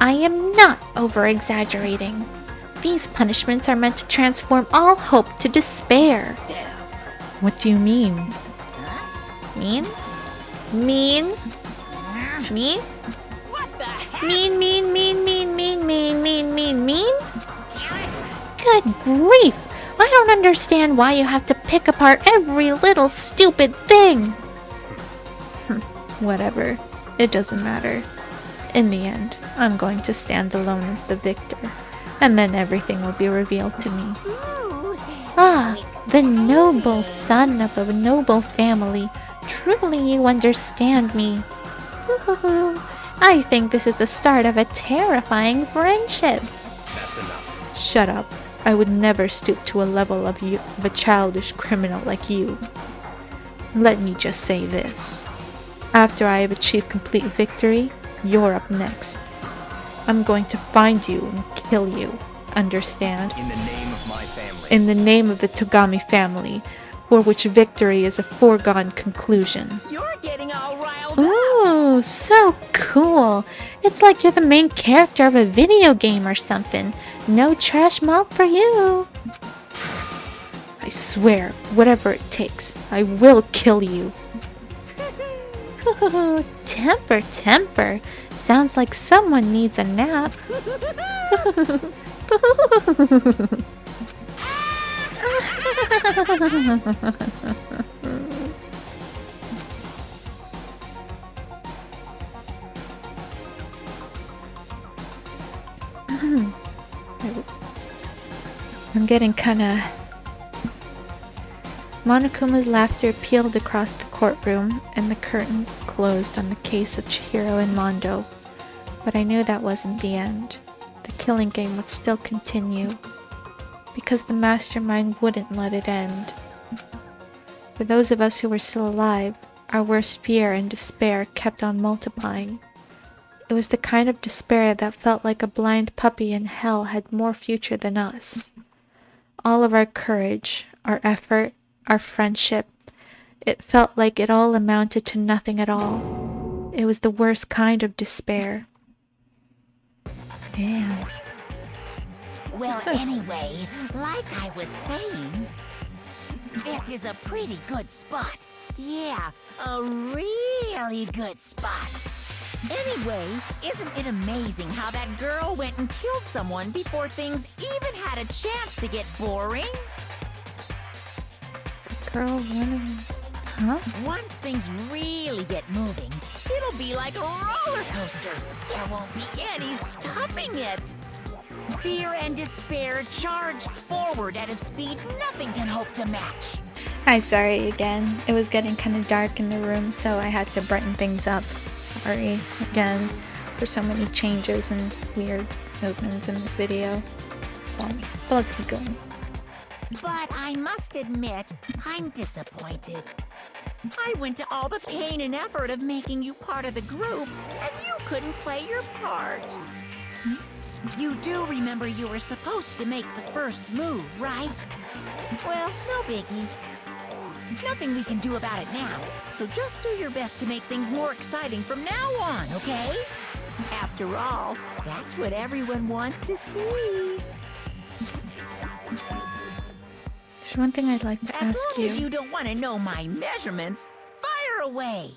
I am not over-exaggerating. These punishments are meant to transform all hope to despair. What do you mean? Mean? Mean? Mean? Mean, mean, mean, mean, mean, mean, mean, mean, mean? Good grief! I don't understand why you have to pick apart every little stupid thing. Whatever. It doesn't matter. In the end, I'm going to stand alone as the victor, and then everything will be revealed to me. Ah, the noble son of a noble family. Truly you understand me. I think this is the start of a terrifying friendship. That's enough. Shut up. I would never stoop to a level of a childish criminal like you. Let me just say this. After I have achieved complete victory, you're up next. I'm going to find you and kill you. Understand? In the name of my family. In the name of the Togami family, for which victory is a foregone conclusion. You're getting all riled Ooh, so cool. It's like you're the main character of a video game or something. No trash mob for you. I swear, whatever it takes, I will kill you. Temper, temper. Sounds like someone needs a nap. I'm getting kinda... Monokuma's laughter pealed across the courtroom, and the curtains closed on the case of Chihiro and Mondo. But I knew that wasn't the end. The killing game would still continue, because the mastermind wouldn't let it end. For those of us who were still alive, our worst fear and despair kept on multiplying. It was the kind of despair that felt like a blind puppy in hell had more future than us. All of our courage, our effort, our friendship, it felt like it all amounted to nothing at all. It was the worst kind of despair. Damn. Well, anyway, like I was saying, this is a pretty good spot. Yeah, a really good spot. Anyway, isn't it amazing how that girl went and killed someone before things even had a chance to get boring? Girl running... Huh? Once things really get moving, it'll be like a roller coaster. There won't be any stopping it. Fear and despair charge forward at a speed nothing can hope to match. Hi, sorry again. It was getting kind of dark in the room, so I had to brighten things up. Sorry again for so many changes and weird movements in this video. Sorry. But let's keep going. But I must admit, I'm disappointed. I went to all the pain and effort of making you part of the group, and you couldn't play your part. You do remember you were supposed to make the first move, right? Well, no biggie. Nothing we can do about it now, so just do your best to make things more exciting from now on, okay? After all, that's what everyone wants to see. There's one thing I'd like to ask you. As long as you don't want to know my measurements, fire away!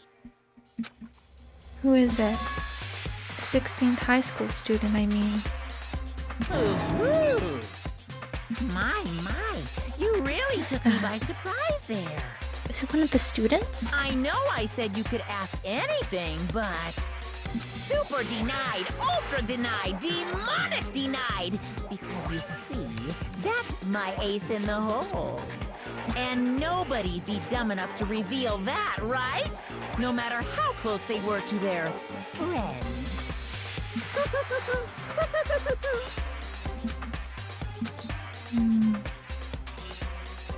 Who is it? 16th high school student, I mean. My, you really took me by surprise there. Is it one of the students? I know I said you could ask anything, but... Super denied, ultra denied, demonic denied! Because you see, that's my ace in the hole. And nobody'd be dumb enough to reveal that, right? No matter how close they were to their friends.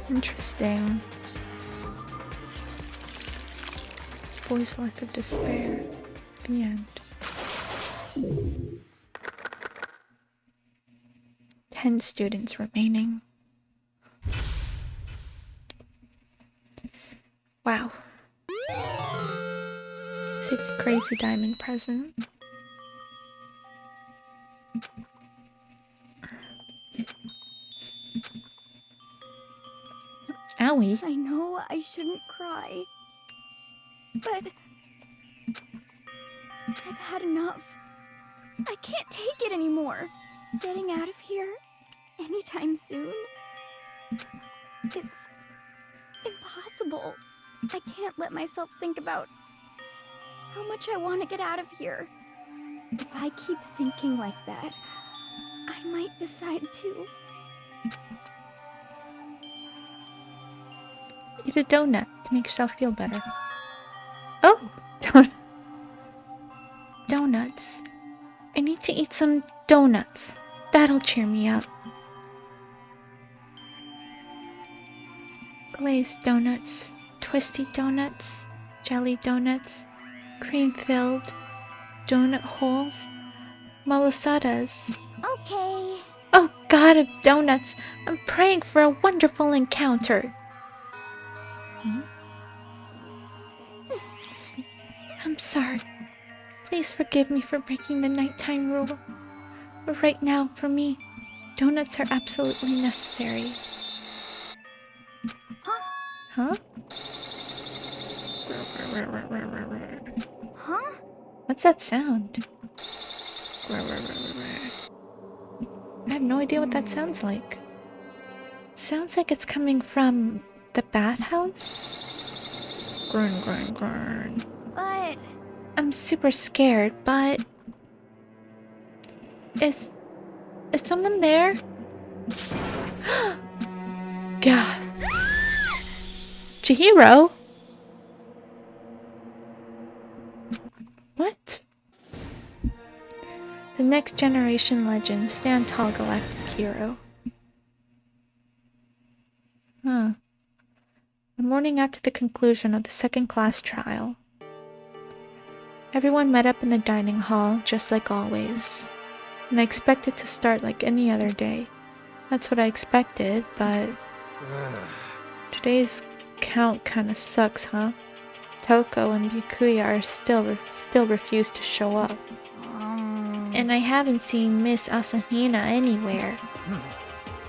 Interesting. boy's life of despair. The end. 10 students remaining. Wow. Save the crazy diamond present. Owie. I know I shouldn't cry, but I've had enough. I can't take it anymore. Getting out of here anytime soon. It's impossible. I can't let myself think about how much I want to get out of here. If I keep thinking like that, I might decide to. Eat a donut to make yourself feel better. Oh! Donuts. I need to eat some donuts. That'll cheer me up. Glazed donuts, twisty donuts, jelly donuts, cream-filled, donut holes, malasadas. Okay. Oh, God of donuts! I'm praying for a wonderful encounter. I'm sorry. Please forgive me for breaking the nighttime rule. But right now, for me, donuts are absolutely necessary. Huh? Huh? What's that sound? I have no idea what that sounds like. It sounds like it's coming from the bathhouse? Grun, grun, grun. But... I'm super scared, but... Is someone there? Gasp. Chihiro? What? The next generation legend, stand tall galactic hero. Huh. The morning after the conclusion of the second class trial. Everyone met up in the dining hall, just like always. And I expected to start like any other day. That's what I expected, but... Today's count kinda sucks, huh? Toko and Byakuya are still refuse to show up. And I haven't seen Miss Asahina anywhere.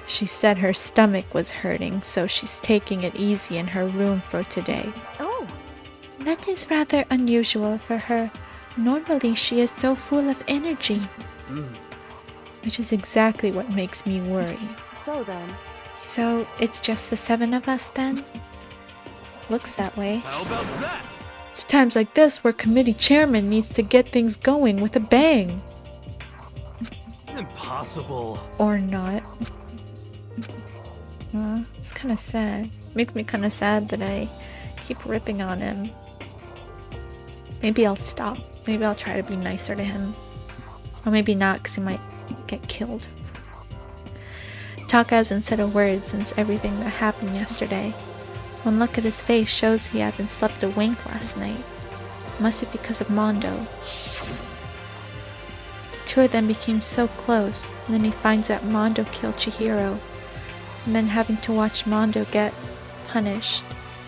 She said her stomach was hurting, so she's taking it easy in her room for today. Oh. That is rather unusual for her. Normally she is so full of energy. Which is exactly what makes me worry. So then... So, it's just the 7 of us then? Looks that way. How about that? It's times like this where committee chairman needs to get things going with a bang. Impossible. Or not. It's kinda sad. Makes me kinda sad that I keep ripping on him. Maybe I'll stop. Maybe I'll try to be nicer to him. Or maybe not, because he might get killed. Taka hasn't said a word since everything that happened yesterday. One look at his face shows he hadn't slept a wink last night. Must be because of Mondo. The two of them became so close, and then he finds out Mondo killed Chihiro, and then having to watch Mondo get punished,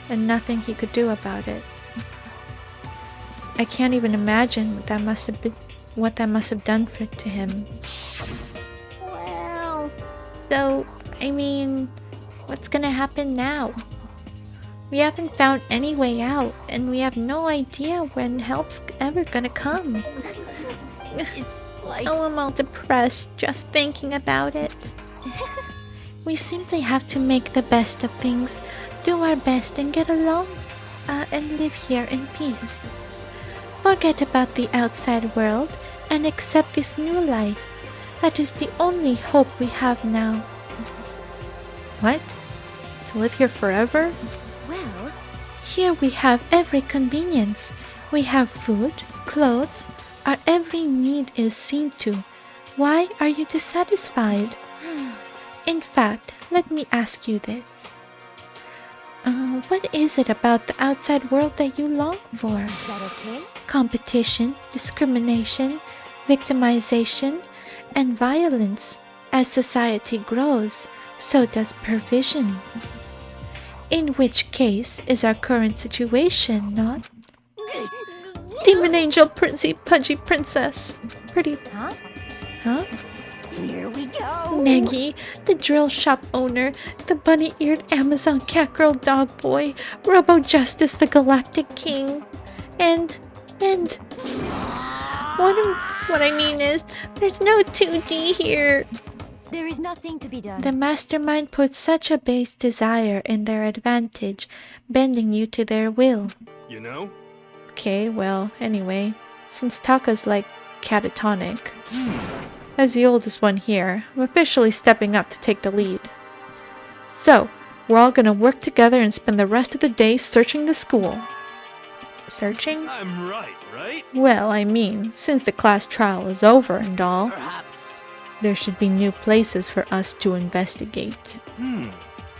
and nothing he could do about it. I can't even imagine what that must have done to him. Well... So, I mean, what's gonna happen now? We haven't found any way out, and we have no idea when help's ever gonna come. It's like... Oh, I'm all depressed just thinking about it. We simply have to make the best of things, do our best and get along, and live here in peace. Forget about the outside world and accept this new life. That is the only hope we have now. What? To live here forever? Well... Here we have every convenience. We have food, clothes, our every need is seen to. Why are you dissatisfied? In fact, let me ask you this. What is it about the outside world that you long for? Is that okay? Competition, discrimination, victimization, and violence. As society grows, so does provision. In which case is our current situation, not? Demon angel, princey, pudgy princess. Pretty. Huh? Here we go. Maggie, the drill shop owner, the bunny-eared Amazon catgirl dog boy, Robo Justice the Galactic King, and what I mean is, there's no 2D here. There is nothing to be done. The mastermind puts such a base desire in their advantage, bending you to their will. You know? Okay, well, anyway, since Taka's like catatonic, as the oldest one here, I'm officially stepping up to take the lead. So, we're all gonna work together and spend the rest of the day searching the school. Searching? I'm right? Well, I mean, since the class trial is over and all, Perhaps. there should be new places for us to investigate. Hmm.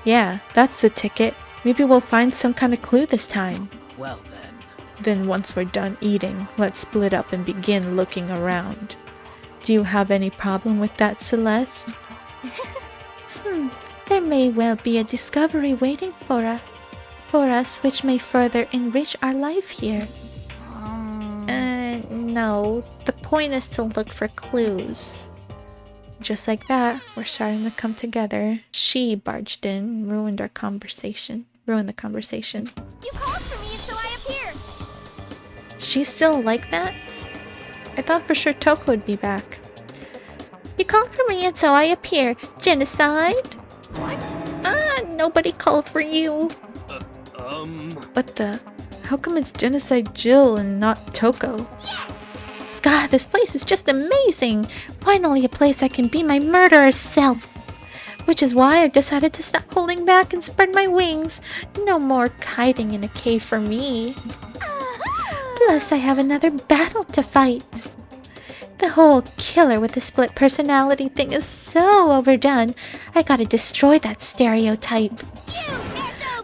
Yeah, that's the ticket. Maybe we'll find some kind of clue this time. Well then. Then once we're done eating, let's split up and begin looking around. Do you have any problem with that, Celeste? There may well be a discovery waiting for us which may further enrich our life here. No. The point is to look for clues. Just like that, we're starting to come together. She barged in, ruined the conversation. You called for me, so I appeared. She's still like that? I thought for sure Toko would be back. You called for me and so I appear. Genocide? What? Nobody called for you. What the? How come it's Genocide Jill and not Toko? Yes! God, this place is just amazing! Finally a place I can be my murderous self! Which is why I've decided to stop holding back and spread my wings. No more hiding in a cave for me. Plus, I have another battle to fight. The whole killer with the split personality thing is so overdone. I gotta destroy that stereotype.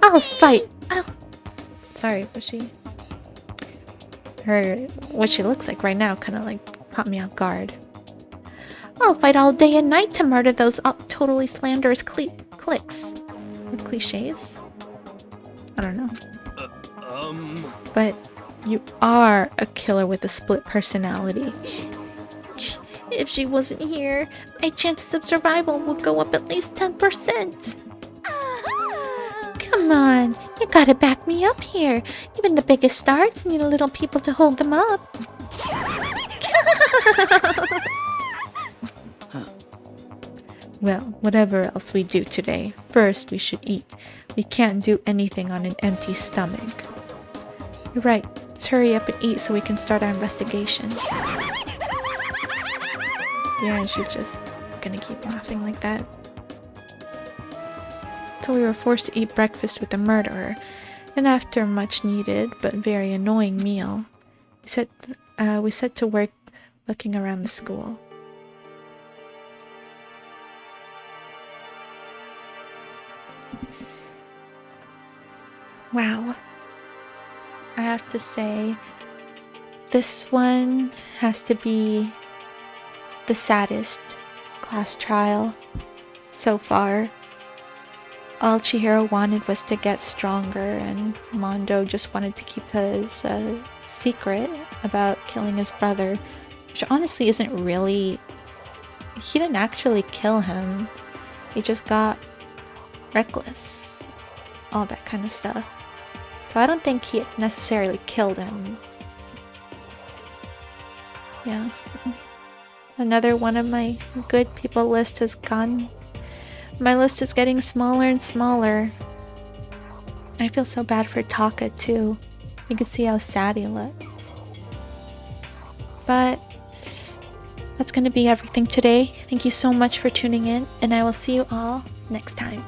I'll fight. Sorry, was she? What she looks like right now kind of like caught me off guard. I'll fight all day and night to murder those totally slanderous cliques. With cliches? I don't know. But you are a killer with a split personality. If she wasn't here, my chances of survival would go up at least 10%. Come on, you gotta back me up here. Even the biggest stars need a little people to hold them up. Well, whatever else we do today, first we should eat. We can't do anything on an empty stomach. You're right, let's hurry up and eat so we can start our investigation. Yeah, and she's just gonna keep laughing like that. So we were forced to eat breakfast with the murderer, and after a much needed but very annoying meal, we set to work looking around the school. Wow. I have to say, this one has to be the saddest class trial so far. All Chihiro wanted was to get stronger, and Mondo just wanted to keep his secret about killing his brother, which honestly isn't really... He didn't actually kill him. He just got reckless. All that kind of stuff. So I don't think he necessarily killed him. Yeah. Another one of my good people list has gone. My list is getting smaller and smaller. I feel so bad for Taka too. You can see how sad he looked. But that's gonna be everything today. Thank you so much for tuning in, and I will see you all next time.